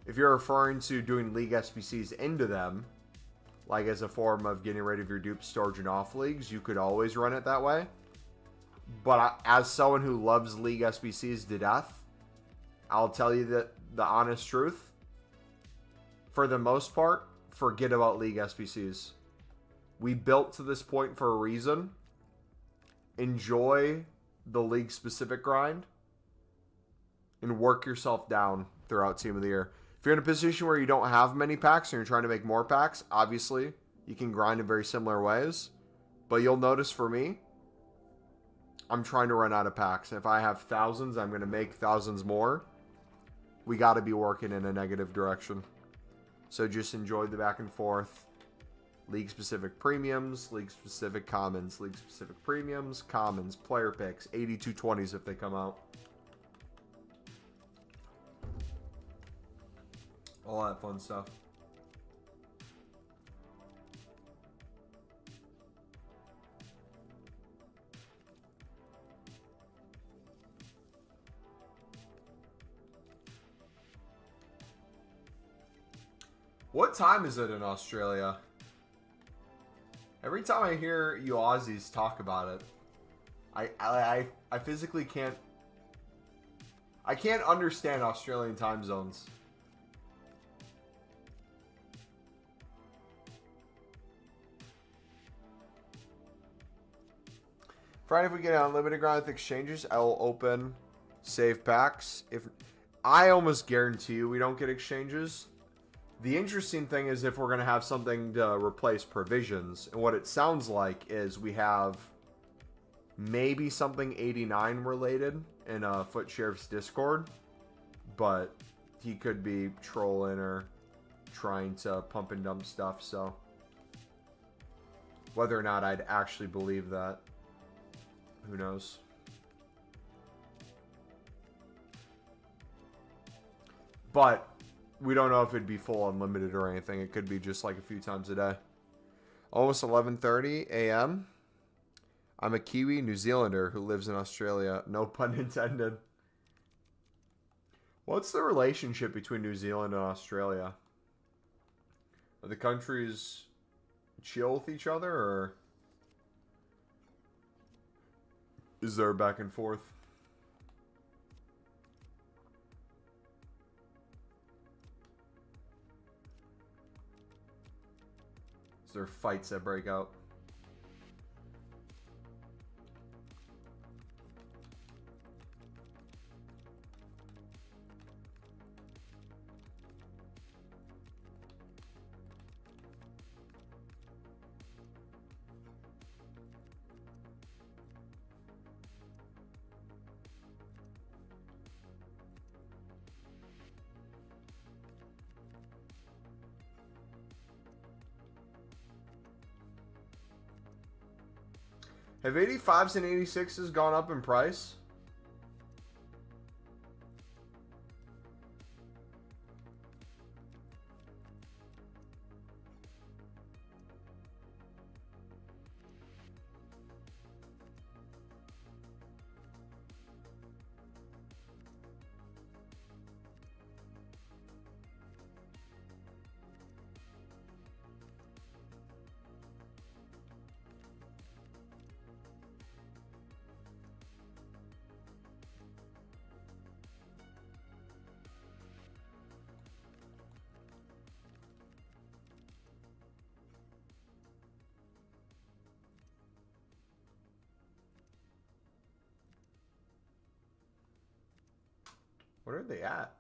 If you're referring to doing league SBCs into them, like as a form of getting rid of your dupe storage and off leagues, you could always run it that way. But as someone who loves League SBCs to death, I'll tell you that the honest truth, for the most part, forget about League SBCs. We built to this point for a reason. Enjoy the league-specific grind and work yourself down throughout Team of the Year. If you're in a position where you don't have many packs and you're trying to make more packs, obviously, you can grind in very similar ways. But you'll notice for me, I'm trying to run out of packs. And if I have thousands, I'm going to make thousands more. We got to be working in a negative direction. So just enjoy the back and forth. League-specific premiums, league-specific commons, league-specific premiums, commons, player picks, 8220s if they come out. All that fun stuff. What time is it in Australia? Every time I hear you Aussies talk about it, I physically can't. I can't understand Australian time zones. Friday, if we get unlimited grind with exchanges, I will open save packs. If I almost guarantee you we don't get exchanges. The interesting thing is if we're going to have something to replace provisions. And what it sounds like is we have maybe something 89 related in Foot Sheriff's Discord. But he could be trolling or trying to pump and dump stuff, so whether or not I'd actually believe that, who knows. But we don't know if it'd be full unlimited or anything. It could be just like a few times a day. Almost 11:30 a.m. I'm a Kiwi New Zealander who lives in Australia. No pun intended. What's the relationship between New Zealand and Australia? Are the countries chill with each other, or is there a back and forth? Is there fights that break out? Have 85s and 86s gone up in price? What are they at?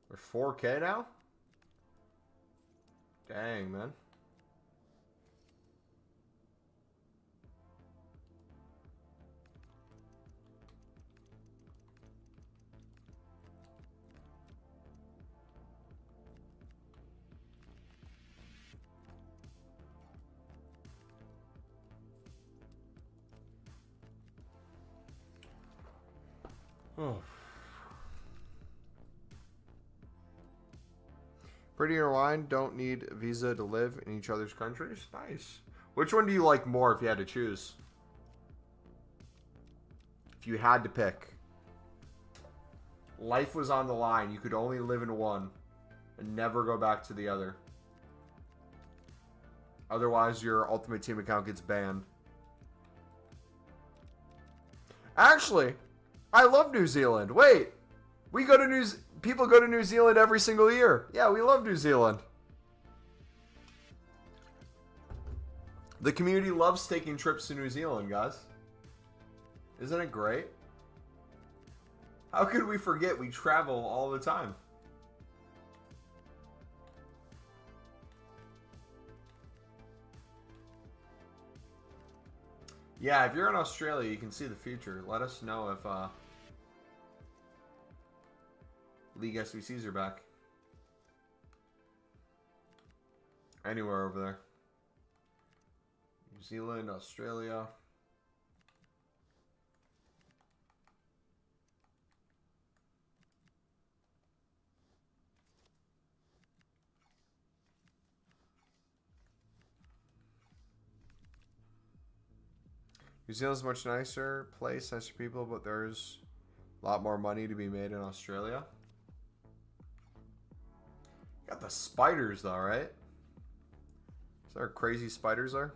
They're 4K now? Dang, man. Oh. Pretty or wine don't need a visa to live in each other's countries. Nice. Which one do you like more if you had to choose? If you had to pick. Life was on the line. You could only live in one and never go back to the other. Otherwise, your Ultimate Team account gets banned. Actually, I love New Zealand. Wait, people go to New Zealand every single year. Yeah, we love New Zealand. The community loves taking trips to New Zealand, guys. Isn't it great? How could we forget we travel all the time? Yeah, if you're in Australia, you can see the future. Let us know if League SVCs are back. Anywhere over there. New Zealand, Australia. New Zealand's a much nicer place, nicer people, but there's a lot more money to be made in Australia. Got the spiders though, right? Is there crazy spiders there?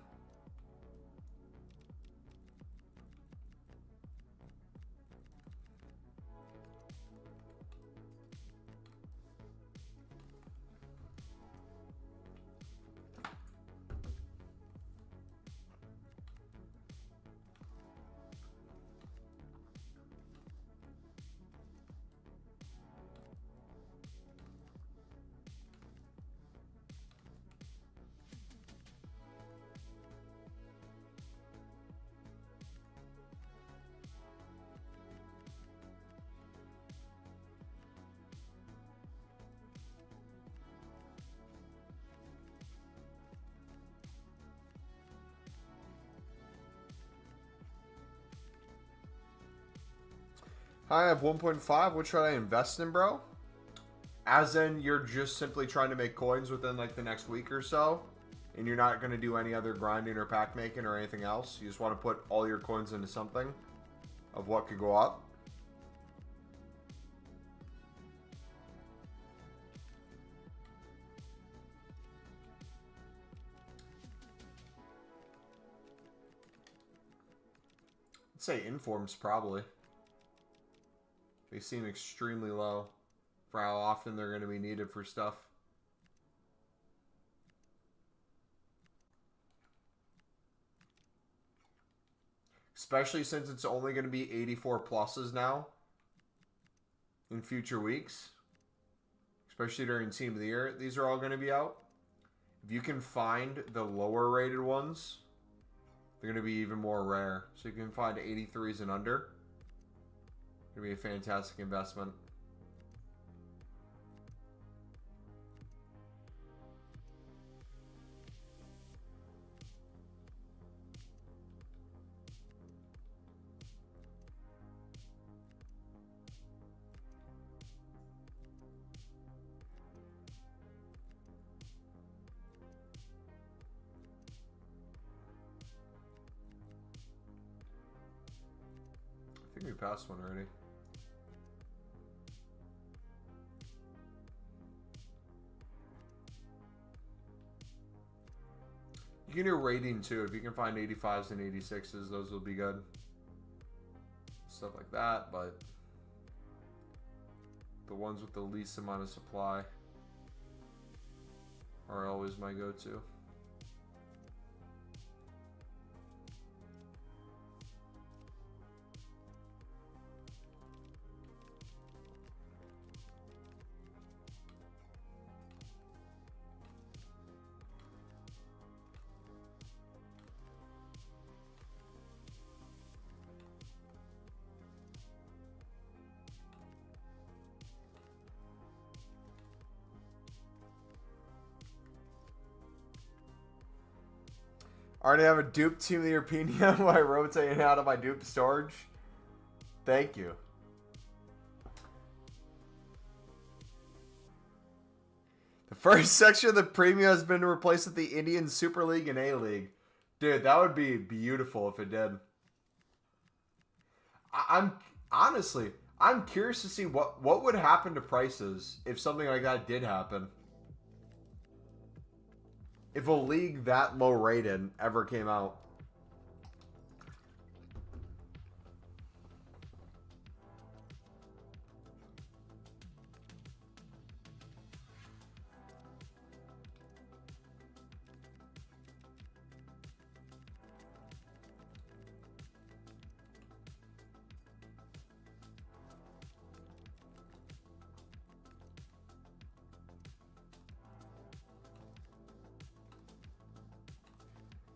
I have 1.5. What should I invest in, bro? As in, you're just simply trying to make coins within like the next week or so, and you're not going to do any other grinding or pack making or anything else. You just want to put all your coins into something of what could go up. I'd say informs probably. They seem extremely low for how often they're going to be needed for stuff. Especially since it's only going to be 84 pluses now in future weeks. Especially during Team of the Year. These are all going to be out. If you can find the lower rated ones, they're going to be even more rare. So you can find 83s and under. It's going to be a fantastic investment. I think we passed one already. You can do rating too. If you can find 85s and 86s, those will be good. Stuff like that, but the ones with the least amount of supply are always my go-to. I already have a dupe Team of the Year Pina by rotating out of my dupe storage. Thank you. The first section of the premium has been replaced with the Indian Super League and A-League. Dude, that would be beautiful if it did. I'm honestly, I'm curious to see what would happen to prices if something like that did happen. If a league that low rated ever came out.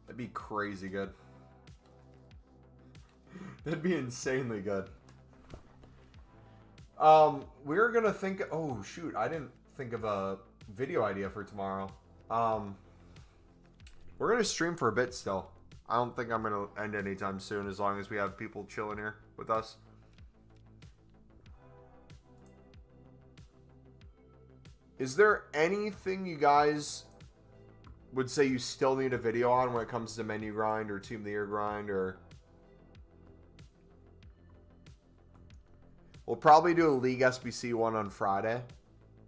That'd be crazy good. That'd be insanely good. We're gonna think. Oh shoot, I didn't think of a video idea for tomorrow. We're gonna stream for a bit still. I don't think I'm gonna end anytime soon, as long as we have people chilling here with us. Is there anything you guys would say you still need a video on when it comes to menu grind or Team of the Year grind? Or we'll probably do a League SBC one on Friday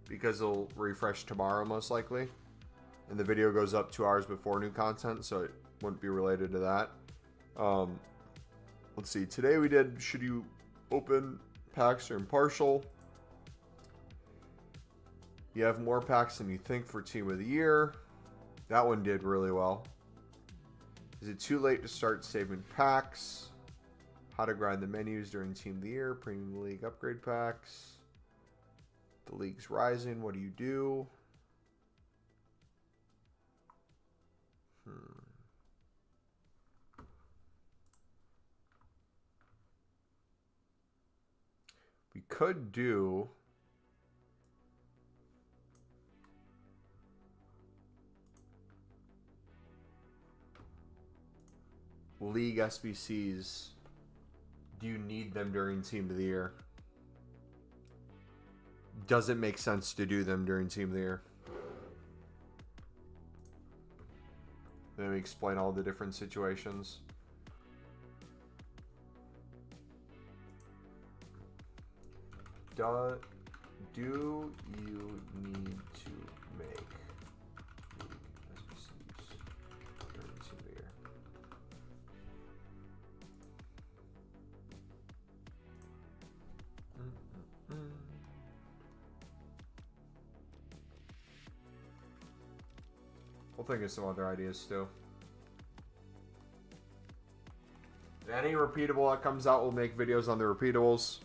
because it'll refresh tomorrow most likely, and the video goes up 2 hours before new content, so it wouldn't be related to that. Let's see, today we did should you open packs or impartial. You have more packs than you think for Team of the Year. That one did really well. Is it too late to start saving packs? How to grind the menus during Team of the Year. Premium League upgrade packs. The league's rising. What do you do? We could do... League SBCs. Do you need them during Team of the Year? doesn't make sense to do them during Team of the Year. Let me explain all the different situations. Do you need to make SBCs during Team of the Year? We'll think of some other ideas too. Any repeatable that comes out, we'll make videos on the repeatables.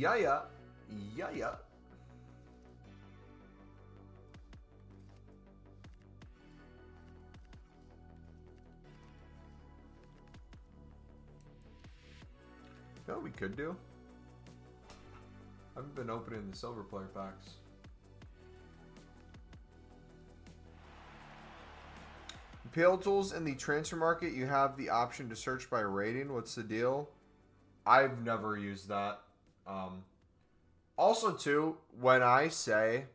Yeah. You know what we could do? I haven't been opening the silver player packs. PL tools in the transfer market, you have the option to search by rating. What's the deal? I've never used that. Also, too, when I say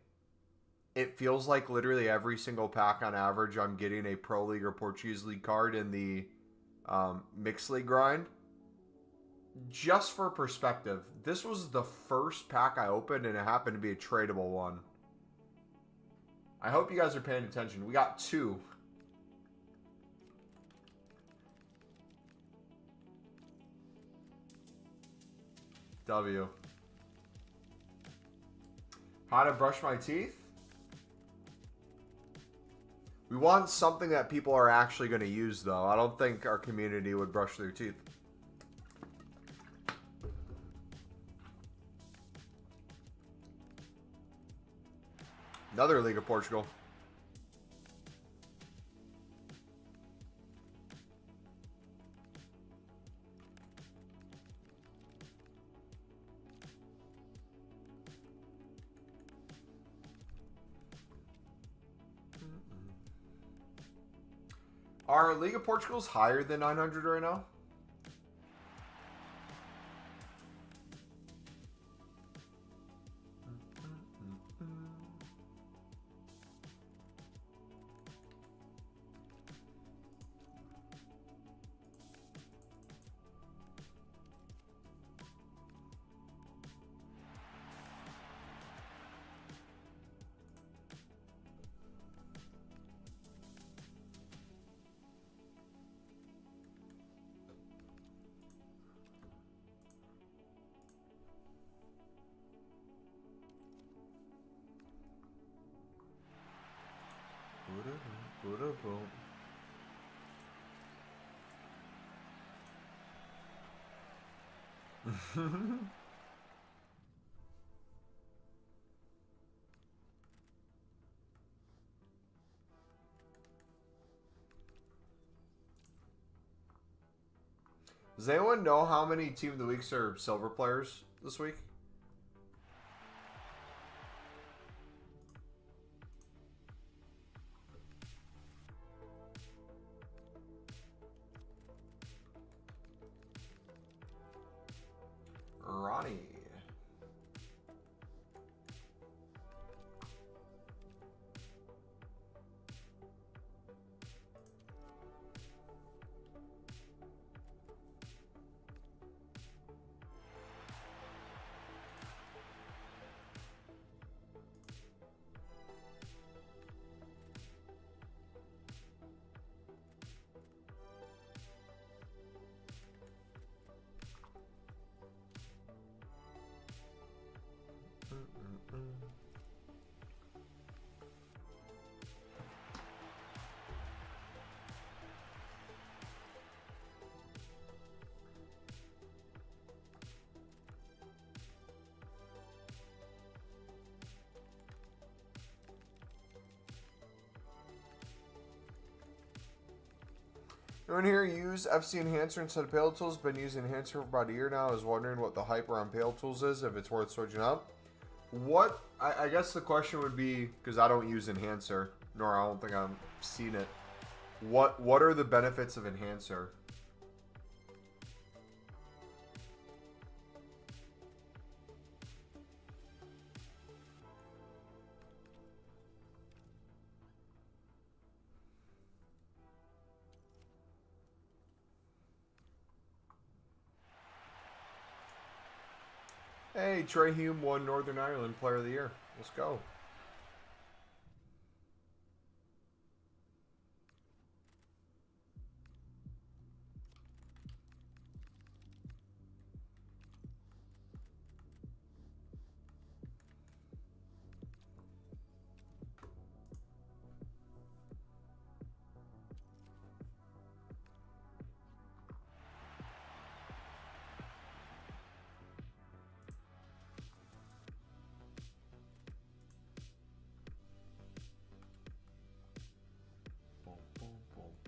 it feels like literally every single pack on average, I'm getting a Pro League or Portuguese League card in the Mixed League grind. Just for perspective, this was the first pack I opened, and it happened to be a tradable one. I hope you guys are paying attention. We got 2. W. How to brush my teeth? We want something that people are actually going to use, though. I don't think our community would brush their teeth. Another League of Portugal. Our League of Portugal is higher than 900 right now. Does anyone know how many Team of the Weeks are silver players this week? Ronnie. Anyone here use FC Enhancer instead of Pale Tools? Been using Enhancer for about a year now. I was wondering what the hype around Pale Tools is, if it's worth switching up. What, I guess the question would be, because I don't use Enhancer, nor I don't think I've seen it. What are the benefits of Enhancer? Hey, Trey Hume won Northern Ireland Player of the Year. Let's go.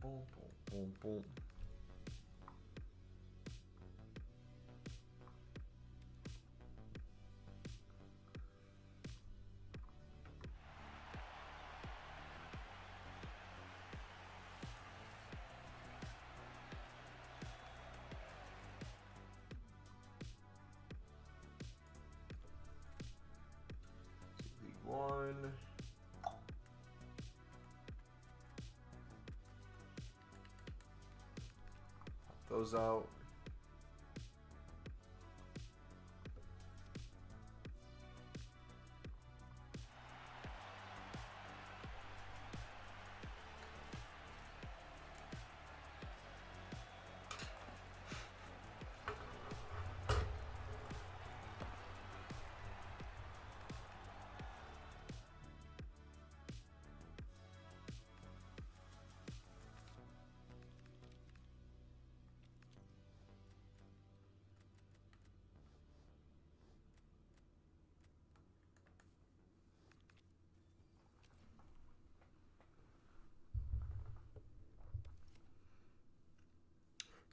Boom, boom, boom. League One. Those out.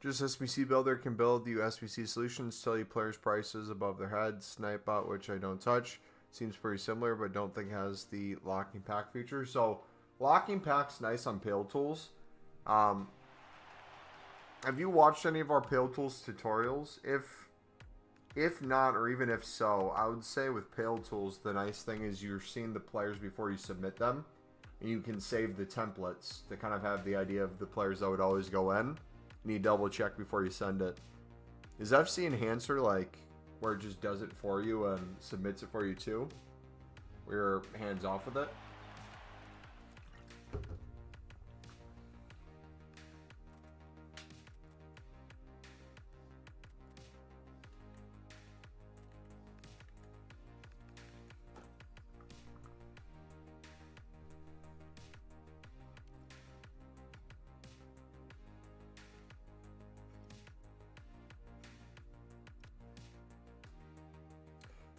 Just SBC Builder can build you SBC solutions, tell you players' prices above their heads. Snipebot, which I don't touch, seems pretty similar, but don't think has the locking pack feature. So locking pack's nice on Pale Tools. Have you watched any of our Pale Tools tutorials? If not, or even if so, I would say with Pale Tools, the nice thing is you're seeing the players before you submit them, and you can save the templates to kind of have the idea of the players that would always go in. And you double check before you send it. Is FC Enhancer like where it just does it for you and submits it for you too? Where you're hands off with it?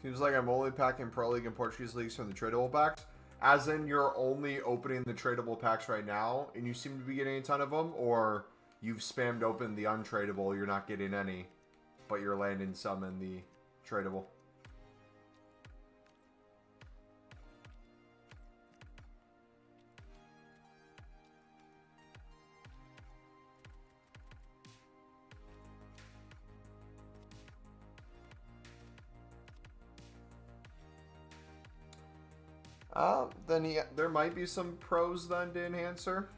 Seems like I'm only packing Pro League and Portuguese leagues from the tradable packs. As in, you're only opening the tradable packs right now, and you seem to be getting a ton of them, or you've spammed open the untradable, you're not getting any, but you're landing some in the tradable. Then yeah, there might be some pros then to Enhancer.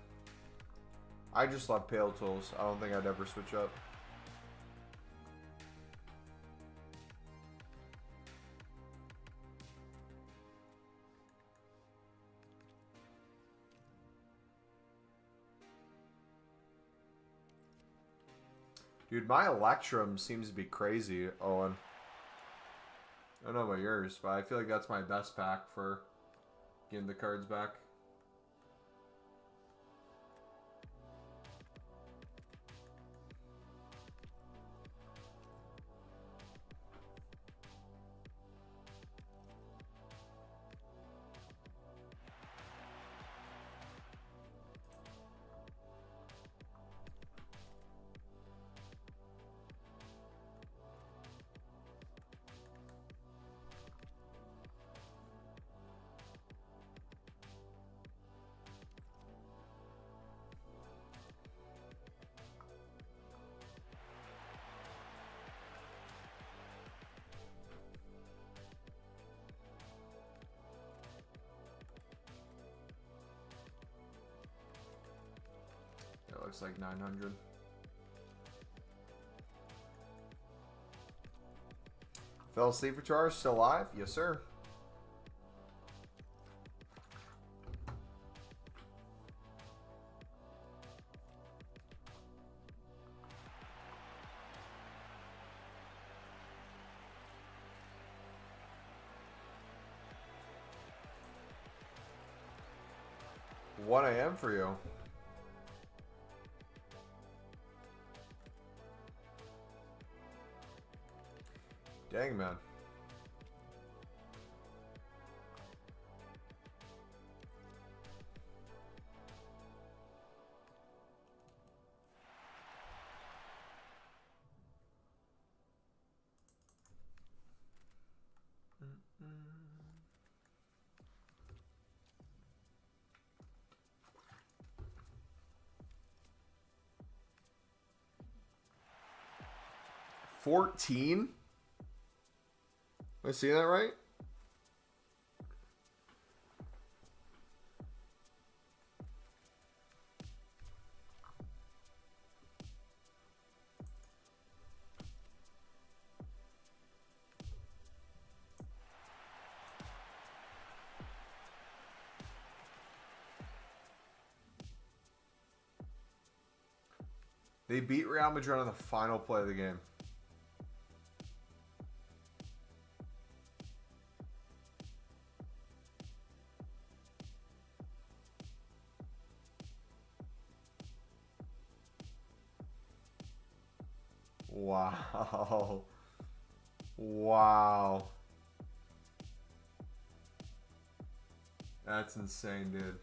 I just love Pale Tools. I don't think I'd ever switch up. Dude, my Electrum seems to be crazy, Owen. I don't know about yours, but I feel like that's my best pack for getting the cards back. looks like 900. Fell asleep for 2 hours, still alive? Yes, sir. What I am for you. Dang, man. Mm-mm. 14? Am I seeing that right? They beat Real Madrid on the final play of the game. Wow. Wow. That's insane, dude.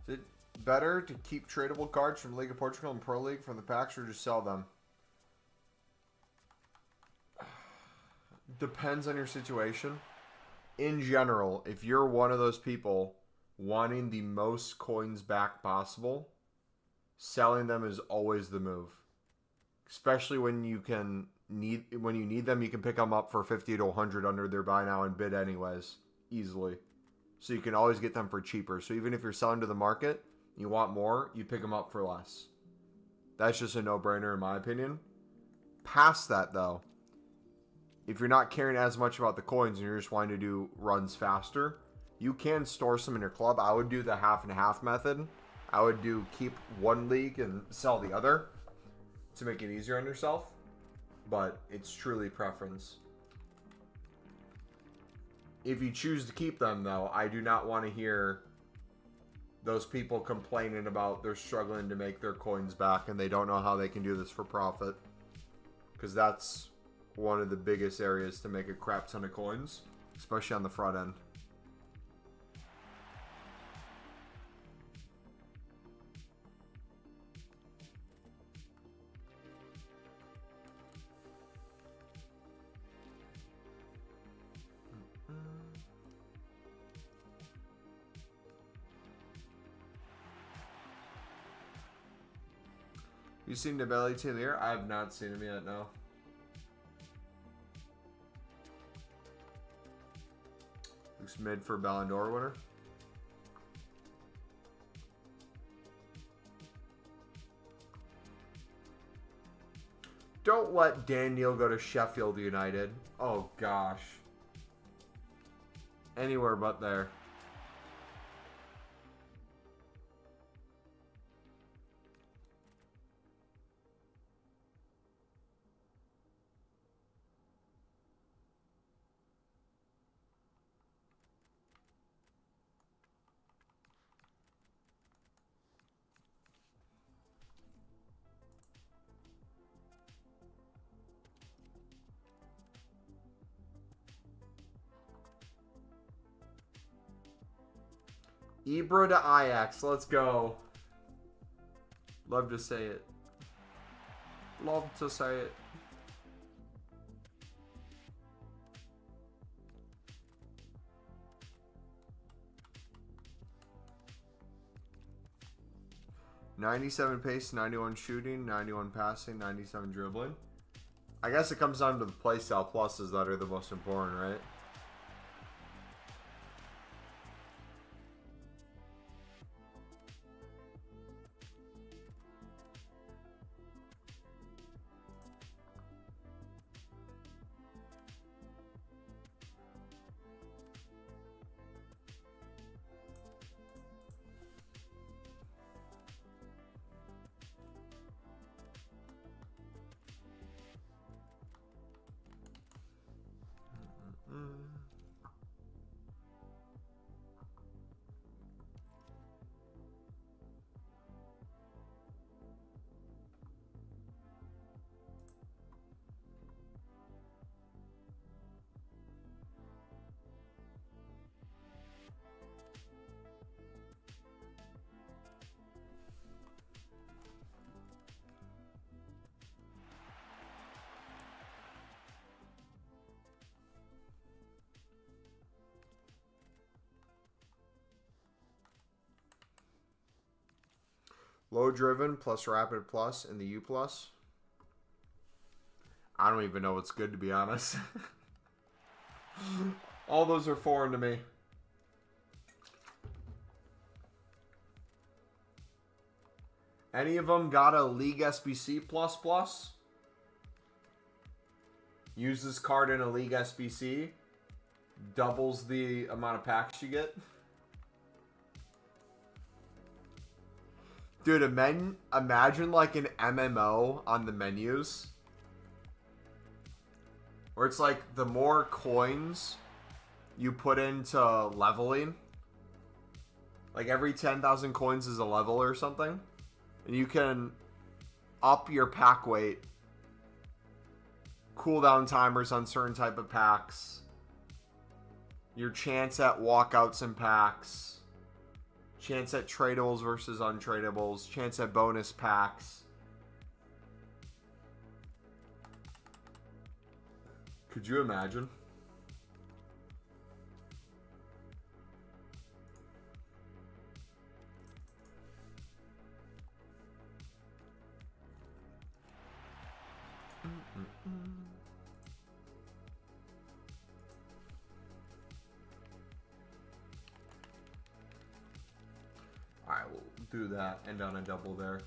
Is it better to keep tradable cards from League of Portugal and Pro League from the packs or just sell them? Depends on your situation. In general, if you're one of those people wanting the most coins back possible, selling them is always the move. Especially when you need them, you can pick them up for 50 to 100 under their buy now and bid anyways, easily. So you can always get them for cheaper. So even if you're selling to the market, you want more, you pick them up for less. That's just a no-brainer in my opinion. Past that though, if you're not caring as much about the coins and you're just wanting to do runs faster, you can store some in your club. I would do the half and half method. I would do keep one league and sell the other to make it easier on yourself. But it's truly preference. If you choose to keep them, though, I do not want to hear those people complaining about they're struggling to make their coins back and they don't know how they can do this for profit. Because that's one of the biggest areas to make a crap ton of coins, especially on the front end. You seen Dembele Taylor? I have not seen him yet, no. Looks mid for Ballon d'Or winner. Don't let Daniel go to Sheffield United. Oh, gosh. Anywhere but there. Ibra to Ajax. Let's go. Love to say it. Love to say it. $97 pace, 91 shooting, 91 passing, 97 dribbling. I guess it comes down to the playstyle pluses that are the most important, right? Low driven plus rapid plus in the U plus. I don't even know what's good, to be honest. All those are foreign to me. Any of them got a League SBC plus plus? Use this card in a League SBC. Doubles the amount of packs you get. Dude, imagine like an MMO on the menus. Where it's like the more coins you put into leveling. Like every 10,000 coins is a level or something. And you can up your pack weight. Cooldown timers on certain type of packs. Your chance at walkouts in packs. Chance at tradables versus untradables. Chance at bonus packs. Could you imagine? Alright, we'll do that. End on a double there.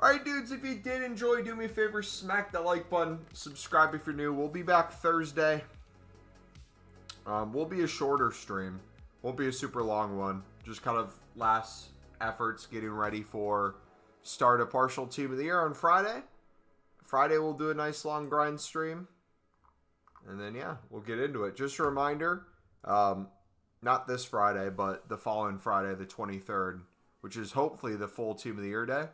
Alright, dudes, if you did enjoy, do me a favor, smack that like button. Subscribe if you're new. We'll be back Thursday. We'll be a shorter stream. Won't be a super long one. Just kind of last efforts getting ready for start a partial team of the year on Friday. Friday, we'll do a nice long grind stream. And then, yeah, we'll get into it. Just a reminder, not this Friday, but the following Friday, the 23rd, which is hopefully the full team of the year day.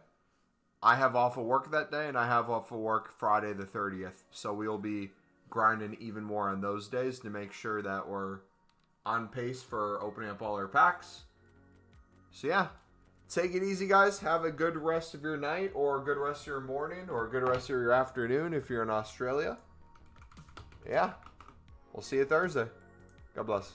I have off of work that day, and I have off of work Friday the 30th. So we'll be grinding even more on those days to make sure that we're on pace for opening up all our packs. So, yeah. Take it easy, guys. Have a good rest of your night, or a good rest of your morning, or a good rest of your afternoon if you're in Australia. Yeah. We'll see you Thursday. God bless.